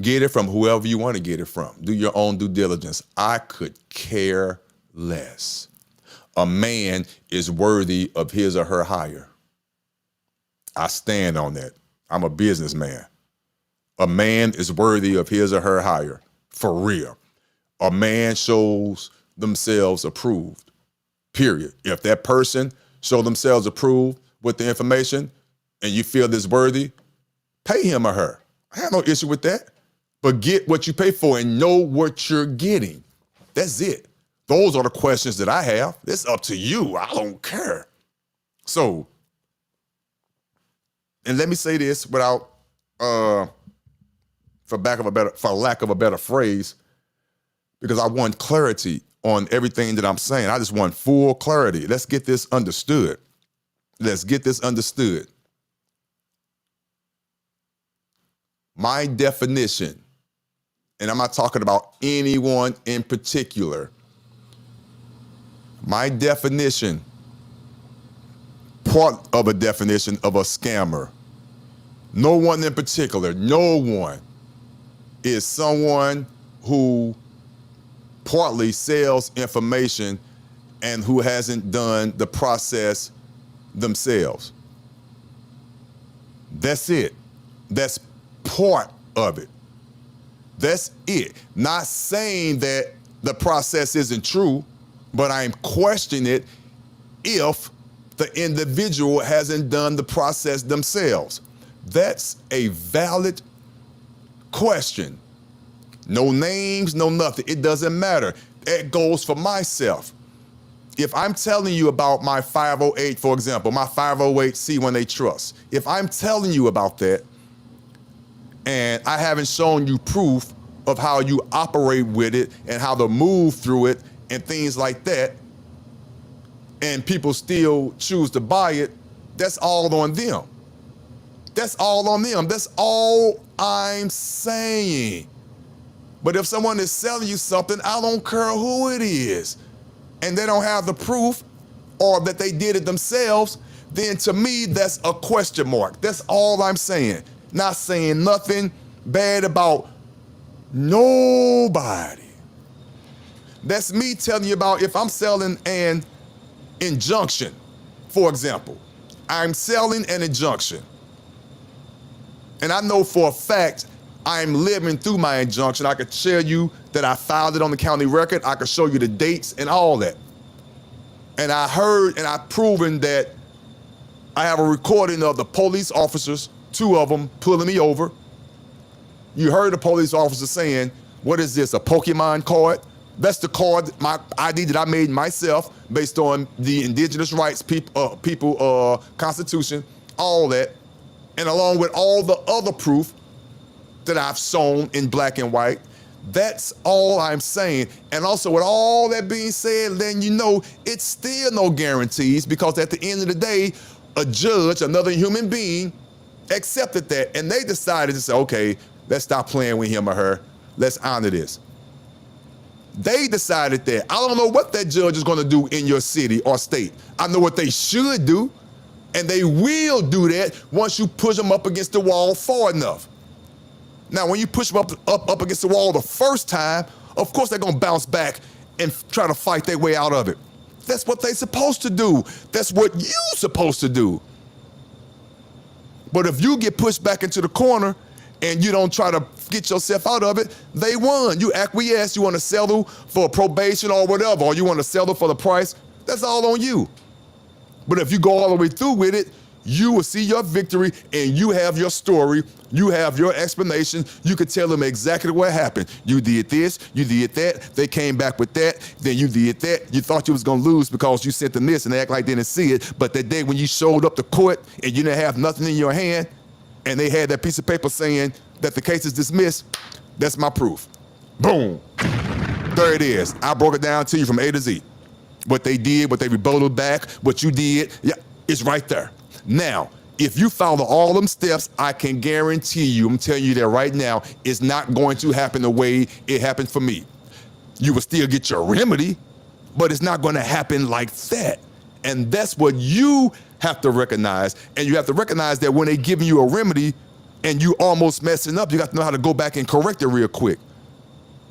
get it from whoever you want to get it from. Do your own due diligence. I could care less. A man is worthy of his or her hire. I stand on that. I'm a businessman. A man is worthy of his or her hire, for real. A man shows themselves approved, period. If that person show themselves approved with the information and you feel this worthy, pay him or her. I have no issue with that. But get what you pay for and know what you're getting. That's it. Those are the questions that I have. It's up to you. I don't care. So, and let me say this without, for lack of a better phrase, because I want clarity on everything that I'm saying. I just want full clarity. Let's get this understood. Let's get this understood. My definition, and I'm not talking about anyone in particular. My definition, part of a definition of a scammer, no one in particular, no one, is someone who partly sells information and who hasn't done the process themselves. That's it. That's part of it. That's it. Not saying that the process isn't true, but I'm questioning it if the individual hasn't done the process themselves. That's a valid question. No names, no nothing. It doesn't matter. It goes for myself. If I'm telling you about my 508, for example, my 508c1a trust, if I'm telling you about that and I haven't shown you proof of how you operate with it and how to move through it and things like that, and people still choose to buy it, that's all on them. That's all on them. That's all I'm saying. But if someone is selling you something, I don't care who it is, and they don't have the proof or that they did it themselves, then to me, that's a question mark. That's all I'm saying. Not saying nothing bad about nobody. That's me telling you about if I'm selling an injunction, for example. I'm selling an injunction. And I know for a fact I'm living through my injunction. I could tell you that I filed it on the county record. I could show you the dates and all that. And I heard and I've proven that I have a recording of the police officers, 2 of them, pulling me over. You heard the police officer saying, what is this, a Pokemon card? That's the card, my ID that I made myself based on the indigenous rights people constitution, all that. And along with all the other proof that I've shown in black and white. That's all I'm saying. And also with all that being said, then you know it's still no guarantees, because at the end of the day, a judge, another human being, accepted that, and they decided to say, okay, let's stop playing with him or her. Let's honor this. They decided that. I don't know what that judge is going to do in your city or state. I know what they should do, and they will do that once you push them up against the wall far enough. Now, when you push them up against the wall the first time, of course they're going to bounce back and try to fight their way out of it. That's what they're supposed to do. That's what you're supposed to do. But if you get pushed back into the corner, and you don't try to get yourself out of it, they won. You acquiesce, you want to settle for probation or whatever, or you want to settle for the price, that's all on you. But if you go all the way through with it, you will see your victory and you have your story, you have your explanation, you can tell them exactly what happened. You did this, you did that, they came back with that, then you did that. You thought you was gonna lose because you sent them this and they act like they didn't see it, but that day when you showed up to court and you didn't have nothing in your hand and they had that piece of paper saying that the case is dismissed, that's my proof. Boom, there it is. I broke it down to you from A to Z. What they did, what they rebutted back, what you did, yeah, it's right there. Now, if you follow all them steps, I can guarantee you, I'm telling you that right now, it's not going to happen the way it happened for me. You will still get your remedy, but it's not going to happen like that. And that's what you have to recognize. And you have to recognize that when they giving you a remedy and you almost messing up, you got to know how to go back and correct it real quick.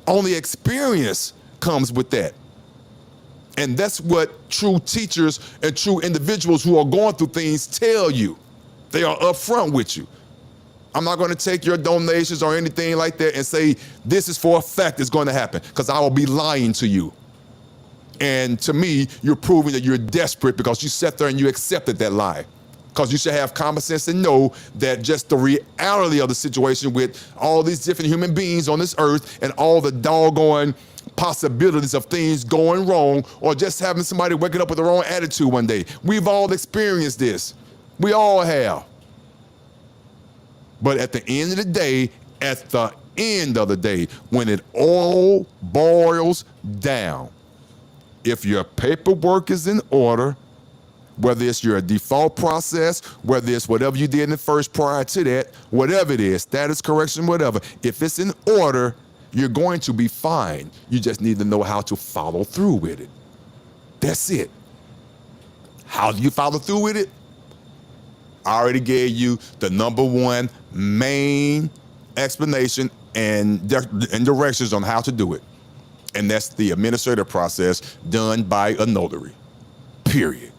Only experience comes with that. And that's what true teachers and true individuals who are going through things tell you. They are upfront with you. I'm not going to take your donations or anything like that and say, this is for a fact it's going to happen, because I will be lying to you. And to me, you're proving that you're desperate because you sat there and you accepted that lie. Because you should have common sense and know that just the reality of the situation with all these different human beings on this earth and all the doggone possibilities of things going wrong, or just having somebody waking up with the wrong attitude one day. We've all experienced this. We all have. But at the end of the day, when it all boils down, if your paperwork is in order, whether it's your default process, whether it's whatever you did in the first prior to that, whatever it is, status correction, whatever, if it's in order, you're going to be fine. You just need to know how to follow through with it. That's it. How do you follow through with it? I already gave you the number one main explanation and directions on how to do it. And that's the administrative process done by a notary, period.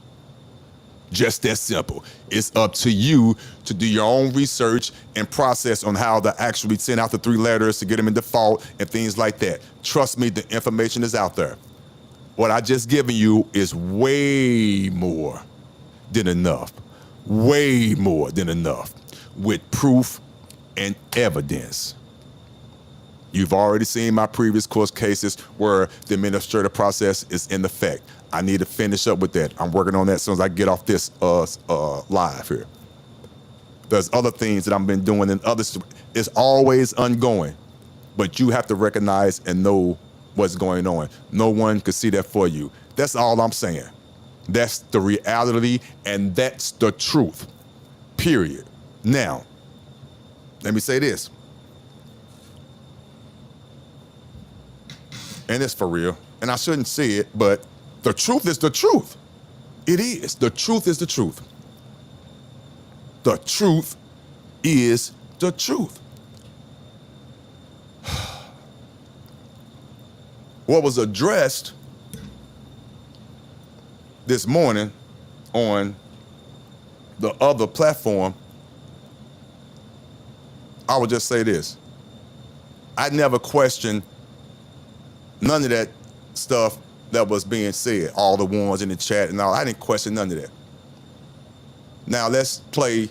Just that simple. It's up to you to do your own research and process on how to actually send out the 3 letters to get them in default and things like that. Trust me, the information is out there. What I just given you is way more than enough. Way more than enough with proof and evidence. You've already seen my previous court cases where the administrative process is in effect. I need to finish up with that. I'm working on that as soon as I get off this live here. There's other things that I've been doing and others. It's always ongoing, but you have to recognize and know what's going on. No one can see that for you. That's all I'm saying. That's the reality, and that's the truth, period. Now, let me say this. And it's for real, and I shouldn't say it, but the truth is the truth. It is. The truth is the truth. The truth is the truth. What was addressed this morning on the other platform, I would just say this. I never questioned none of that stuff that was being said, all the ones in the chat and all. I didn't question none of that. Now let's play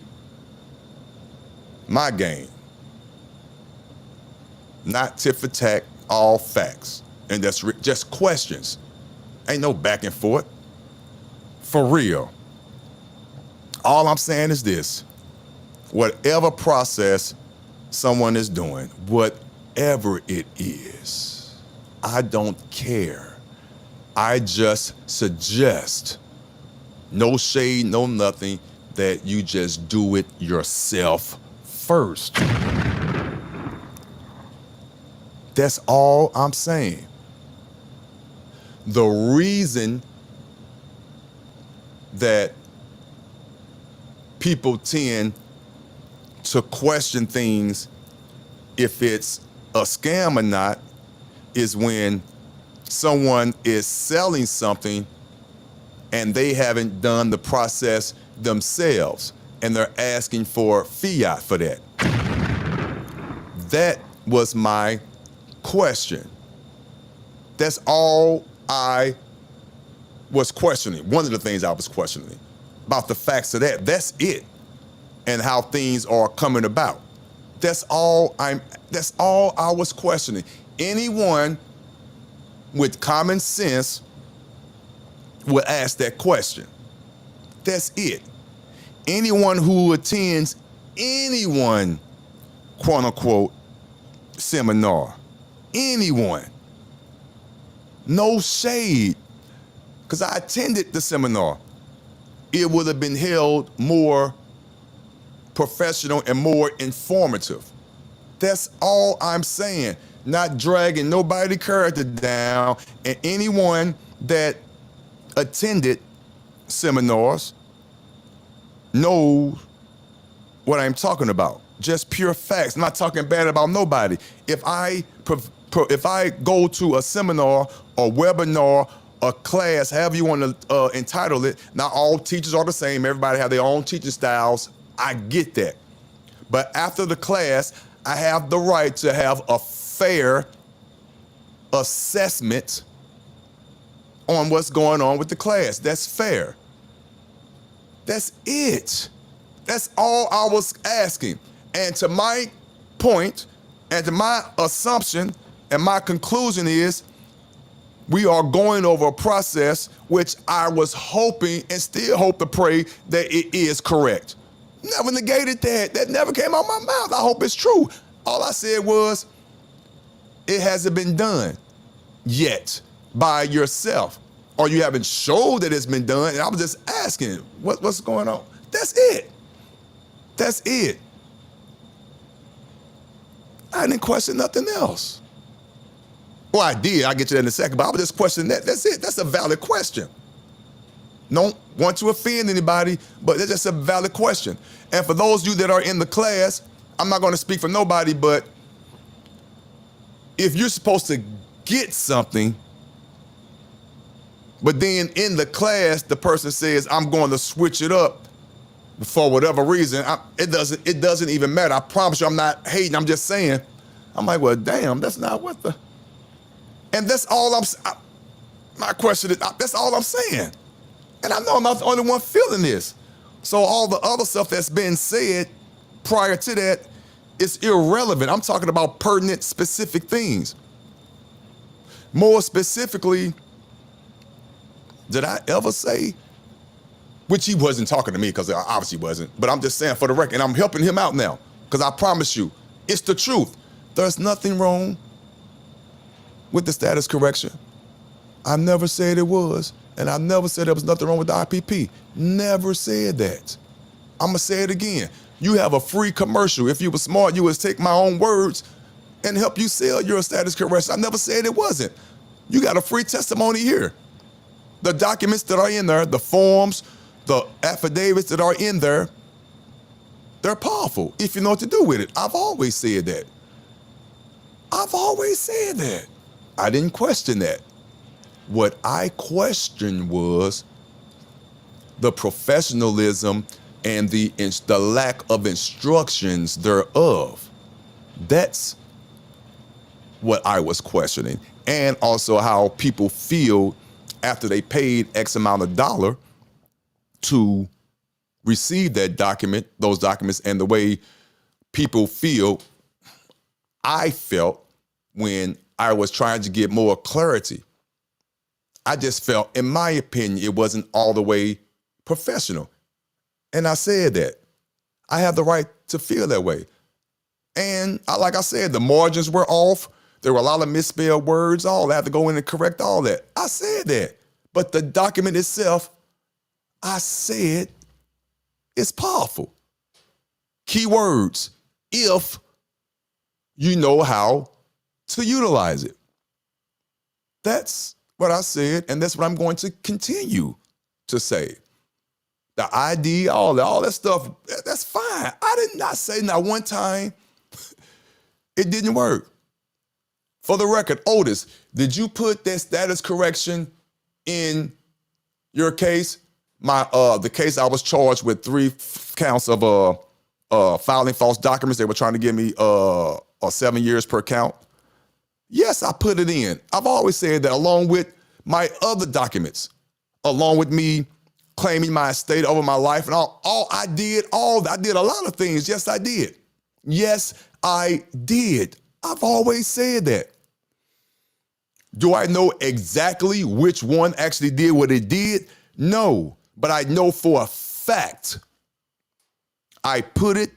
my game. Not tit for tat, all facts. And that's just questions. Ain't no back and forth. For real. All I'm saying is this. Whatever process someone is doing, whatever it is, I don't care. I just suggest, no shade, no nothing, that you just do it yourself first. That's all I'm saying. The reason that people tend to question things if it's a scam or not is when someone is selling something and they haven't done the process themselves and they're asking for fiat for that. That was my question. That's all I was questioning. One of the things I was questioning about the facts of that. That's it. And how things are coming about. That's all I was questioning. Anyone with common sense would ask that question. That's it. Anyone who attends anyone, quote unquote, seminar, anyone, no shade, because I attended the seminar. It would have been held more professional and more informative. That's all I'm saying. Not dragging nobody's character down. And anyone that attended seminars knows what I'm talking about. Just pure facts. I'm not talking bad about nobody. If I go to a seminar or webinar or class, however you want to entitle it, not all teachers are the same. Everybody have their own teaching styles. I get that. But after the class, I have the right to have a fair assessment on what's going on with the class. That's fair. That's it. That's all I was asking. And to my point, and to my assumption, and my conclusion is, we are going over a process which I was hoping and still hope to pray that it is correct. Never negated that. That never came out my mouth. I hope it's true. All I said was, it hasn't been done yet by yourself, or you haven't showed that it's been done. And I was just asking, what's going on? That's it. That's it. I didn't question nothing else. Well, I did. I'll get to that in a second, but I was just questioning that. That's it. That's a valid question. Don't want to offend anybody, but that's just a valid question. And for those of you that are in the class, I'm not going to speak for nobody, but if you're supposed to get something, but then in the class, the person says, I'm going to switch it up for whatever reason, it doesn't even matter. I promise you, I'm not hating. I'm just saying. I'm like, well, damn, that's not what the... And that's all my question is, that's all I'm saying. And I know I'm not the only one feeling this. So all the other stuff that's been said prior to that is irrelevant. I'm talking about pertinent, specific things. More specifically, did I ever say, which he wasn't talking to me because I obviously wasn't, but I'm just saying for the record, and I'm helping him out now because I promise you, it's the truth. There's nothing wrong with the status correction. I never said it was. And I never said there was nothing wrong with the IPP. Never said that. I'm going to say it again. You have a free commercial. If you were smart, you would take my own words and help you sell your status correction. I never said it wasn't. You got a free testimony here. The documents that are in there, the forms, the affidavits that are in there, they're powerful if you know what to do with it. I've always said that. I've always said that. I didn't question that. What I questioned was the professionalism and the lack of instructions thereof. That's what I was questioning. And also how people feel after they paid X amount of dollar to receive that document, those documents, and the way people feel, I felt when I was trying to get more clarity. I just felt, in my opinion, it wasn't all the way professional. And I said that. I have the right to feel that way. And like I said, the margins were off. There were a lot of misspelled words, all. I had to go in and correct all that. I said that. But the document itself, I said, it's powerful. Keywords, if you know how to utilize it. That's what I said, and that's what I'm going to continue to say. The ID, all that stuff, that's fine. I did not say not one time it didn't work. For the record, Otis, did you put that status correction in your case? The case I was charged with 3 counts of filing false documents. They were trying to get me or 7 years per count. Yes, I put it in. I've always said that along with my other documents, along with me claiming my estate over my life and I did a lot of things. Yes, I did. Yes, I did. I've always said that. Do I know exactly which one actually did what it did? No, but I know for a fact I put it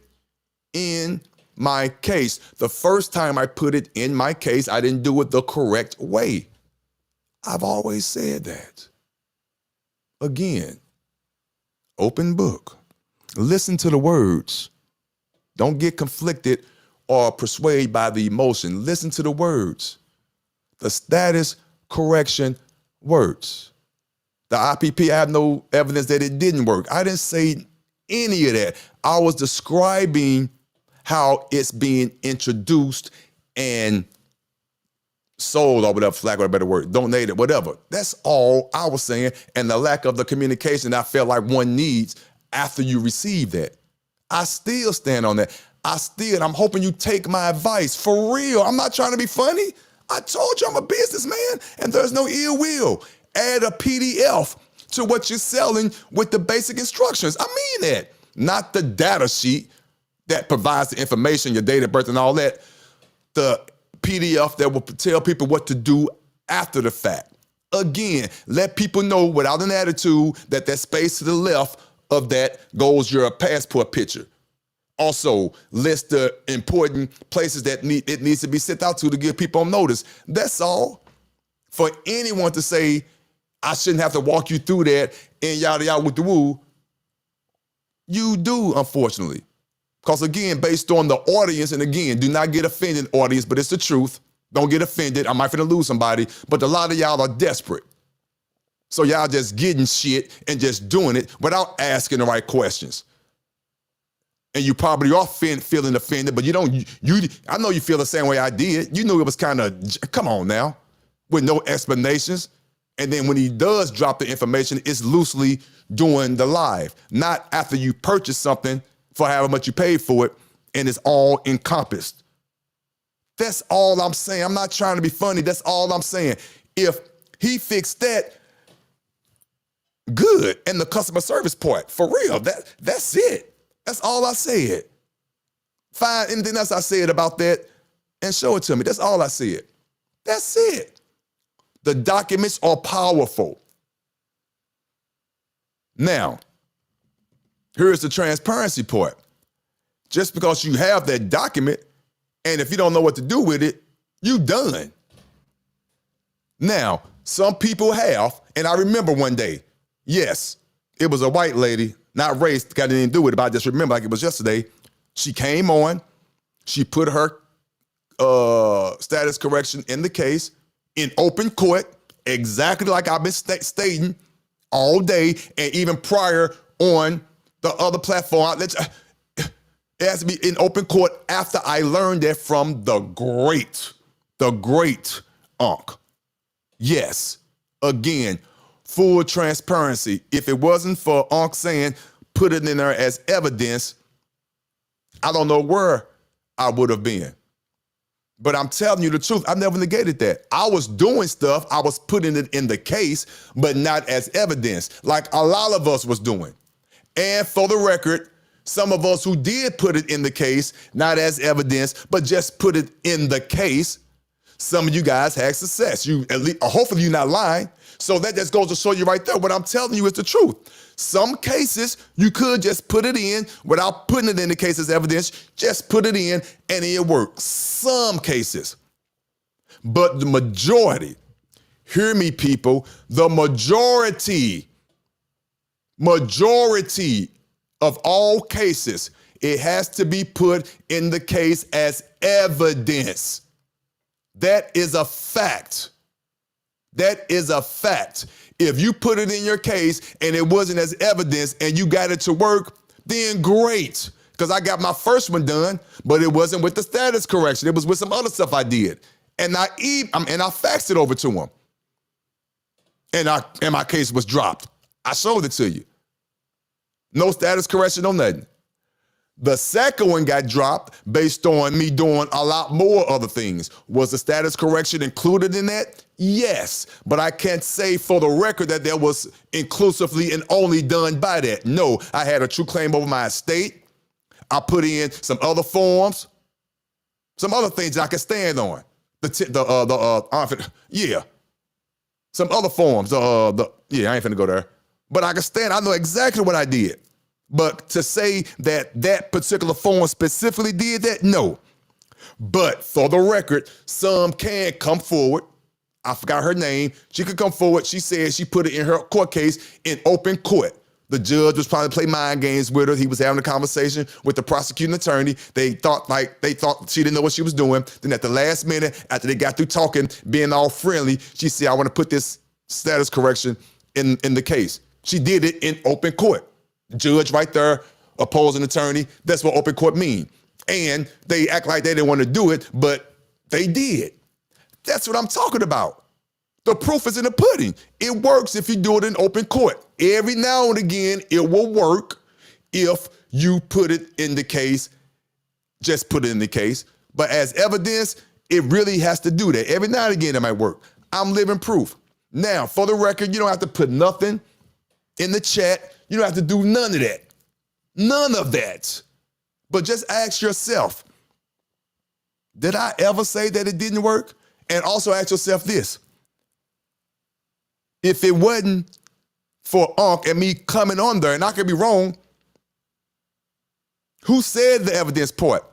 in my case. The first time I put it in my case, I didn't do it the correct way. I've always said that. Again, open book. Listen to the words. Don't get conflicted or persuaded by the emotion. Listen to the words. The status correction works. The IPP, I have no evidence that it didn't work. I didn't say any of that. I was describing how it's being introduced and sold, or whatever, flag or a better word, donated, whatever. That's all I was saying. And the lack of the communication I felt like one needs after you receive that. I still stand on that. I'm hoping you take my advice for real. I'm not trying to be funny. I told you I'm a businessman and there's no ill will. Add a PDF to what you're selling with the basic instructions. I mean that. Not the data sheet that provides the information, your date of birth and all that. The PDF that will tell people what to do after the fact. Again, let people know without an attitude that space to the left of that goes your passport picture. Also, list the important places that it needs to be sent out to give people on notice. That's all. For anyone to say, I shouldn't have to walk you through that and yada yada with the woo, you do, unfortunately. Because again, based on the audience, and again, do not get offended, audience, but it's the truth. Don't get offended. I might finna lose somebody, but a lot of y'all are desperate. So y'all just getting shit and just doing it without asking the right questions. And you probably are feeling offended, but I know you feel the same way I did. You knew it was kind of, come on now, with no explanations. And then when he does drop the information, it's loosely doing the live, not after you purchase something for however much you paid for it, and it's all encompassed. That's all I'm saying. I'm not trying to be funny. That's all I'm saying. If he fixed that, good. And the customer service part, for real, that's it. That's all I said. Find anything else I said about that and show it to me. That's all I said. That's it. The documents are powerful. Now, here's the transparency part. Just because you have that document, and if you don't know what to do with it, you done. Now, some people have, and I remember one day, yes, it was a white lady, not race, got anything to do with it, but I just remember like it was yesterday. She came on, she put her status correction in the case in open court, exactly like I've been stating all day, and even prior on the other platform. It has to be in open court after I learned that from the great Unc. Yes, again, full transparency. If it wasn't for Unc saying, put it in there as evidence, I don't know where I would have been. But I'm telling you the truth, I never negated that. I was doing stuff, I was putting it in the case, but not as evidence, like a lot of us was doing. And for the record, some of us who did put it in the case, not as evidence, but just put it in the case, some of you guys had success. You at least, hopefully you're not lying. So that just goes to show you right there. What I'm telling you is the truth. Some cases, you could just put it in without putting it in the case as evidence. Just put it in and it works. Some cases. But the majority, hear me people, the majority of all cases, it has to be put in the case as evidence. That is a fact. That is a fact. If you put it in your case and it wasn't as evidence and you got it to work, then great. Because I got my first one done, but it wasn't with the status correction. It was with some other stuff I did. And I faxed it over to him. And my case was dropped. I showed it to you. No status correction, no nothing. The second one got dropped based on me doing a lot more other things. Was the status correction included in that? Yes, but I can't say for the record that that was inclusively and only done by that. No, I had a true claim over my estate. I put in some other forms, some other things that I can stand on. Some other forms. I ain't finna go there. But I can stand. I know exactly what I did. But to say that that particular form specifically did that, no. But for the record, some can come forward. I forgot her name. She could come forward. She said she put it in her court case in open court. The judge was probably playing mind games with her. He was having a conversation with the prosecuting attorney. They thought she didn't know what she was doing. Then at the last minute, after they got through talking, being all friendly, she said, I want to put this status correction in the case. She did it in open court. Judge right there, opposing attorney. That's what open court mean. And they act like they didn't want to do it, but they did. That's what I'm talking about. The proof is in the pudding. It works if you do it in open court. Every now and again, it will work if you put it in the case, just put it in the case. But as evidence, it really has to do that. Every now and again, it might work. I'm living proof. Now, for the record, you don't have to put nothing in the chat. You don't have to do none of that. None of that. But just ask yourself, did I ever say that it didn't work? And also ask yourself this. If it wasn't for Unc and me coming on there, and I could be wrong, who said the evidence part?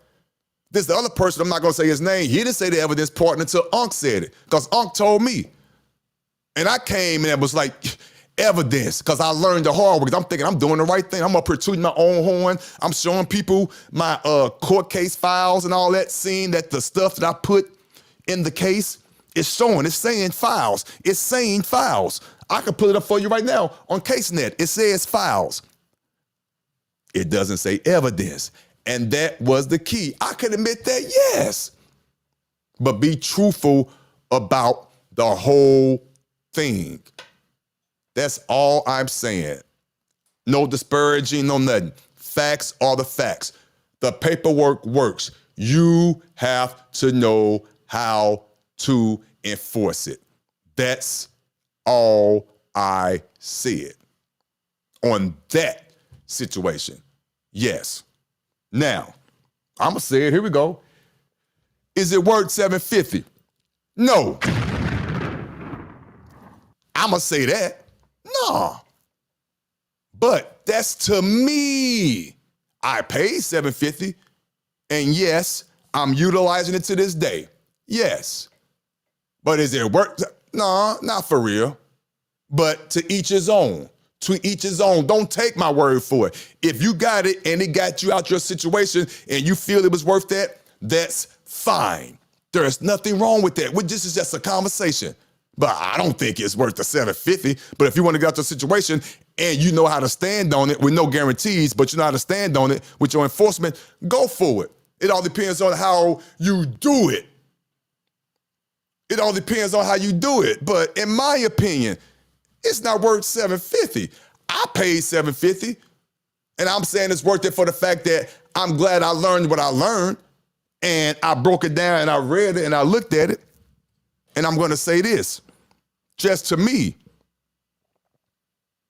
This the other person, I'm not going to say his name. He didn't say the evidence part until Unc said it, because Unc told me. And I came and was like, evidence, because I learned the hard way. I'm thinking I'm doing the right thing. I'm up here tooting my own horn. I'm showing people my court case files and all that, seeing that the stuff that I put in the case is showing. It's saying files. It's saying files. I can pull it up for you right now on CaseNet. It says files. It doesn't say evidence. And that was the key. I can admit that, yes. But be truthful about the whole thing. That's all I'm saying. No disparaging, no nothing. Facts are the facts. The paperwork works. You have to know how to enforce it. That's all I said on that situation. Yes. Now, I'm going to say it. Here we go. Is it worth $750? No. I'm going to say that. No. But that's to me. I paid $750, and yes, I'm utilizing it to this day. Yes. But is it worth? No, not for real. But to each his own. To each his own. Don't take my word for it. If you got it and it got you out your situation and you feel it was worth that, that's fine. There's nothing wrong with that. This is just a conversation. But I don't think it's worth the $750. But if you want to get out your situation and you know how to stand on it with no guarantees, but you know how to stand on it with your enforcement, go for it. It all depends on how you do it. It all depends on how you do it. But in my opinion, it's not worth $750. I paid $750, and I'm saying it's worth it for the fact that I'm glad I learned what I learned, and I broke it down, and I read it, and I looked at it, and I'm going to say this, just to me,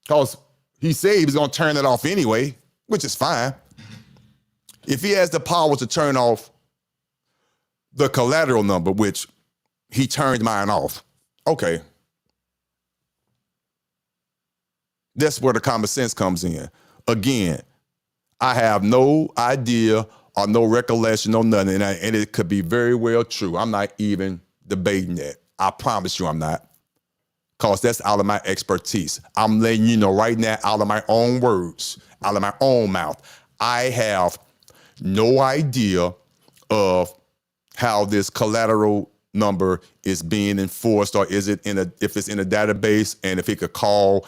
because he said he was going to turn it off anyway, which is fine. If he has the power to turn off the collateral number, which he turned mine off, okay. That's where the common sense comes in. Again, I have no idea or no recollection, no nothing, and it could be very well true. I'm not even debating that. I promise you I'm not, because that's out of my expertise. I'm letting you know right now, out of my own words, out of my own mouth, I have no idea of how this collateral number is being enforced, or is it if it's in a database, and if he could call.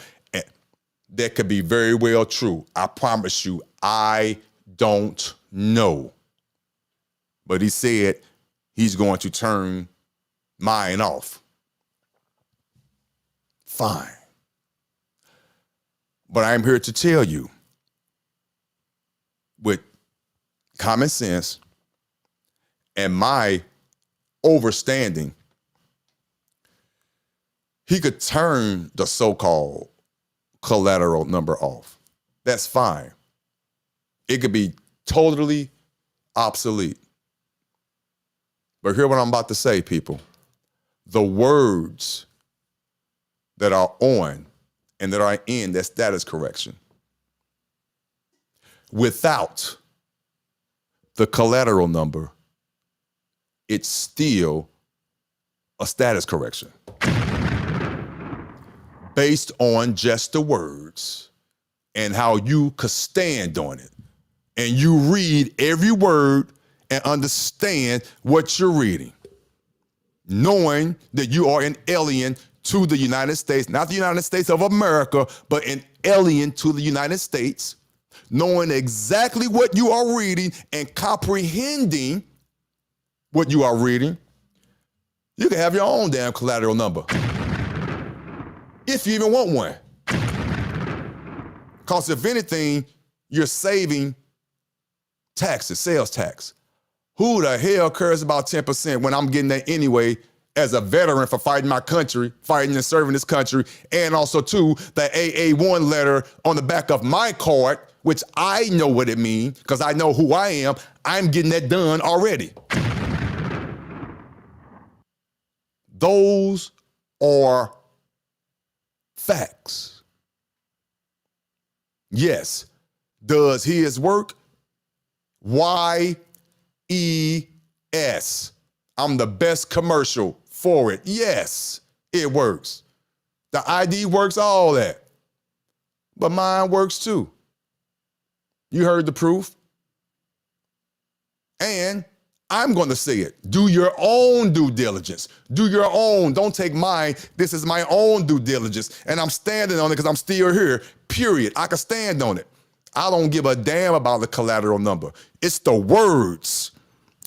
That could be very well true. I promise you, I don't know. But he said he's going to turn mine off. Fine. But I'm here to tell you, with common sense, and my overstanding, he could turn the so-called collateral number off. That's fine. It could be totally obsolete. But hear what I'm about to say, people. The words that are on and that are in that status correction, without the collateral number, it's still a status correction based on just the words and how you could stand on it. And you read every word and understand what you're reading, knowing that you are an alien to the United States, not the United States of America, but an alien to the United States, knowing exactly what you are reading and comprehending what you are reading. You can have your own damn collateral number, if you even want one. Because if anything, you're saving taxes, sales tax. Who the hell cares about 10% when I'm getting that anyway as a veteran for fighting my country, fighting and serving this country, and also too, the AA1 letter on the back of my card, which I know what it means because I know who I am. I'm getting that done already. Those are facts. Yes. Does his work? YES. I'm the best commercial for it. Yes, it works. The ID works, all that. But mine works too. You heard the proof. And I'm going to say it. Do your own due diligence. Do your own. Don't take mine. This is my own due diligence. And I'm standing on it because I'm still here, period. I can stand on it. I don't give a damn about the collateral number. It's the words.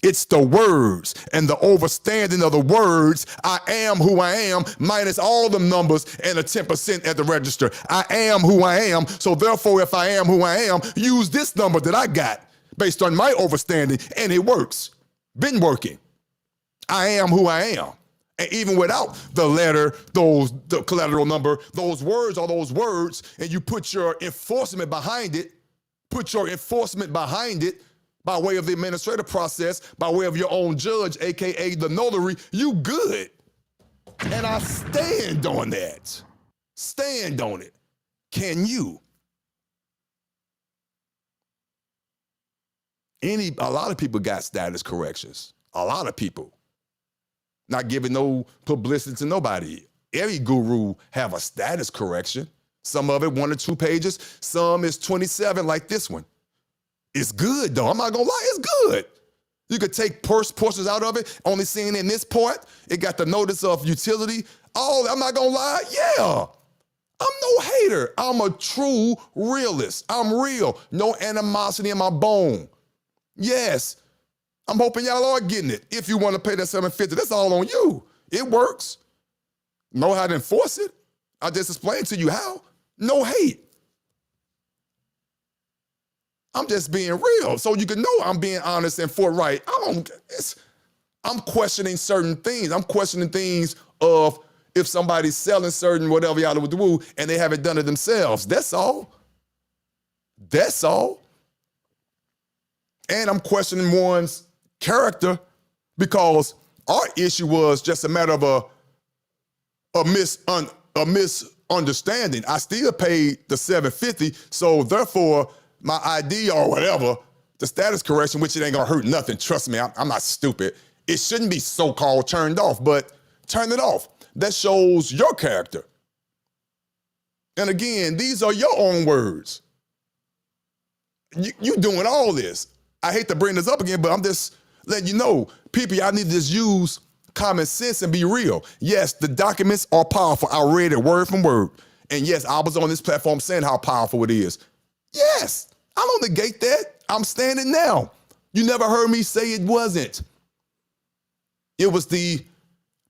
It's the words and the overstanding of the words. I am who I am, minus all the numbers and the 10% at the register. I am who I am. So therefore, if I am who I am, use this number that I got based on my overstanding, and it works. Been working. I am who I am. And even without the letter, the collateral number, those words are those words, and you put your enforcement behind it, by way of the administrative process, by way of your own judge, AKA the notary, you good. And I stand on that. Stand on it. Can you? A lot of people got status corrections. A lot of people. Not giving no publicity to nobody. Every guru have a status correction. Some of it 1 or 2 pages. Some is 27 like this one. It's good though, I'm not gonna lie, it's good. You could take portions out of it, only seeing in this part. It got the notice of utility. Oh, I'm not gonna lie, yeah. I'm no hater, I'm a true realist. I'm real, no animosity in my bone. Yes, I'm hoping y'all are getting it. If you wanna pay that $750, that's all on you. It works. Know how to enforce it. I just explained to you how. No hate. I'm just being real, so you can know I'm being honest and forthright. I'm questioning certain things. I'm questioning things of if somebody's selling certain whatever y'all with the woo and they haven't done it themselves. That's all. That's all. And I'm questioning one's character because our issue was just a matter of a misunderstanding. I still paid the $750, so therefore, my ID or whatever, the status correction, which it ain't gonna hurt nothing. Trust me, I'm not stupid. It shouldn't be so-called turned off, but turn it off. That shows your character. And again, these are your own words. You doing all this. I hate to bring this up again, but I'm just letting you know, people, y'all need to just use common sense and be real. Yes, the documents are powerful. I read it word from word. And yes, I was on this platform saying how powerful it is. Yes, I don't negate that. I'm standing now. You never heard me say it wasn't. It was the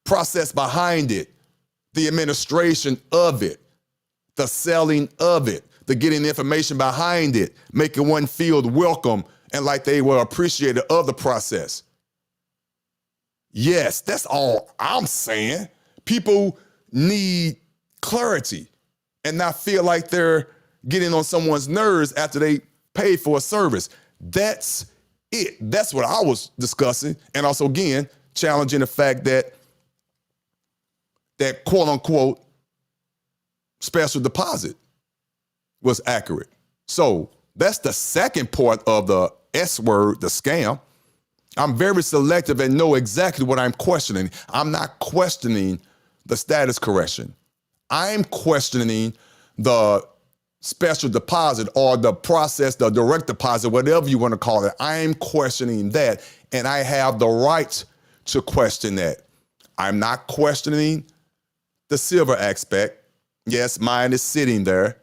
process behind it, the administration of it, the selling of it, the getting the information behind it, making one feel welcome and like they were appreciative of the process. Yes, that's all I'm saying. People need clarity and not feel like they're getting on someone's nerves after they pay for a service. That's it. That's what I was discussing. And also, again, challenging the fact that quote unquote special deposit was accurate. So that's the second part of the S word, the scam. I'm very selective and know exactly what I'm questioning. I'm not questioning the status correction. I'm questioning the special deposit or the process, the direct deposit, whatever you want to call it. I'm questioning that, and I have the right to question that. I'm not questioning the silver aspect. Yes, mine is sitting there.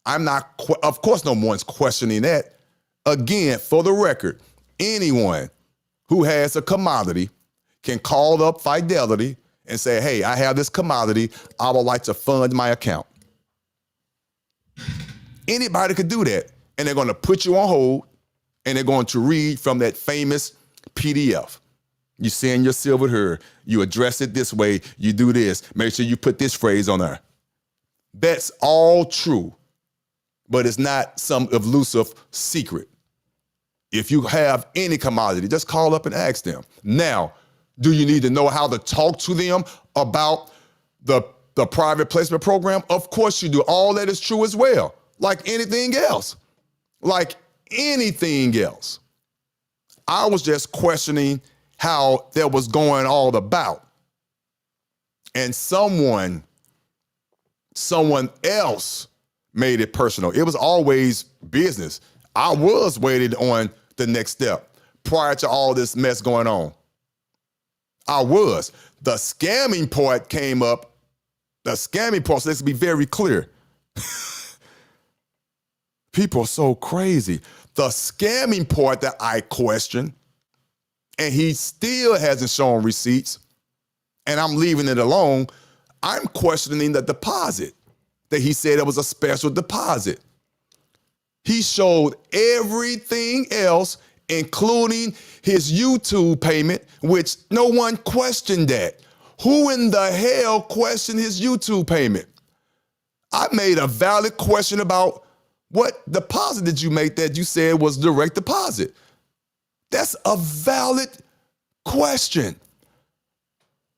Of course, no one's questioning that. Again, for the record, anyone who has a commodity can call up Fidelity and say, hey, I have this commodity. I would like to fund my account. Anybody could do that. And they're going to put you on hold and they're going to read from that famous PDF. You send your silver here. You address it this way. You do this. Make sure you put this phrase on there. That's all true, but it's not some elusive secret. If you have any commodity, just call up and ask them. Now, do you need to know how to talk to them about the private placement program? Of course you do. All that is true as well. Like anything else. Like anything else. I was just questioning how that was going all about. And someone else made it personal. It was always business. I was waiting on the next step prior to all this mess going on. I was. The scamming part came up. The scamming part, so let's be very clear. People are so crazy. The scamming part that I questioned, and he still hasn't shown receipts, and I'm leaving it alone. I'm questioning the deposit that he said it was a special deposit. He showed everything else, including his YouTube payment, which no one questioned that. Who in the hell questioned his YouTube payment? I made a valid question about what deposit did you make that you said was direct deposit? That's a valid question.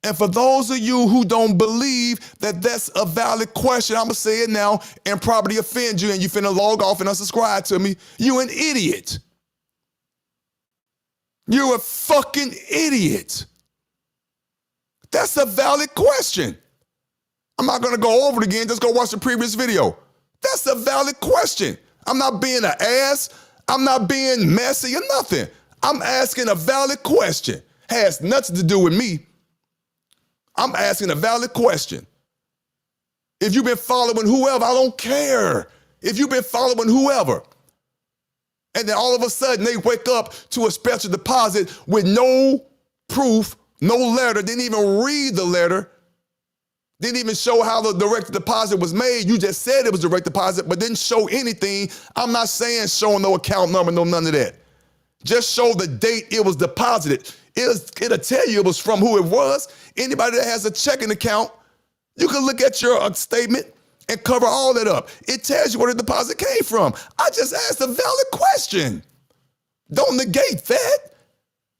And for those of you who don't believe that that's a valid question, I'm going to say it now and probably offend you, and you finna log off and unsubscribe to me. You an idiot. You're a fucking idiot. That's a valid question. I'm not going to go over it again. Just go watch the previous video. That's a valid question. I'm not being an ass. I'm not being messy or nothing. I'm asking a valid question. Has nothing to do with me. I'm asking a valid question. If you've been following whoever, I don't care. If you've been following whoever, and then all of a sudden they wake up to a special deposit with no proof, no letter, didn't even read the letter, didn't even show how the direct deposit was made. You just said it was direct deposit, but didn't show anything. I'm not saying showing no account number, no none of that. Just show the date it was deposited. It'll tell you it was from who it was. Anybody that has a checking account, you can look at your statement and cover all that up. It tells you where the deposit came from. I just asked a valid question. Don't negate that.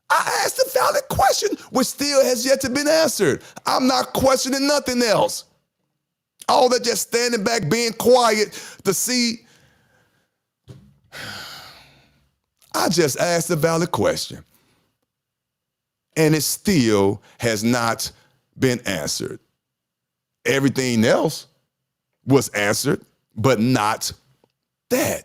I asked a valid question, which still has yet to be answered. I'm not questioning nothing else. All that just standing back, being quiet to see. I just asked a valid question. And it still has not been answered. Everything else was answered, but not that.